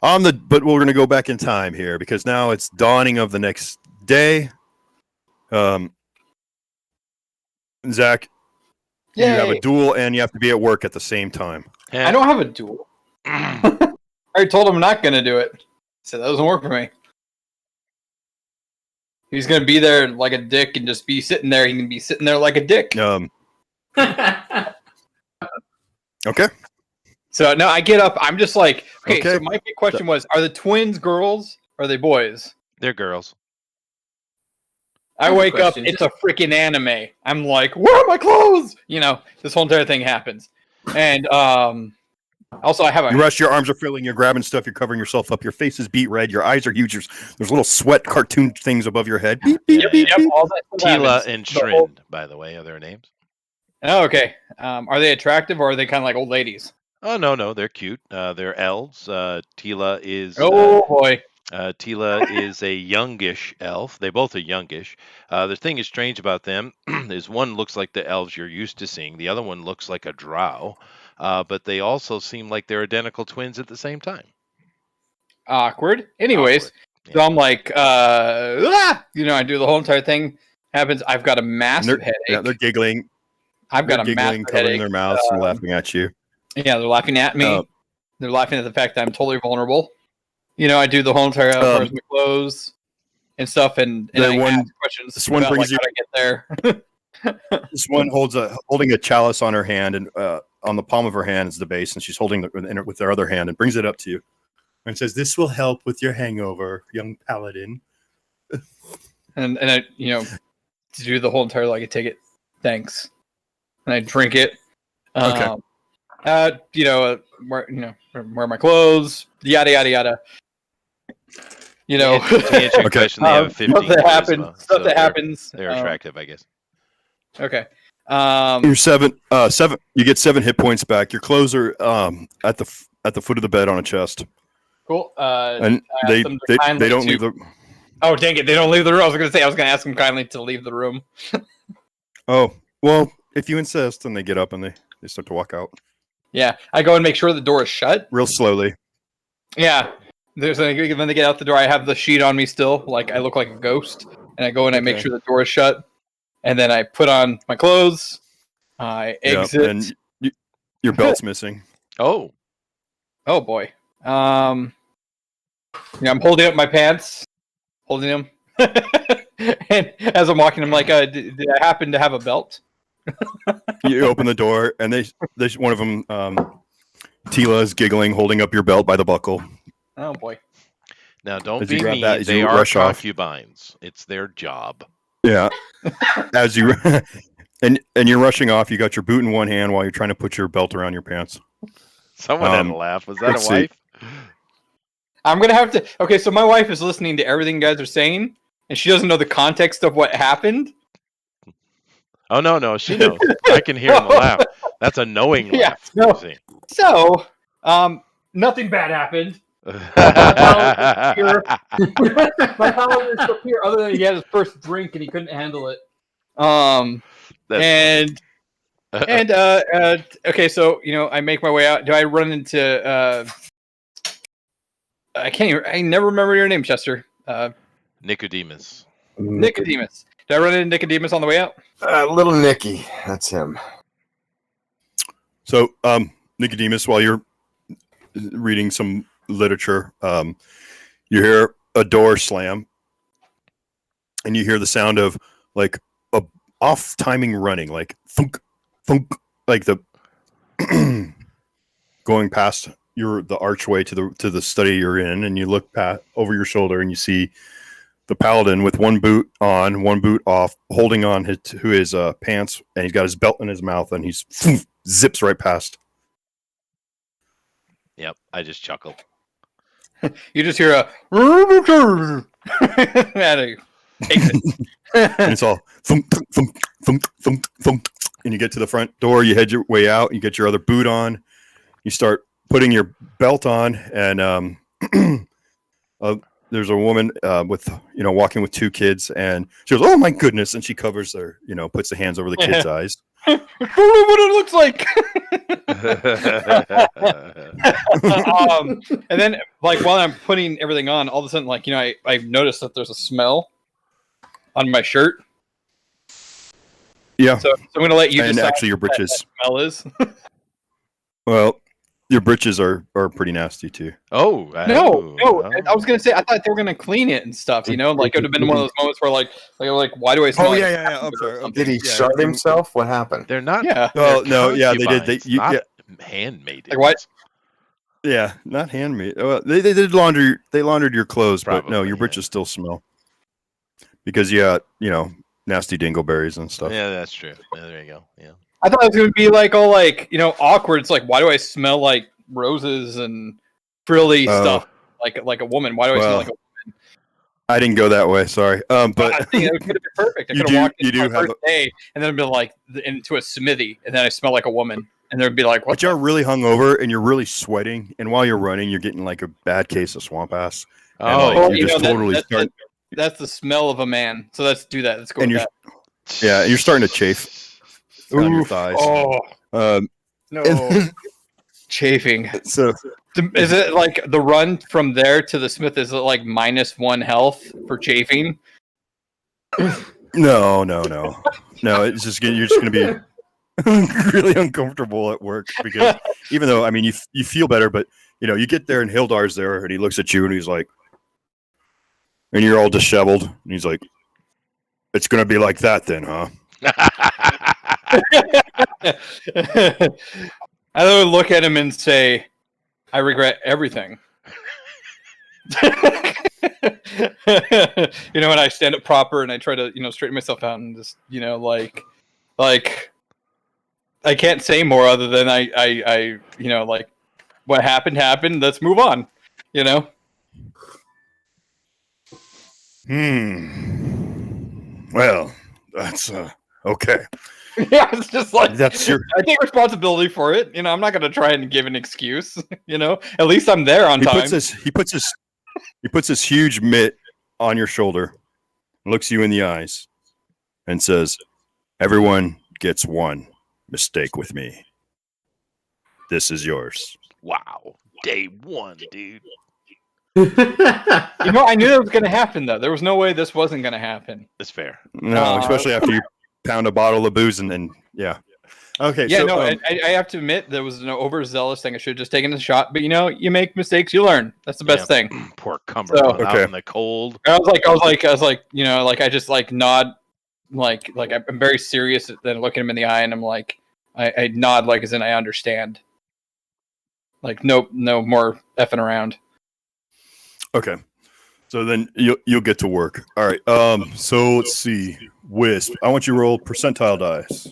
we're going to go back in time here because now it's dawning of the next day. Zach, you have a duel and you have to be at work at the same time. I don't have a duel. I already told him I'm not going to do it. So that doesn't work for me. He's going to be there like a dick and just be sitting there. He can be sitting there like a dick. Okay. So, no, I get up. I'm just like, okay. So my big question was, are the twins girls or are they boys? They're girls. I wake up, it's a freaking anime. I'm like, where are my clothes? You know, this whole entire thing happens. And also, I have a. You rush, your arms are filling, you're grabbing stuff, you're covering yourself up, your face is beat red, your eyes are huge, there's little sweat cartoon things above your head. Beep, beep, Yeah, beep, yeah. beep. All that stuff Tila happens. and The whole- Shrind, by the way, are their names. Oh, okay. Are they attractive or are they kind of like old ladies? Oh no, they're cute. They're elves. Tila is Oh boy. Tila is a youngish elf. They both are youngish. The thing is strange about them is one looks like the elves you're used to seeing. The other one looks like a drow. But they also seem like they're identical twins at the same time. Awkward. Anyways, Awkward. so I'm like, you know, I do the whole entire thing. Happens. I've got a massive headache. Yeah, they're giggling. I've got They're a massive giggling, covering headache. their mouths and laughing at you. Yeah, they're laughing at me. Uh, They're laughing at the fact that I'm totally vulnerable. You know, I do the whole entire where's my clothes and stuff, and the I one- ask questions. this one about, brings like, how to get there. This one holding a chalice on her hand, and on the palm of her hand is the base, and she's holding it with her other hand and brings it up to you and says, "This will help with your hangover, young paladin." and I, you know, to do the whole entire like I take it, thanks, and I drink it. Okay. You know, wear my clothes, yada yada yada. You know, To answer your Okay. question, they have a 15 stuff that charisma, happens. so Stuff that they're- happens. They're attractive, I guess. Okay. You're seven. You get 7 hit points back. Your clothes are at the foot of the bed on a chest, Cool. and I they asked them to they, kindly they don't to- leave the. Oh dang it! They don't leave the room. I was going to ask them kindly to leave the room. Oh well, if you insist, and they get up and they start to walk out Yeah, I go and make sure the door is shut. real slowly. Yeah, when they get out the door, I have the sheet on me still, like I look like a ghost, and I go and I make Okay. sure the door is shut, and then I put on my clothes. I Yeah, exit. and your belt's missing. Oh, Oh boy. Yeah, I'm holding up my pants, holding them, and as I'm walking, I'm like, did I happen to have a belt? You open the door, and they one of them, Tila is giggling, holding up your belt by the buckle. Oh boy. now don't As you be grab mean. that, as They you are rush off. concubines. It's their job. Yeah, as you and you're rushing off. You got your boot in one hand while you're trying to put your belt around your pants. Someone had Um, a laugh. Was that a let's see. wife? I'm gonna have to. Okay, so my wife is listening to everything you guys are saying, and she doesn't know the context of what happened. Oh no, she knows. I can hear the laugh. That's a knowing Yeah, laugh. no. you see. So, nothing bad happened. My paladin is still here, other than he had his first drink and he couldn't handle it. That's Okay, so you know, I make my way out. Do I run into? I can't. I never remember your name, Chester. Nicodemus. Nicodemus. Did I run into Nicodemus on the way out? Little Nicky, that's him. So, Nicodemus, while you're reading some literature, you hear a door slam, and you hear the sound of like a off-timing running, like thunk, thunk, like the going past the archway to the study you're in, and you look over your shoulder and you see the paladin with one boot on, one boot off, holding on to his pants, and he's got his belt in his mouth, and he's zips right past. Yep, I just chuckled. You just hear a and a exit. And it's all thunk, thunk, thunk, thunk, thunk, thunk. And you get to the front door, you head your way out, you get your other boot on, you start putting your belt on, and there's a woman walking with 2 kids, and she goes, "Oh my goodness!" And she covers their, puts the hands over the kids' eyes. What it looks like. And then, like, while I'm putting everything on, all of a sudden, like, I noticed that there's a smell on my shirt. Yeah, So I'm going to let you and decide actually your what that britches. smell is. Well, your britches are pretty nasty too. No, No. I was going to say, I thought they were going to clean it and stuff, like, it would have been one of those moments where, like, why do I smell like yeah. I'm sorry. Did he shut himself? What happened? They're not. Yeah. Well, they're no, yeah, they did. concubines, not handmaidens. Like what? Yeah, not handmade. Well, they did laundry. They laundered your clothes, but no, Probably, your yeah. britches still smell. because you got nasty dingleberries and stuff. Yeah, that's true. Yeah, there you go. Yeah. I thought it was gonna be like all like awkward. It's like, why do I smell like roses and frilly stuff like a woman? Why do I smell like a I didn't go that way. Sorry, but I think it could have been perfect. I You could have walked you in do my have first day and then been like into a smithy, and then I smell like a woman, and there'd be like, what? but you're really hungover and you're really sweating, and while you're running, you're getting like a bad case of swamp ass. And, Oh, like, Well, you just totally start. that's the smell of a man. So let's do that. Let's go And with you're that. yeah, you're starting to chafe on your Oof. thighs. Oh no, and- chafing. so Is it like the run from there to the smith? Is it like -1 health for chafing? no. It's just you're just gonna be really uncomfortable at work because even though I mean you feel better, but you get there and Hildar's there and he looks at you and he's like, and you're all disheveled and he's like, it's gonna be like that then, huh? I would look at him and say, I regret everything. When I stand up proper and I try to, straighten myself out and just, like I can't say more other than I like what happened. Let's move on, Well, that's okay. Yeah, it's just like That's your. I take responsibility for it. I'm not gonna try and give an excuse. At least I'm there on He time. puts this huge mitt on your shoulder, looks you in the eyes, and says, "Everyone gets one mistake with me. This is yours." Wow. Day one, dude. I knew that was gonna happen though. There was no way this wasn't gonna happen. That's fair. No, especially after you pound a bottle of booze and yeah. Okay. Yeah, so, no, I have to admit there was an overzealous thing. I should have just taken a shot. But you make mistakes, you learn. That's the best thing. Poor Cumberland out Okay. in the cold. I was like, I just like nod, like I'm very serious. Then look at him in the eye, and I'm like, I nod like as in I understand. Like no more effing around. Okay. So then you'll get to work. All right. So let's see. Wisp. I want you to roll percentile dice.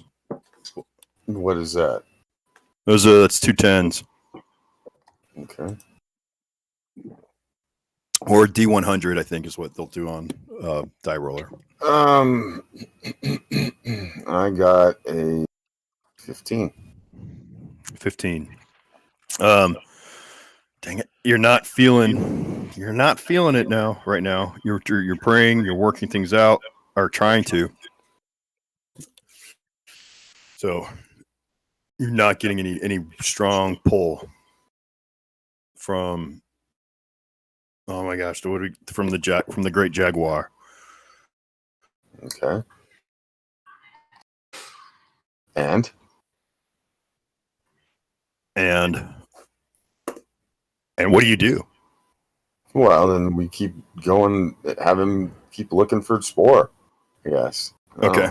What is that? That's 2 10s. Okay. Or D100, I think, is what they'll do on die roller. I got a 15. 15. Dang it. You're not feeling it now, right now. You're praying, you're working things out, or trying to. So you're not getting any strong pull from, oh my gosh, from the great jaguar. Okay. And what do you do? well, then we keep going. Have him keep looking for Spore. I guess. Okay.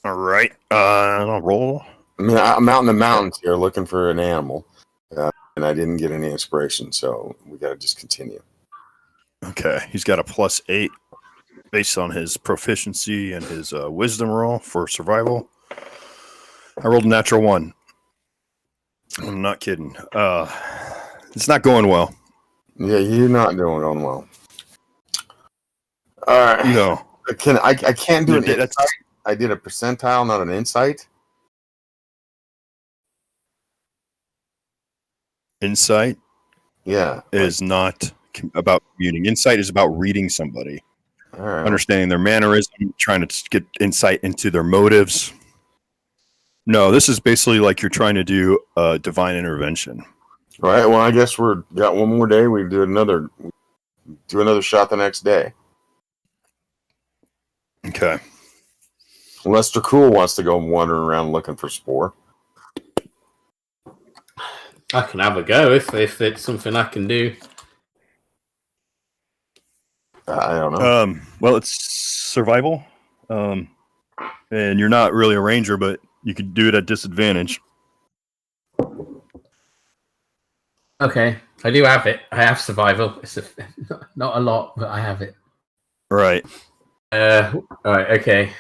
All right. I'll roll. I mean, I'm out in the mountains here looking for an animal, and I didn't get any inspiration, so we got to just continue. Okay. He's got a +8 based on his proficiency and his wisdom roll for survival. I rolled a natural 1. I'm not kidding. It's not going well. Yeah, you're not doing well. All right. No. I can't do an That's- insight. I did a percentile, not an insight. Insight Yeah. is not about commuting. Insight is about reading somebody, All right. understanding their mannerism, trying to get insight into their motives. No, this is basically like you're trying to do a divine intervention. All right. Well, I guess got one more day. We do another shot the next day. Okay. Lester Cool wants to go wandering around looking for Spore. I can have a go if it's something I can do. I don't know. Well, it's survival, and you're not really a ranger, but you could do it at disadvantage. Okay, I do have it. I have survival. It's not a lot, but I have it. Right. All right. Okay.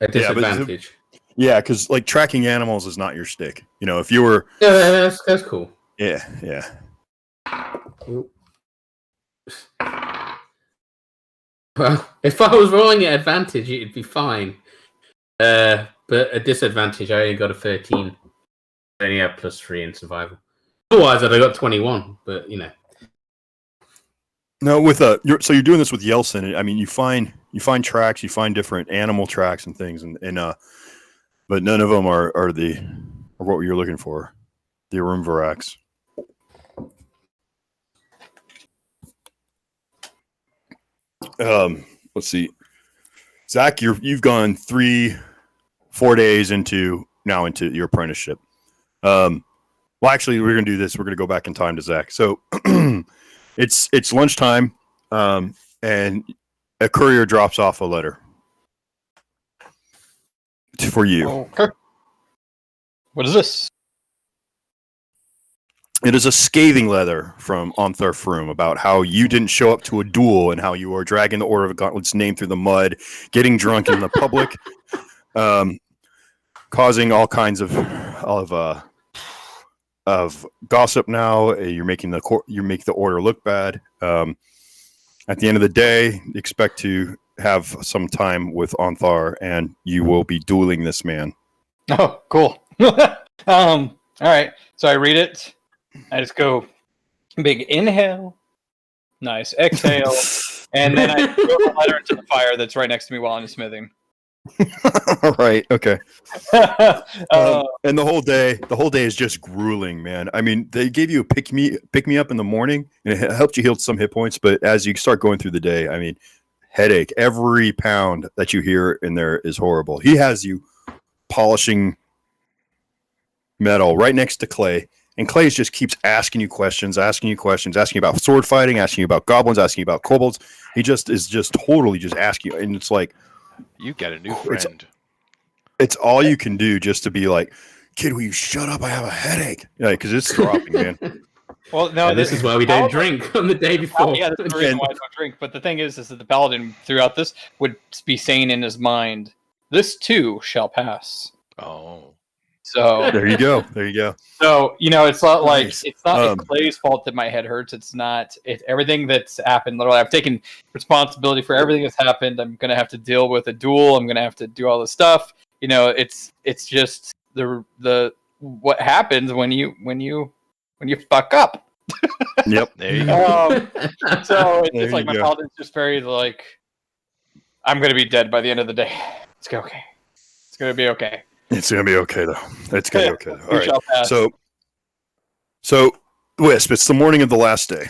A Yeah, but disadvantage. Yeah, because like tracking animals is not your stick. You know, if you were, Yeah, that's cool. yeah. Well, if I was rolling at advantage, it'd be fine. But at disadvantage, I only got a 13. I only have +3 in survival. Otherwise, I'd have got 21. But No, with so you're doing this with Yeltsin. I mean, you find tracks, you find different animal tracks and things, and but none of them are what you're looking for, the Arumvaraks. Let's see, Zach, you've gone 3-4 days into your apprenticeship. Well, actually, we're gonna do this. We're gonna go back in time to Zach. So it's lunchtime, and a courier drops off a letter for you. Okay. What is this? It is a scathing letter from Ontharr Froome about how you didn't show up to a duel and how you are dragging the Order of the Gauntlet's name through the mud, getting drunk in the public, causing all kinds of gossip. Now you make the Order look bad. At the end of the day, expect to have some time with Ontharr, and you will be dueling this man. Oh, cool. All right. So I read it. I just go big inhale, nice exhale, and then I throw the letter into the fire that's right next to me while I'm smithing. All right. Okay. Uh, And the whole day is just grueling, man. I mean, they gave you a pick me up in the morning, and it helped you heal some hit points. But as you start going through the day, I mean, headache. Every pound that you hear in there is horrible. He has you polishing metal right next to Clay, and Clay just keeps asking you questions, asking you about sword fighting, asking you about goblins, asking you about kobolds. He is totally just asking you, and it's like, You got a new friend. it's all you can do just to be like, kid, will you shut up? I have a headache. Yeah, because it's dropping, man. well, no, this is why we don't drink on the day before. Yeah, that's the reason why I don't drink. But the thing is that the paladin throughout this would be saying in his mind, "This too shall pass." Oh. So There you go. So it's not like Nice. it's not Clay's fault that my head hurts. It's not. It's everything that's happened. Literally, I've taken responsibility for everything that's happened. I'm gonna have to deal with a duel. I'm gonna have to do all this stuff. It's just the what happens when you fuck up. Yep. There you go. So it's There just like you my go. paladin's just very like, I'm gonna be dead by the end of the day. It's okay. It's gonna be okay. It's gonna be okay though. It's gonna be okay. All We right. shall pass. So Wisp, it's the morning of the last day,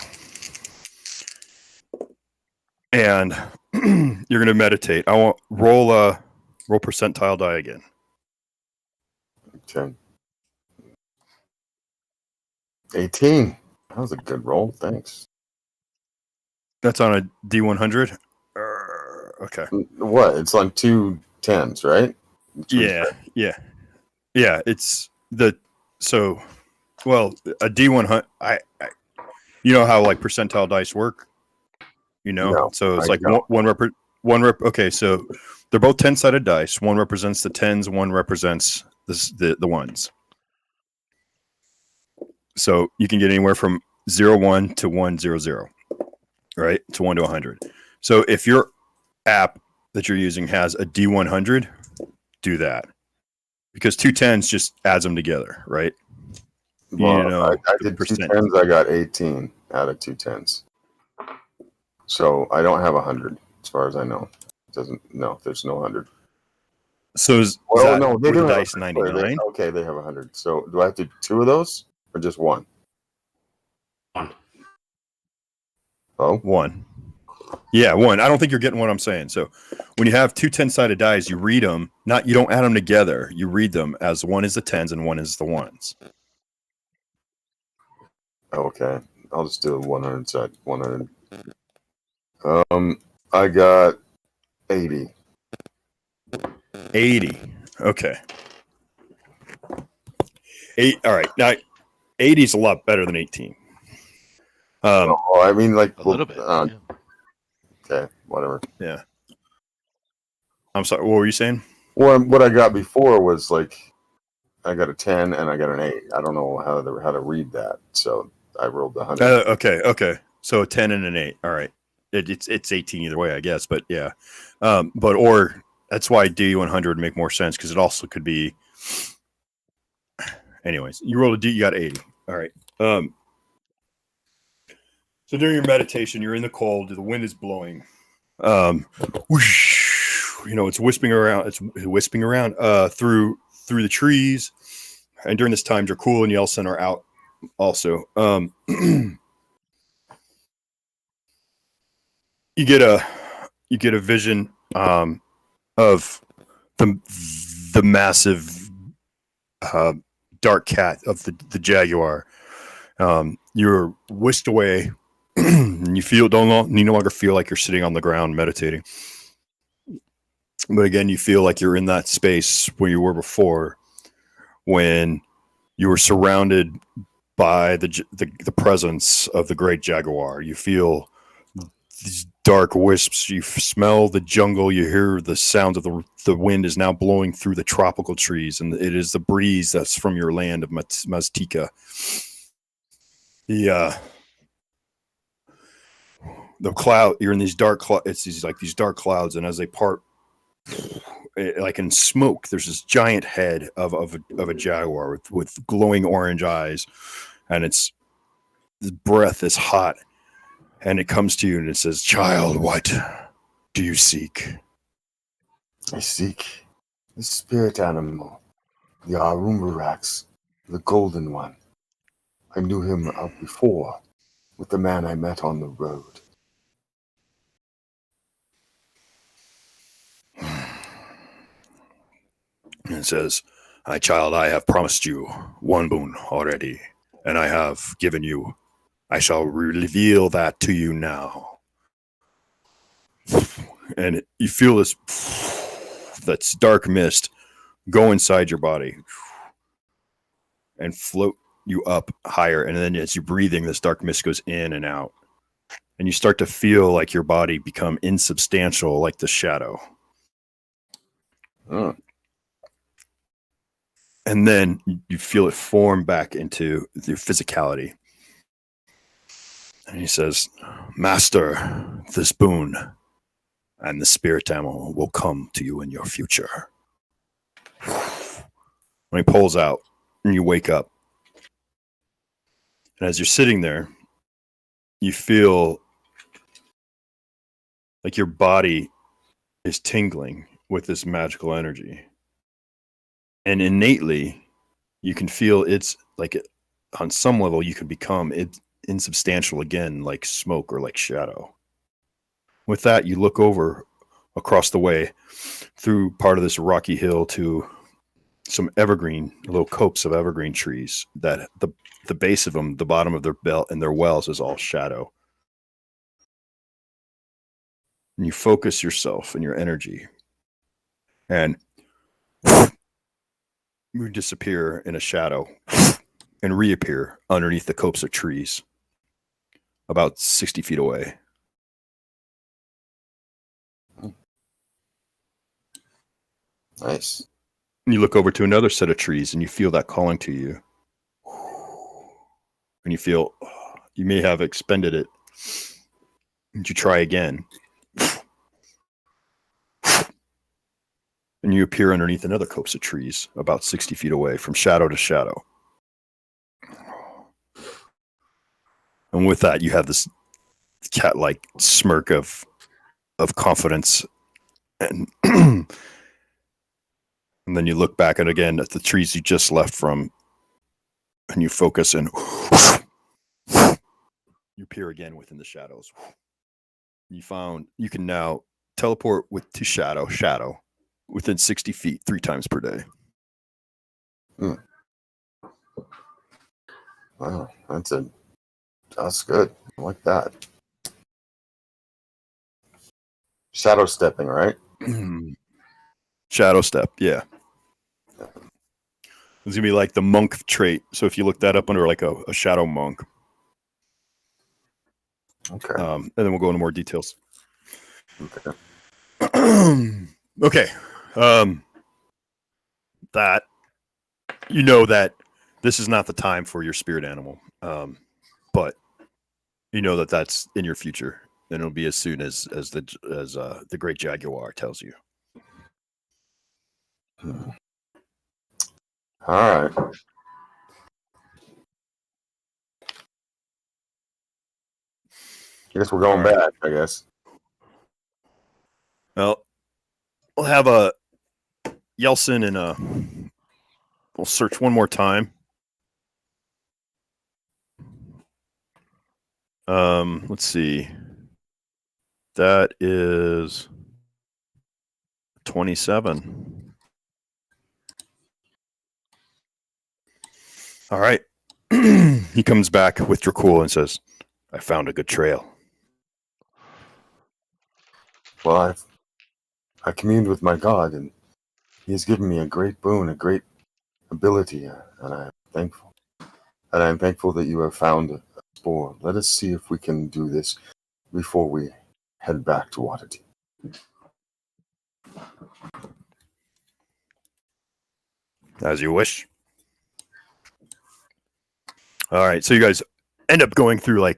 and you're gonna meditate. I want roll percentile die again. 10. 18. That was a good roll. Thanks. That's on a D100. Okay. What? It's on 2 10s, right? Yeah. It's a D100. I you know how like percentile dice work. No, So it's I like don't. one rep. Okay, so they're both 10-sided dice. One represents the tens. One represents the ones. So you can get anywhere from 0-1 to 100, right? To 1 to 100. So if your app that you're using has a D100, do that. Because 2 10s just adds them together, right? Well, I the did 2 percent. 10s. I got 18 out of 2 10s. So I don't have 100 as far as I know. There's no 100. So is Well, that no, they with do the have dice 100. 99? Okay, they have 100. So do I have to do 2 of those or just 1? 1. Oh, 1. Yeah, 1. I don't think you're getting what I'm saying. So when you have 2 10-sided dice, you read them. You don't add them together. You read them as one is the 10s and one is the 1s. okay. I'll just do a 100 side. 100. I got 80. 80. Okay. 8. All right. Now 80 is a lot better than 18. I mean, like A little bit. Okay. whatever. Yeah. I'm sorry. What were you saying? Well, what I got before was like I got a 10 and I got an 8. I don't know how to read that, so I rolled the 100. Okay. So a 10 and an 8. All right. It's 18 either way, I guess. But yeah. Or that's why D100 would make more sense because it also could be. Anyways, you rolled a D, you got 80. All right. So during your meditation, you're in the cold. The wind is blowing. Whoosh, it's whispering around. It's whispering around through the trees. And during this time, Dracul and Yelson are out also. You get a vision of the massive dark cat of the jaguar. You're whisked away, and you no longer feel like you're sitting on the ground meditating. But again, you feel like you're in that space where you were before, when you were surrounded by the presence of the great jaguar. You feel these dark wisps. You smell the jungle. You hear the sound of the wind is now blowing through the tropical trees, and it is the breeze that's from your land of Maztica. The cloud. You're in these dark. It's these dark clouds, and as they part, like in smoke, there's this giant head of a jaguar with glowing orange eyes, and the breath is hot, and it comes to you and it says, "Child, what do you seek?" I seek the spirit animal, the Arumbarax, the golden one. I knew him before with the man I met on the road. And it says, "My child, I have promised you one boon already, and I have given you. I shall reveal that to you now." And you feel that's dark mist go inside your body and float you up higher. And then as you're breathing, this dark mist goes in and out. And you start to feel like your body become insubstantial, like the shadow. And then you feel it form back into your physicality. And he says, "Master, this boon and the spirit animal will come to you in your future." When he pulls out and you wake up, and as you're sitting there, you feel like your body is tingling with this magical energy. And innately, you can feel it's like on some level, you can become insubstantial again, like smoke or like shadow. With that, you look over across the way through part of this rocky hill to some little copse of evergreen trees that the base of them, the bottom of their belt and their wells is all shadow. And you focus yourself and your energy, and you disappear in a shadow and reappear underneath the copse of trees about 60 feet away. Nice. And you look over to another set of trees and you feel that calling to you. And you feel you may have expended it. And you try again. And you appear underneath another copse of trees about 60 feet away from shadow to shadow. And with that, you have this cat-like smirk of confidence. And and then you look back at the trees you just left from, and you focus and you appear again within the shadows. You can now teleport to shadow within 60 feet 3 times per day. Wow, that's good. I like that. Shadow stepping, right? Shadow step, yeah. It's gonna be like the monk trait. So if you look that up under like a shadow monk. Okay. And then we'll go into more details. Okay. Okay. That you know that this is not the time for your spirit animal, but you know that that's in your future, and it'll be as soon as the great jaguar tells you. All right. I guess we're going back. I guess. Well, we'll have a Yeltsin and we'll search one more time. Let's see. That is 27. All right. He comes back with Dracul and says, I found a good trail. Well, I communed with my God, and He has given me a great boon, a great ability, and I am thankful. And I am thankful that you have found a spore. Let us see if we can do this before we head back to Waterdeep. As you wish. All right. So you guys end up going through he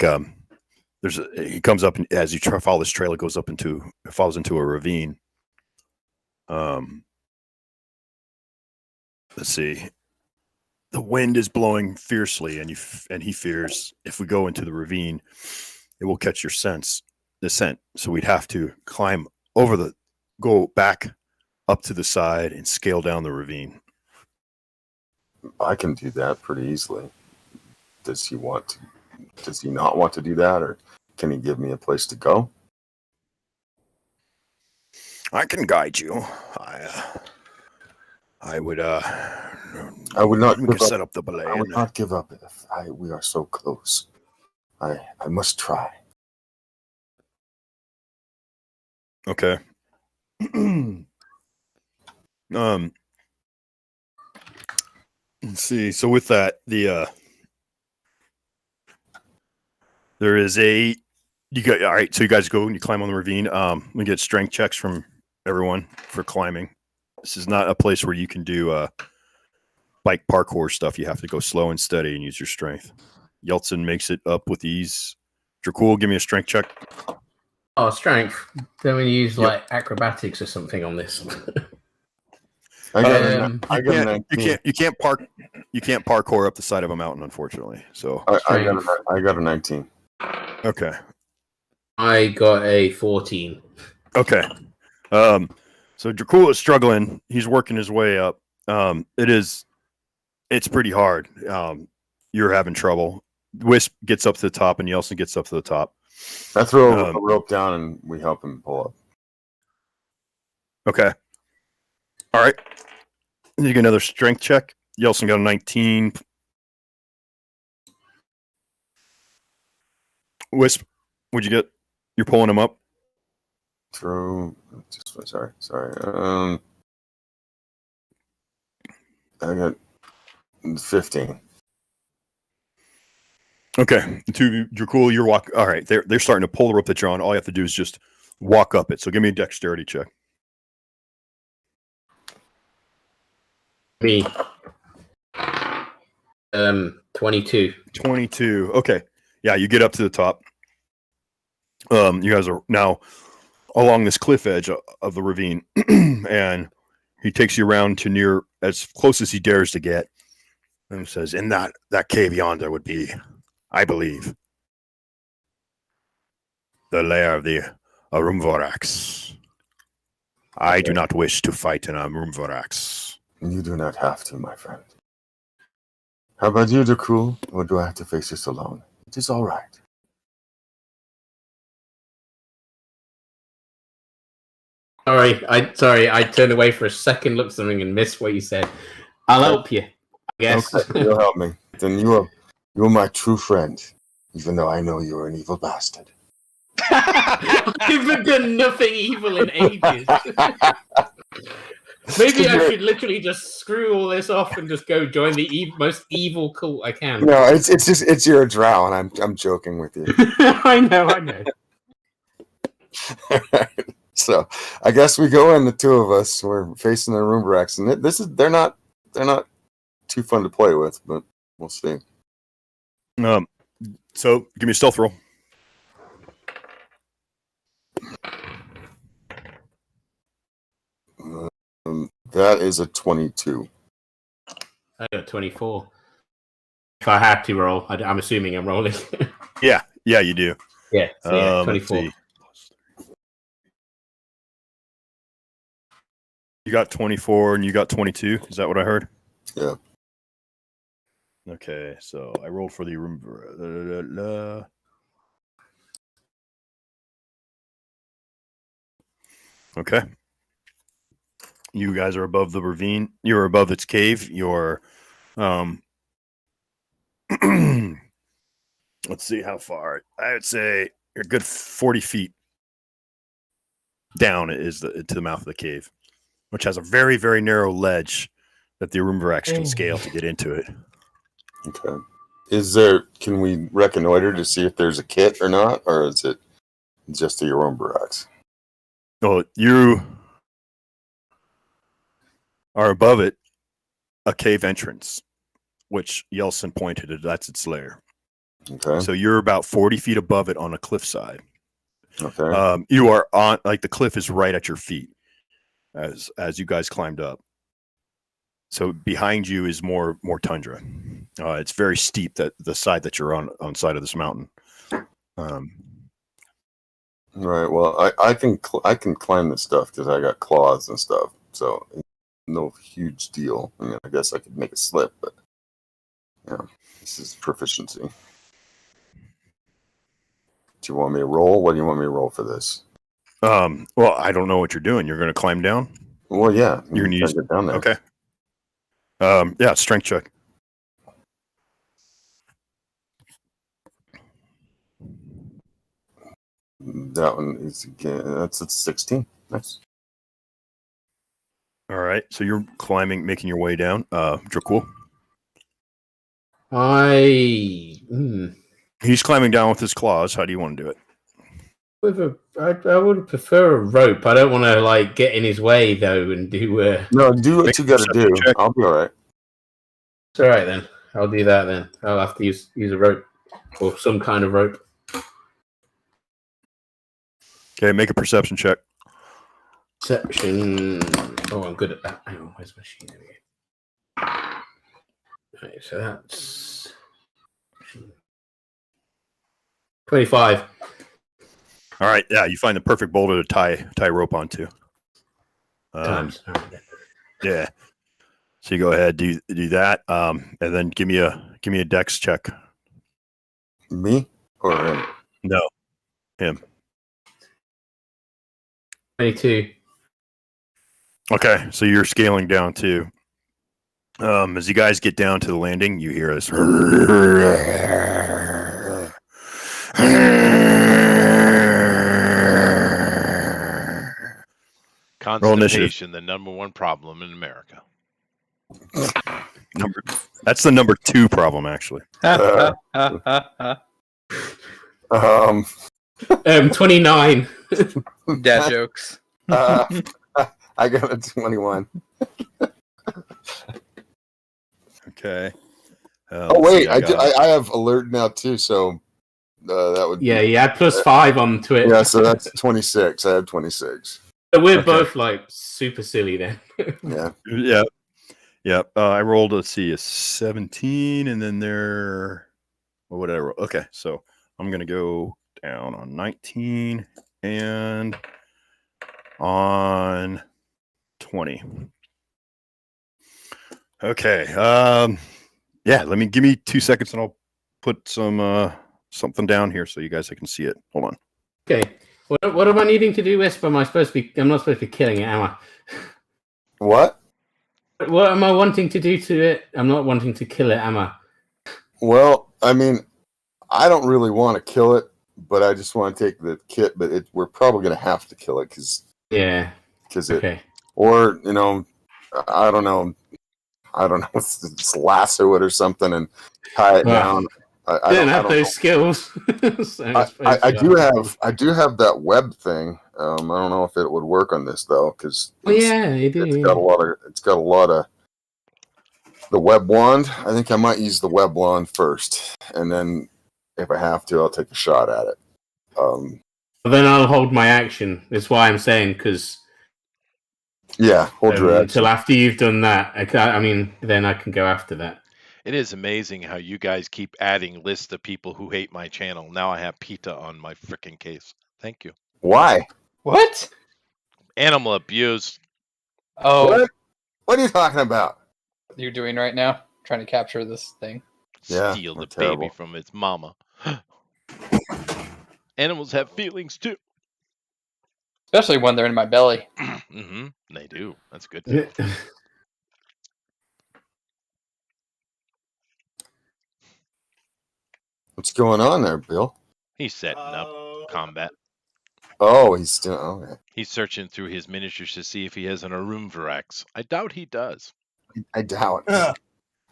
comes up, and as you follow this trail, it falls into a ravine. Let's see. The wind is blowing fiercely, and he fears if we go into the ravine, it will catch your scent. So we'd have to go back up to the side and scale down the ravine. I can do that pretty easily. Does he not want to do that, or can he give me a place to go? I can guide you. I would not we give could up. set up the belay. I would not give up if we are so close. I must try. Okay. Let's see. So with that, there is all right. So you guys go and you climb on the ravine. We get strength checks from everyone for climbing. This is not a place where you can do bike parkour stuff. You have to go slow and steady and use your strength. Yeltsin makes it up with ease. Dracul, give me a strength check. Oh, strength. Then we use acrobatics or something on this. I got You can't parkour up the side of a mountain, unfortunately. So I got a 19. Okay. I got a 14. Okay. So Dracul is struggling. He's working his way up. It's pretty hard. You're having trouble. Wisp gets up to the top, and Yeltsin gets up to the top. I throw a rope down, and we help him pull up. Okay. All right. You get another strength check. Yeltsin got a 19. Wisp, what'd you get? You're pulling him up? Sorry. I got 15. Okay. The two of you, Dracul, you're walking. All right. They're starting to pull the rope that you're on. All you have to do is just walk up it. So give me a dexterity check. Me. 22. 22. Okay. Yeah, you get up to the top. You guys are now along this cliff edge of the ravine, and he takes you around to near as close as he dares to get, and says, "In that cave yonder would be, I believe, the lair of the Arumvorax. I do not wish to fight an Arumvorax." You do not have to, my friend. How about you, Dracul? Or do I have to face this alone? It is all right. Sorry, I turned away for a second, looked at something, and missed what you said. I'll help you, I guess. Okay, you'll help me. Then you are my true friend, even though I know you're an evil bastard. I've done nothing evil in ages. Maybe I should literally just screw all this off and just go join the most evil cult I can. No, it's your drow, and I'm joking with you. I know. So I guess we go in, the two of us. We're facing the room racks, and they're not too fun to play with, but we'll see. So give me a stealth roll. That is a 22. I got 24. If I had to roll, I'm assuming I'm rolling. Yeah, you do. Yeah, so yeah, Let's 24. see. You got 24 and you got 22. Is that what I heard? Yeah. Okay, so I rolled for the room. Okay. You guys are above the ravine. You're above its cave. You're let's see how far. I would say you're a good 40 feet down is to the mouth of the cave, which has a very, very narrow ledge that the Arumvarax can scale to get into it. Okay. Can we reconnoiter to see if there's a kit or not, or is it just the Arumvarax? Well, you are above it, a cave entrance, which Yeltsin pointed at. That's its lair. Okay. So you're about 40 feet above it on a cliffside. Okay. You are on, like, the cliff is right at your feet as you guys climbed up. So behind you is more tundra. It's very steep, that the side that you're on side of this mountain. Right. Well, I can climb this stuff because I got claws and stuff. So no huge deal. I mean, I guess I could make a slip, but yeah, this is proficiency. Do you want me to roll? What do you want me to roll for this? Well, I don't know what you're doing. You're going to climb down? Well, yeah. You're going to use get down there. Okay. Yeah, strength check. That one is that's at 16. Nice. All right. So you're climbing, making your way down. Dracul. He's climbing down with his claws. How do you want to do it? I would prefer a rope. I don't want to get in his way though and do. No, do what you got to do. Check. I'll be all right. It's all right then. I'll do that then. I'll have to use a rope or some kind of rope. Okay, make a perception check. Perception. Oh, I'm good at that. Hang on, where's my sheet? There we go. Right, so that's 25. All right. Yeah, you find the perfect boulder to tie rope onto. Times. Yeah. So you go ahead, do that, and then give me a dex check. Me or him? No, him. 22. Okay, so you're scaling down too. As you guys get down to the landing, you hear this. Constipation, the number one problem in America. That's the number 2 problem, actually. 29. Dad jokes. I got a 21. Okay. Oh wait, I have alert now too, so that would Yeah, you had +5 onto it. Yeah, so that's 26. I have 26. So we're both super silly then. Yeah. Yeah. I rolled, let's see, a 17, and then what did I roll? Okay, so I'm gonna go down on 19 and on 20. Okay. Yeah, give me 2 seconds and I'll put something down here so you guys can see it. Hold on. Okay. What am I needing to do, Wisp? I'm not supposed to be killing it, am I? What? What am I wanting to do to it? I'm not wanting to kill it, am I? Well, I mean, I don't really want to kill it, but I just want to take the kit. But we're probably going to have to kill it because okay. Or I don't know, just lasso it or something and tie it down. I didn't don't, I have don't those know. skills. So I, suppose I you do are. have that web thing. I don't know if it would work on this though, because Oh yeah, you do. it's got a lot of the web wand. I think I might use the web wand first, and then if I have to, I'll take a shot at it. But then I'll hold my action. That's why I'm saying, because Yeah, hold your action. until after you've done that, I mean, then I can go after that. It is amazing how you guys keep adding lists of people who hate my channel. Now I have PETA on my freaking case. Thank you. Why? What? Animal abuse. Oh, What are you talking about? you're doing right now? Trying to capture this thing. Yeah, Steal the that's baby terrible. from its mama. Animals have feelings too. Especially when they're in my belly. Mm-hmm. They do. That's a good feeling. What's going on there, Bill? He's setting up combat. Oh, he's still okay. He's searching through his miniatures to see if he has an Arumvirax. I doubt he does. I doubt.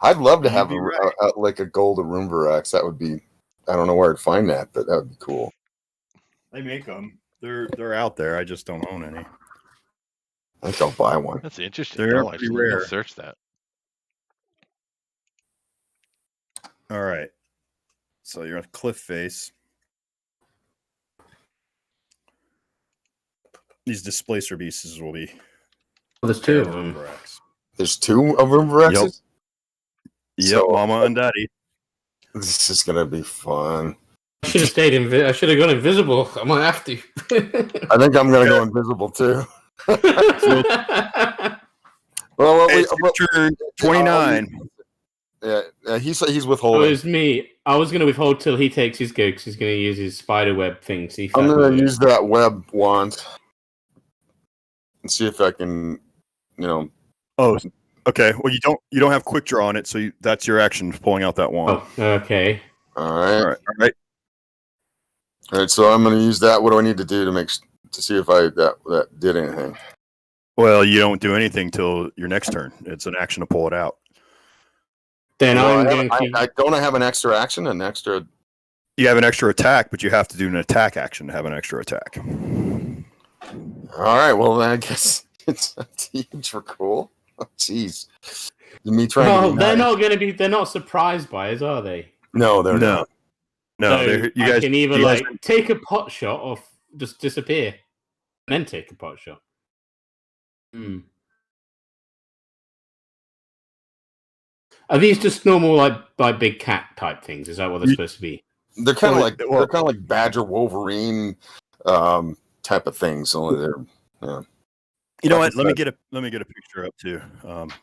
I'd love to You'd have be right. like a gold Arumvirax. That would be. I don't know where I'd find that, but that would be cool. They make them. They're out there. I just don't own any. I think I'll buy one. That's interesting. They're I'll pretty actually rare. search that. All right. So you're on cliff face. These displacer beasts will be. Well, there's two of them. Arumvirax. There's two Arumviraxes. Yep, So- Mama and Daddy. This is gonna be fun. I should have stayed I should have gone invisible. I might have to. I think I'm gonna go invisible too. Well, It's your turn. 29. Yeah, he's It withholding. was me. I was going to withhold till he takes his go because he's going to use his spider web thing. See if I'm that gonna works. use that web wand and see if I can, Oh, okay. Well, you don't have quick draw on it, so that's your action, pulling out that wand. Oh, okay. All right. All right. All right, so I'm going to use that. What do I need to do to see if that did anything? Well, you don't do anything till your next turn. It's an action to pull it out. Then Well, I'm going to. don't I have an extra action? You have an extra attack, but you have to do an attack action to have an extra attack. All right, well, then I guess it's up to you for cool. Oh, jeez. Me trying Well, to be they're nice. not going to be. They're not surprised by us, are they? No, they're No. not. No, So you I guys can either you guys- take a pot shot or just disappear, and then take a pot shot. Hmm. Are these just normal like big cat type things? Is that what they're supposed to be? They're kind of Well, like they're kind of like Badger Wolverine type of things. Only they're You know what? About Let me get a picture up too.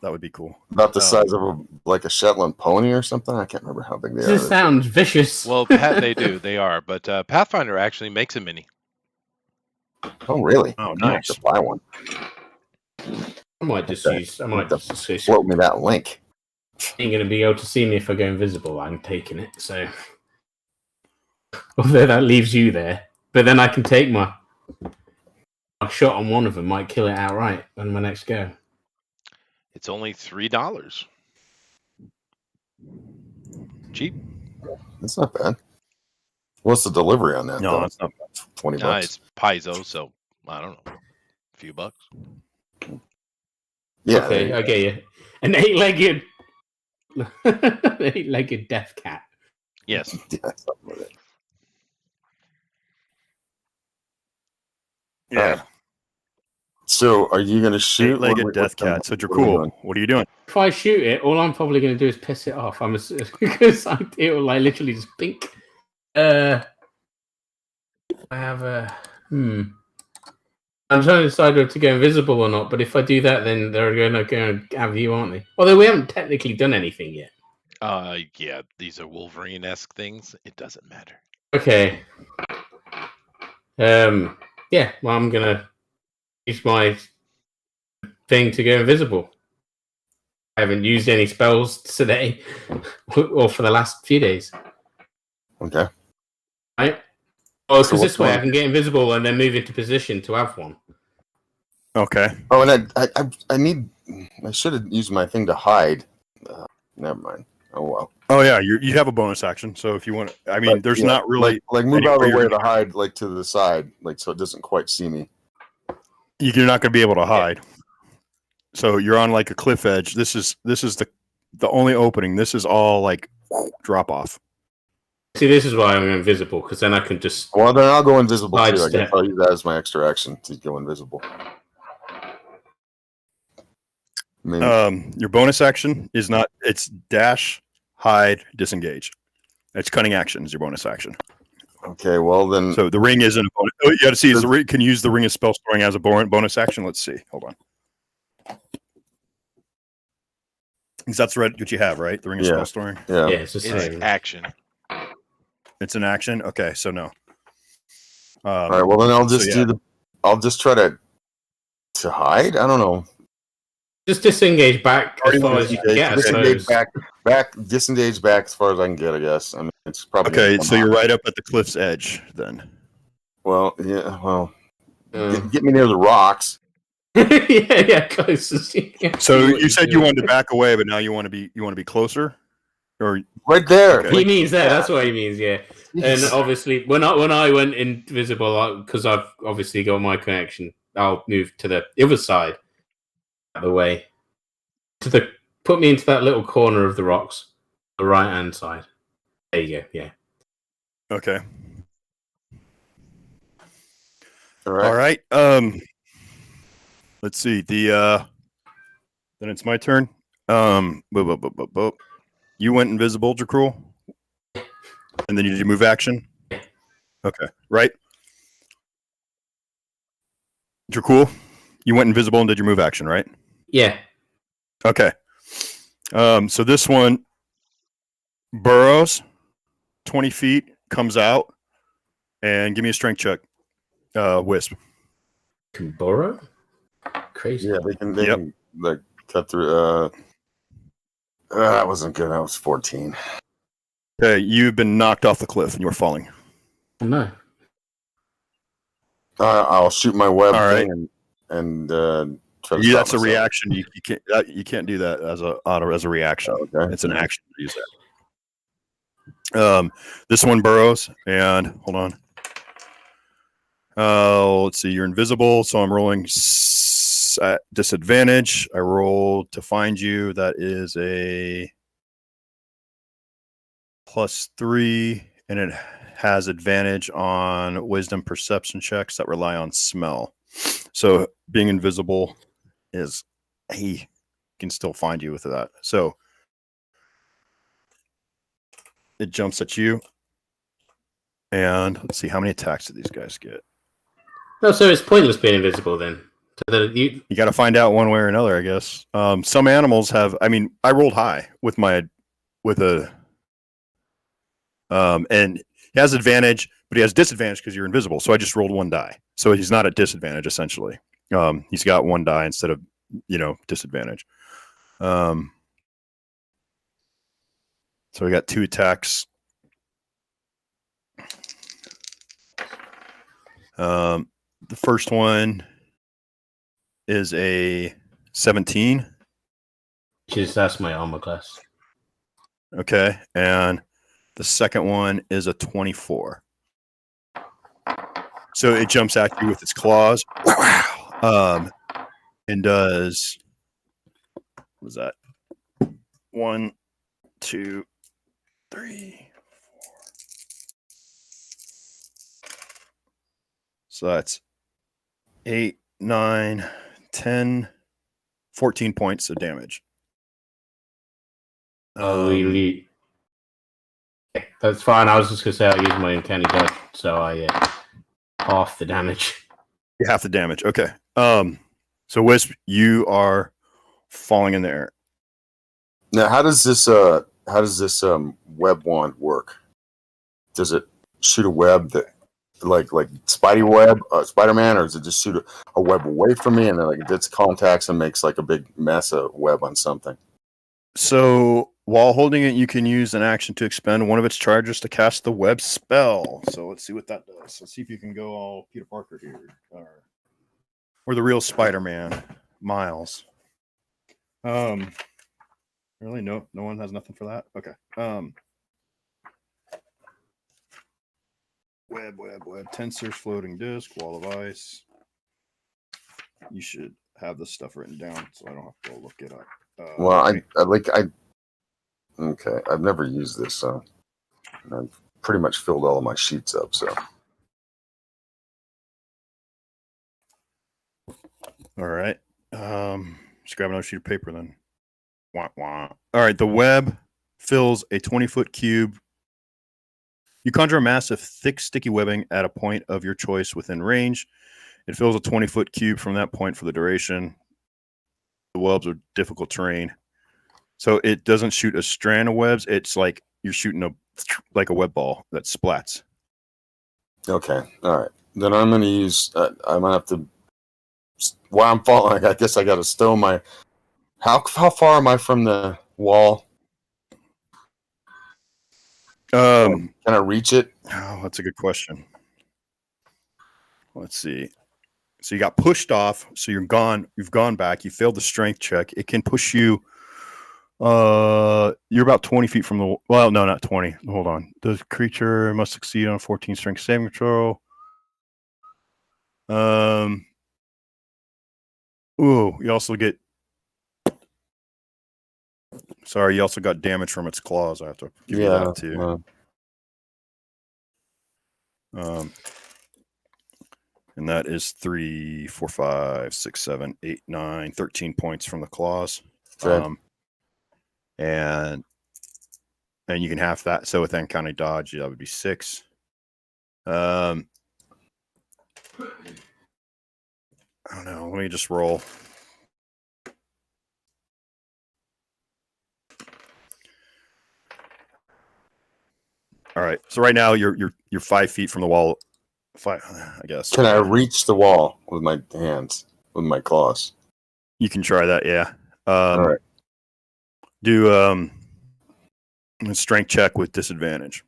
That would be cool. about the size of a Shetland pony or something. I can't remember how big they This are. sounds vicious. Well, they are, but Pathfinder actually makes a mini. Oh, really? Oh, I'm gonna have nice. to buy one. I might just Okay. use. I might just say. Quote me that link. Ain't gonna be able to see me if I go invisible. I'm taking it. So, although that leaves you there, but then I can take my shot on one of them. Might kill it outright on my next go. It's only $3. Cheap. That's not bad. What's the delivery on that? No, though? that's not. $20. It's Paizo, so I don't know, a few bucks. Yeah. Okay, I get you. An eight-legged, eight-legged death cat. Yes. Yeah, something like that. Yeah. All right. So, are you going to shoot? Eight-legged What- death what- cat. So what are we cool. doing? What are you doing? If I shoot it, all I'm probably going to do is piss it off. Because it will like literally just pink. I have a I'm trying to decide whether to go invisible or not. But if I do that, then they're going to have you, aren't they? Although we haven't technically done anything yet. Yeah, these are Wolverine-esque things. It doesn't matter. Okay. Yeah. Well, I'm gonna use my thing to go invisible. I haven't used any spells today, or for the last few days. Okay. Right? Oh, because So this what way I one? can get invisible and then move into position to have one. Okay. Oh, and I should have used my thing to hide. Never mind. Oh well. Oh yeah, you have a bonus action. So if you want, I mean, there's Yeah, not really like move out of the anywhere way to hide, like to the side, like so it doesn't quite see me. you're not going to be able to hide. So you're on like a cliff edge. This is the only opening. This is all like drop off. See, this is why I'm invisible, because then I can just. Well, then I'll go invisible too. I Sidestep. guess I'll use that as my extra action to go invisible. I mean, Your bonus action is not. It's dash, hide, disengage. It's cunning action is your bonus action. okay, well then. So the ring isn't a bonus. Oh, you got to see is the ring can use the ring of spell storing as a bonus action. Let's see. Hold on. Because that's what you have, right? The ring of spell storing. Yeah. Yeah, it's the same. It's action. It's an action. Okay, so no. All right. Well, then I'll just I'll just try to hide. I don't know. Just disengage back as far as you can get. I Disengage suppose. disengage back as far as I can get. I guess. I mean, it's probably okay. So you're right up at the cliff's edge, then. Well, yeah. Well, get me near the rocks. yeah, close. So you said you wanted to back away, but now you want to be closer, or right there. Okay. He means that. That's what he means. Yeah. And obviously, when I went invisible, because I've obviously got my connection, I'll move to the other side of the way. Put me into that little corner of the rocks, the right hand side. There you go. Yeah. okay. All right. All right. Let's see. Then it's my turn. You went invisible, Dracul, and then you did your move action. Okay. Right. Dracul, you went invisible and did your move action, right? Yeah. Okay. So this one burrows 20 feet, comes out, and give me a strength check. Wisp. Can burrow? Crazy. Yeah, they can like cut through. That wasn't good. That was 14. Okay, you've been knocked off the cliff and you're falling. Oh, no. I'll shoot my web All thing and try to Yeah, stop that's a myself. reaction. You can't do that as a reaction. Okay. It's an action to use that. This one burrows and hold on. Let's see. You're invisible, so I'm rolling at disadvantage. I rolled to find you. That is a +3, and it has advantage on wisdom perception checks that rely on smell. So being invisible is he can still find you with that. So it jumps at you. And let's see, how many attacks do these guys get? No, so it's pointless being invisible then. So You got to find out one way or another, I guess. Some animals have. I mean, I rolled high with and he has advantage, but he has disadvantage because you're invisible. So I just rolled one die. So he's not at disadvantage essentially. He's got one die instead of disadvantage. So we got 2 attacks. The first one is a 17. that's my armor class. Okay. And the second one is a 24. So it jumps at you with its claws. And does, what was that? 1, 2, 3, 4. So that's 8, 9, 10, 14 points of damage. Really? That's fine. I was just gonna say I use my uncanny dodge, so I half the damage. Half the damage. Okay. So Wisp, you are falling in the air. Now, how does this web wand work? Does it shoot a web that like Spidey web, Spider-Man, or does it just shoot a web away from me and then it gets contacts and makes like a big mess of web on something? So while holding it, you can use an action to expend one of its charges to cast the web spell. So let's see what that does. Let's see if you can go all Peter Parker here, or the real Spider-Man, Miles. All Really? No one has nothing for that? Okay. Web, tensors, floating disk, wall of ice. You should have this stuff written down so I don't have to go look it up. Well, okay. I've never used this, so I've pretty much filled all of my sheets up. So, all right. Just grab another sheet of paper then. Wah, wah. All right. The web fills a 20-foot cube. You conjure a mass of thick, sticky webbing at a point of your choice within range. It fills a 20-foot cube from that point for the duration. The webs are difficult terrain. So it doesn't shoot a strand of webs. It's like you're shooting a web ball that splats. okay. All right. Then I'm going to use, I might have to, while I'm falling, I guess I got to stow my, how far am I from the wall? Can I reach it? Oh, that's a good question. Let's see. So you got pushed off. So you're gone. You've gone back. You failed the strength check. It can push you. You're about 20 feet from the. Well, no, not 20. Hold on. The creature must succeed on a 14 strength saving throw. Ooh, you also get. Sorry, you also got damage from its claws. I have to give you that too. And that is 3, 4, 5, 6, 7, 8, 9, 13 points from the claws. Okay. And you can half that. So with uncounted dodge, that would be 6. I don't know. Let me just roll. All right. So right now you're 5 feet from the wall. 5, I guess. Can I reach the wall with my hands, with my claws? You can try that. Yeah. All right. Do a strength check with disadvantage.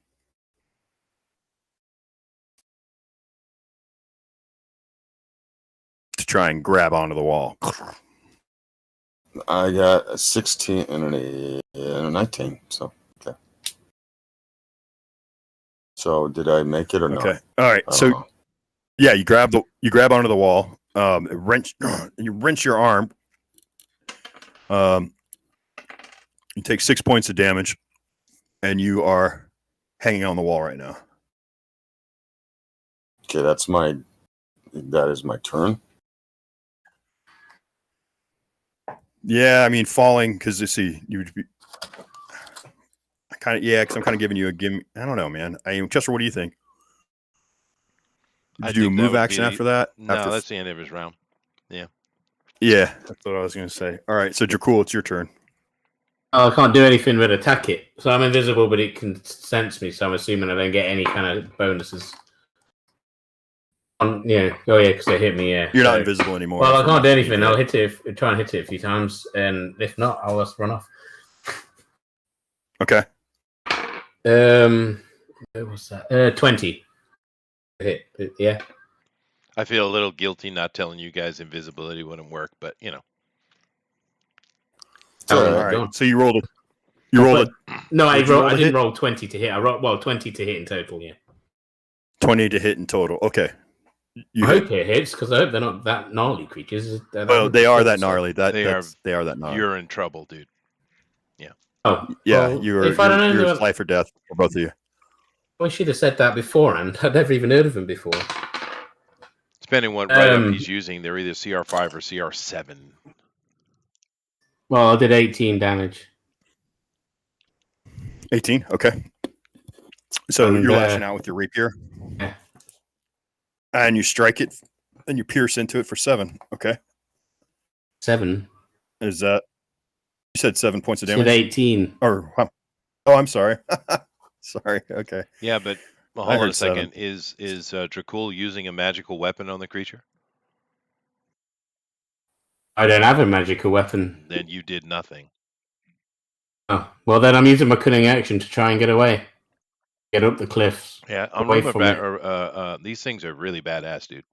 To try and grab onto the wall. I got a 16 and a 19. So, okay. So, did I make it or not? Okay. All right. So, yeah, you grab onto the wall. You wrench your arm. You take 6 points of damage, and you are hanging on the wall right now. Okay, that is my turn. Yeah, I mean falling because you would be because I'm kind of giving you a gimme. I don't know, man. Chester, what do you think? Did you do a move action after that? No, that's the end of his round. Yeah. Yeah, that's what I was going to say. All right, so Dracul, it's your turn. Oh, I can't do anything but attack it. So I'm invisible, but it can sense me. So I'm assuming I don't get any kind of bonuses. Yeah. Oh, yeah, because it hit me. Yeah. You're not invisible anymore. Well, I can't do anything. I'll try and hit it a few times, and if not, I'll just run off. Okay. What was that? 20. Hit. Yeah. I feel a little guilty not telling you guys invisibility wouldn't work, but you know. All right. So you rolled it. No, I didn't roll 20 to hit. I rolled 20 to hit in total. Yeah. 20 to hit in total. Okay. I hope it hits because I hope they're not that gnarly creatures. Well, they are that gnarly. They are that gnarly. You're in trouble, dude. Yeah. Oh. Yeah. Well, you're life or death for both of you. I should have said that beforehand. I'd never even heard of them before. Depending what write-up he's using, they're either CR5 or CR7. Well, I did 18 damage. 18? Okay. So you're lashing out with your rapier. Yeah. And you strike it, and you pierce into it for 7. Okay. 7? Is that... You said 7 points of damage? I said 18. Oh, I'm sorry. Sorry. Okay. Yeah, but hold on a second. 7. Is Dracul using a magical weapon on the creature? I don't have a magical weapon. Then you did nothing. Oh, well then I'm using my cunning action to try and get away. Get up the cliffs. Yeah, I'm remember these things are really badass, dude.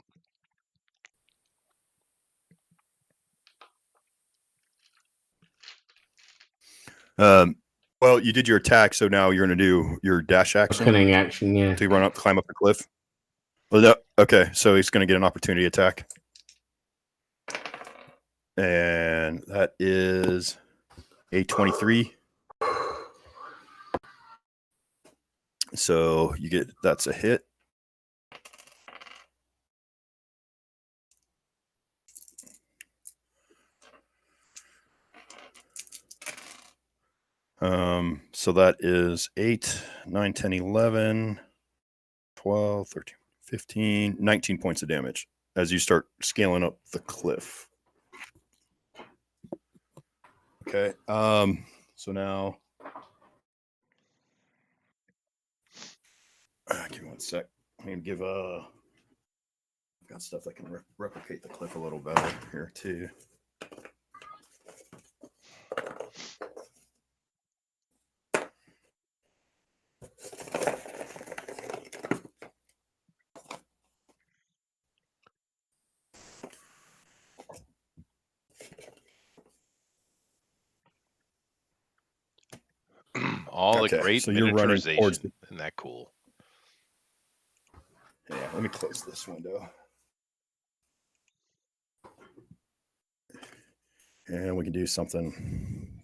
Well, you did your attack, so now you're going to do your dash action Cunning action, yeah. to run up, climb up the cliff. Well, okay, so he's going to get an opportunity attack. And that is a 23. So you get, that's a hit. So that is 8, 9, 10, 11, 12, 13, 15, 19 points of damage as you start scaling up the cliff. Okay. So now, give me one sec. I'm gonna give I've got stuff that can replicate the cliff a little better here too. All the Okay, great so you're running towards miniaturization. Isn't that cool? Yeah, let me close this window. And we can do something.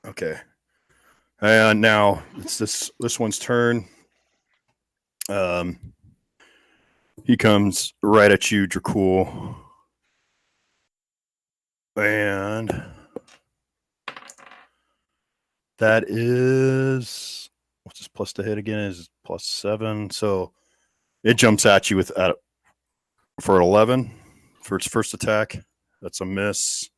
Okay. And now it's this one's turn. He comes right at you, Dracul. And that is, what's his plus to hit again? Is +7. So it jumps at you with for 11 for its first attack. That's a miss.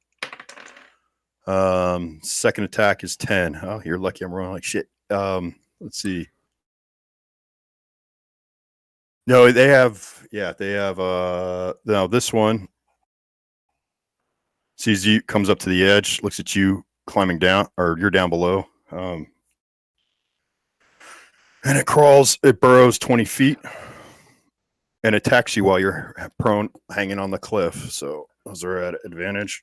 Second attack is 10. Oh, you're lucky I'm rolling like shit. Let's see. No, they have now this one sees you, comes up to the edge, looks at you climbing down, or you're down below. And it burrows 20 feet and attacks you while you're prone, hanging on the cliff. So those are at advantage.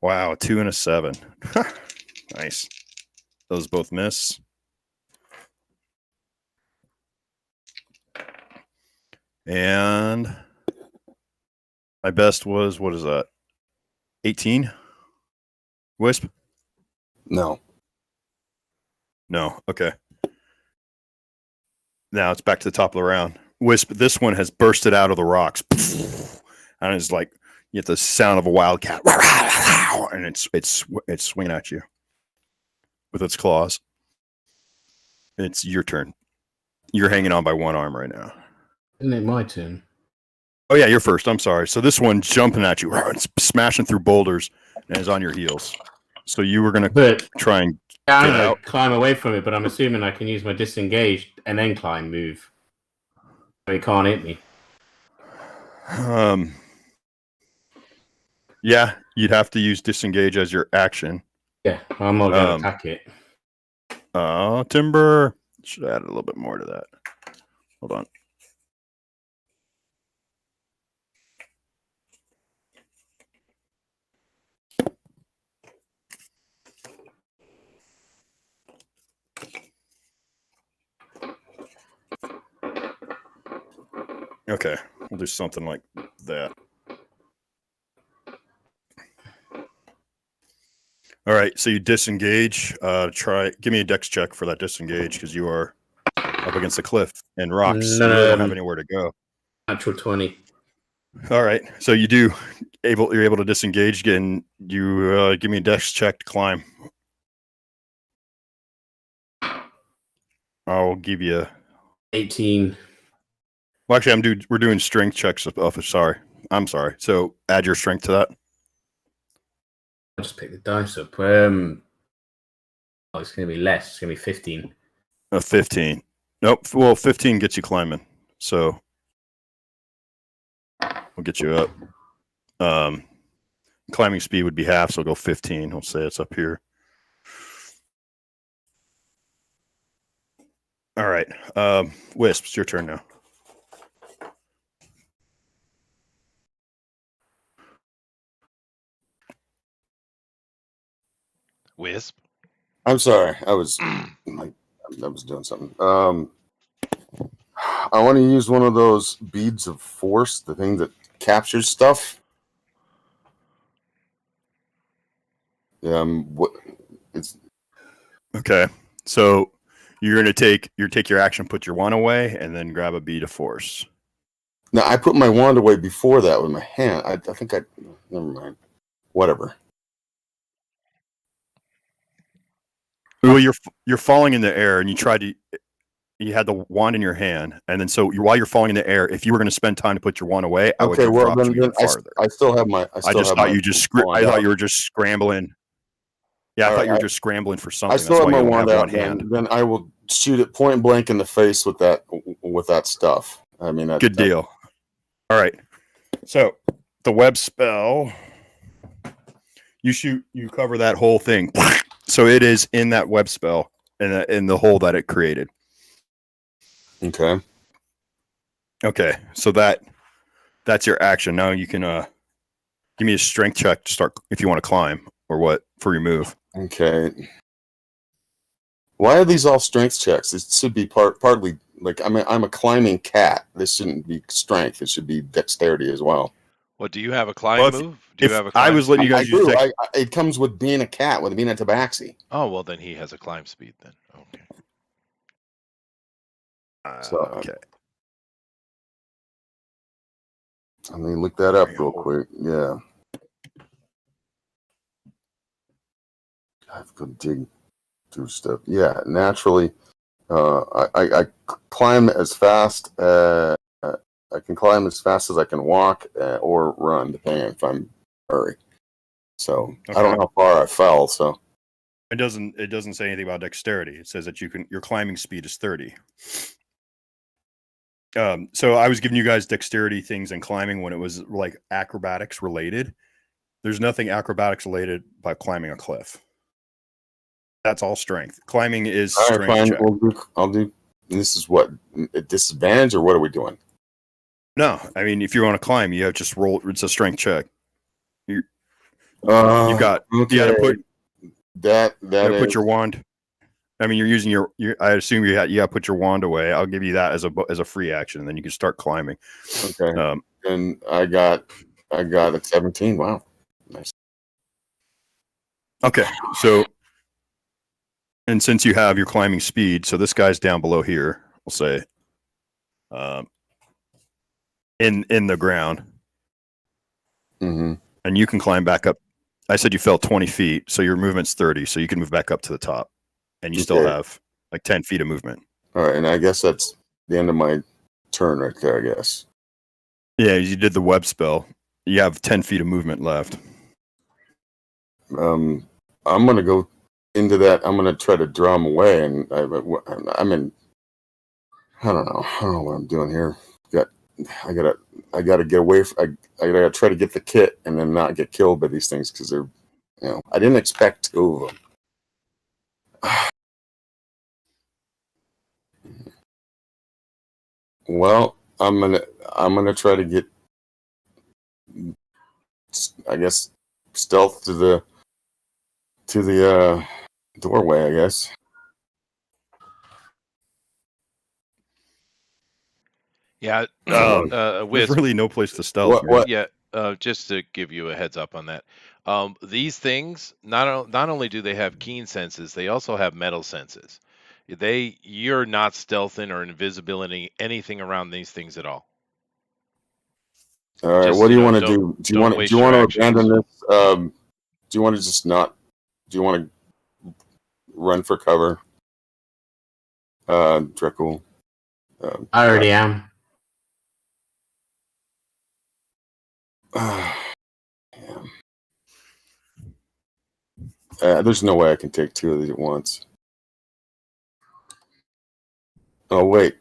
Wow, 2 and a 7. Nice. Those both miss. And my best was, what is that? 18? Wisp? No. No. Okay. Now it's back to the top of the round. Wisp, this one has bursted out of the rocks. And it's like, you get the sound of a wildcat. And it's swinging at you with its claws. It's your turn. You're hanging on by one arm right now. Isn't it my turn? Oh, yeah, you're first. I'm sorry. So this one jumping at you, it's smashing through boulders and is on your heels. So you were going to try and I'm get going out. to climb away from it, but I'm assuming I can use my disengage and then climb move. So it can't hit me. Yeah, you'd have to use disengage as your action. Yeah, I'm not going to attack it. Timber. Should add a little bit more to that. Hold on. Okay, we'll do something like that. All right, so you disengage. Give me a dex check for that disengage because you are up against the cliff and rocks. So you really don't have anywhere to go. Natural 20. All right, so you're able to disengage again. You give me a dex check to climb. I'll give you 18. Well, actually, we're doing strength checks. Sorry, I'm sorry. So add your strength to that. I'll just pick the dice up. Oh, it's going to be less. It's going to be 15. 15. Nope. Well, 15 gets you climbing. So we'll get you up. Climbing speed would be half, so go 15. We'll say it's up here. All right. Wisp, it's your turn now. Wisp. I'm sorry. I was doing something. I want to use one of those beads of force, the thing that captures stuff. What it's Okay. So you're gonna take your action, put your wand away, and then grab a bead of force. now I put my wand away before that with my hand. I think I never mind. Whatever. Well, you're falling in the air, and you had the wand in your hand, and then while you're falling in the air, if you were going to spend time to put your wand away, I would Okay, have well dropped you then even farther. I still have my. I just thought you just I thought you were just scrambling. Yeah, I All thought right, you were just scrambling for something. I still That's have why my you only wand have out. one hand. Then I will shoot it point blank in the face with that stuff. I mean, Good deal. All right. So the web spell, you cover that whole thing. So it is in that web spell in the hole that it created. Okay. Okay. So that's your action. Now you can give me a strength check to start if you want to climb or what for your move. Okay. Why are these all strength checks? It should be partly like I'm a climbing cat. This shouldn't be strength. It should be dexterity as well. What do you have a climb Well, move? Do you have a I climb was letting you speed? guys use do. It comes with being a cat, with being a tabaxi. Oh well, then he has a climb speed then. Okay. So okay. let me look that up real quick. Yeah. I have to dig through stuff. Yeah, naturally, I climb as fast. I can climb as fast as I can walk or run, depending if I'm in a hurry. So I don't know how far I fell. So it doesn't say anything about dexterity. It says that your climbing speed is 30. So I was giving you guys dexterity things and climbing when it was like acrobatics related. There's nothing acrobatics related by climbing a cliff. That's all strength. Climbing is all right, strength fine. check. I'll do. This is what, a disadvantage, or what are we doing? No, I mean if you want to climb, you have just roll. It's a strength check. You've got okay. you got to put that put your wand. I mean, you're using your I assume you got to put your wand away. I'll give you that as a free action, and then you can start climbing. Okay. And I got a 17. Wow. Nice. Okay, so and since you have your climbing speed, so this guy's down below here. We'll say, in the ground, Mm-hmm. and you can climb back up. I said you fell 20 feet, so your movement's 30, so you can move back up to the top, and you still have like 10 feet of movement. All right, and I guess that's the end of my turn right there, I guess. Yeah, you did the web spell. You have 10 feet of movement left. I'm going to go into that. I'm going to try to draw him away, and I don't know what I'm doing here. I gotta get away. I gotta try to get the kit and then not get killed by these things because they're, I didn't expect 2 of them. Well, I'm gonna try to get, I guess, stealth to the doorway, I guess. Yeah. There's Wisp. really no place to stealth. What? Yeah. Just to give you a heads up on that, these things not only do they have keen senses, they also have metal senses. You're not stealthing or invisibility anything around these things at all. All right. Just, What do you want to don't- do? Do you don't want waste to your abandon actions. this? Do you want to just not? Do you want to run for cover? Dreckle. I already am. There's no way I can take 2 of these at once. Oh wait.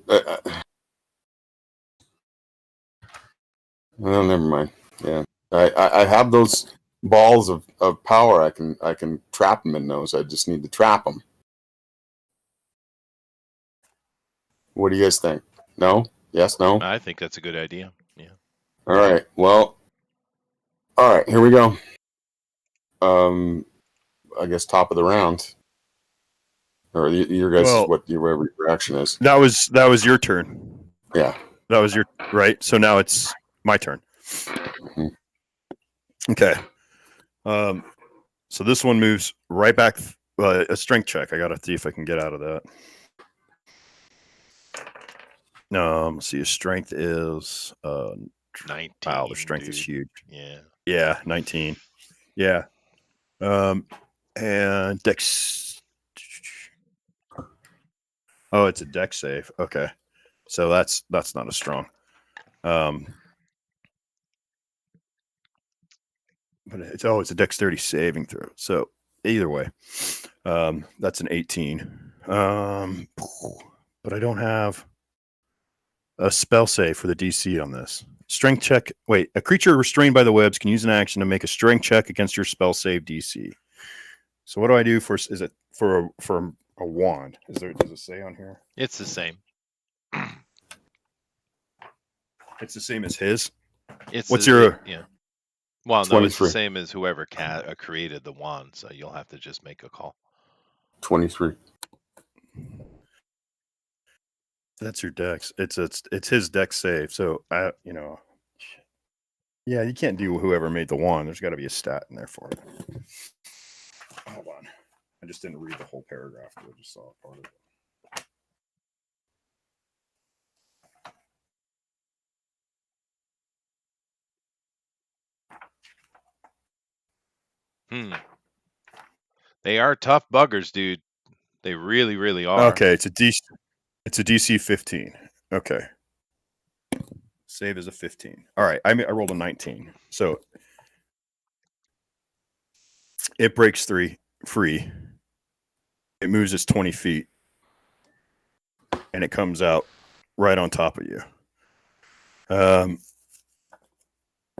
Well, never mind. Yeah, I have those balls of power, I can trap them in those. I just need to trap them. What do you guys think? No? Yes? No? I think that's a good idea. Yeah. All right. Well. All right. Here we go. I guess top of the round. Or your guys, Well, whatever your reaction is. That was your turn. Yeah. That was your right. So now it's my turn. Mm-hmm. Okay. So this one moves right back. A strength check. I gotta see if I can get out of that. Let's see. His strength is 19. wow. The strength is dude. huge. Yeah. Yeah, 19. Yeah. And Dex. Oh, it's a Dex save. Okay. So that's not as strong. But it's a dexterity saving throw. So either way, that's an 18. But I don't have a spell save for the DC on this. Strength check. Wait, a creature restrained by the webs can use an action to make a strength check against your spell save DC. So what do I do for? Is it for a wand? Does it say on here? It's the same. It's the same as his. Well, no, it's the 23. same as whoever created the wand, so you'll have to just make a call. 23. That's your dex. It's his dex save. So yeah, you can't do whoever made the wand. There's got to be a stat in there for it. Hold on, I just didn't read the whole paragraph. I just saw part of it. They are tough buggers, dude. They really, really are. Okay, it's a DC 15. Okay. Save is a 15. All right, I rolled a 19. So it breaks free. It moves its 20 feet. And it comes out right on top of you.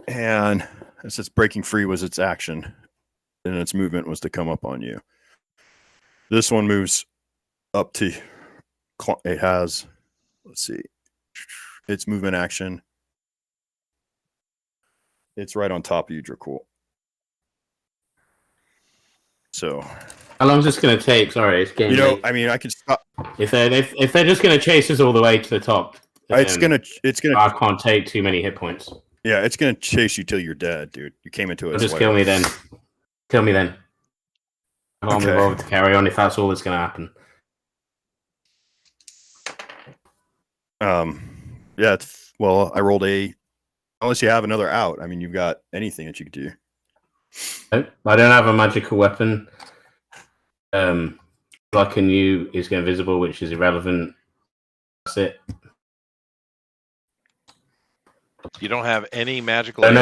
And as it's breaking free was its action. And its movement was to come up on you. This one moves up to, it has, let's see, its movement action. It's right on top of you, Dracul. So, how long is this going to take? Sorry, it's getting late. I mean, I could stop. If they're just going to chase us all the way to the top, It's gonna. I can't take too many hit points. Yeah, it's gonna chase you till you're dead, dude. You came into it. Just kill me then. Kill me then. I can't be bothered to carry on if that's all that's going to happen. Yeah. I rolled a. Unless you have another out, I mean, you've got anything that you could do. Nope, I don't have a magical weapon. What I can use is invisible, which is irrelevant. That's it. You don't have any magical. You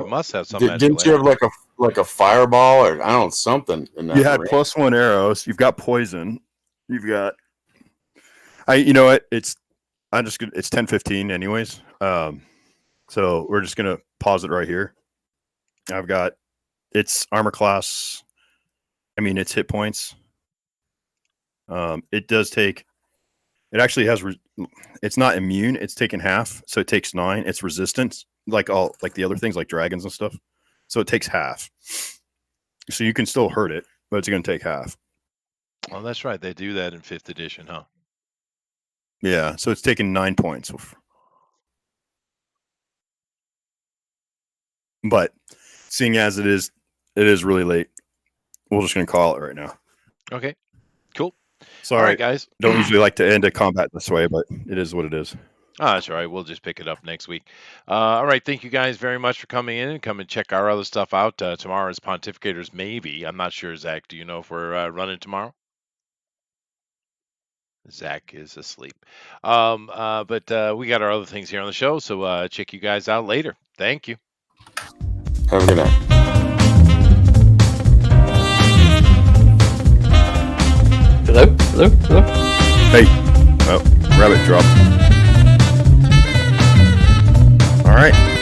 must have some. Didn't you have like a fireball or I don't know something in that? You had +1 arrows. You've got poison. You've got. You know what? It's 10:15 anyways. So we're just gonna pause it right here. I've got its armor class. I mean, its hit points. It does take. It actually has. It's not immune. It's taken half, so it takes 9. It's resistance, like the other things, like dragons and stuff. So it takes half. So you can still hurt it, but it's going to take half. Oh, that's right. They do that in 5th edition, huh? Yeah. So it's taken 9 points. But seeing as it is really late, we're just going to call it right now. Okay. Cool. Sorry, all right, guys. Don't usually like to end a combat this way, but it is what it is. Oh, that's all right. We'll just pick it up next week. All right. Thank you guys very much for coming in and come and check our other stuff out. Tomorrow is Pontificators, maybe. I'm not sure, Zach. Do you know if we're running tomorrow? Zach is asleep. But we got our other things here on the show, so check you guys out later. Thank you. Have a good night. Hello?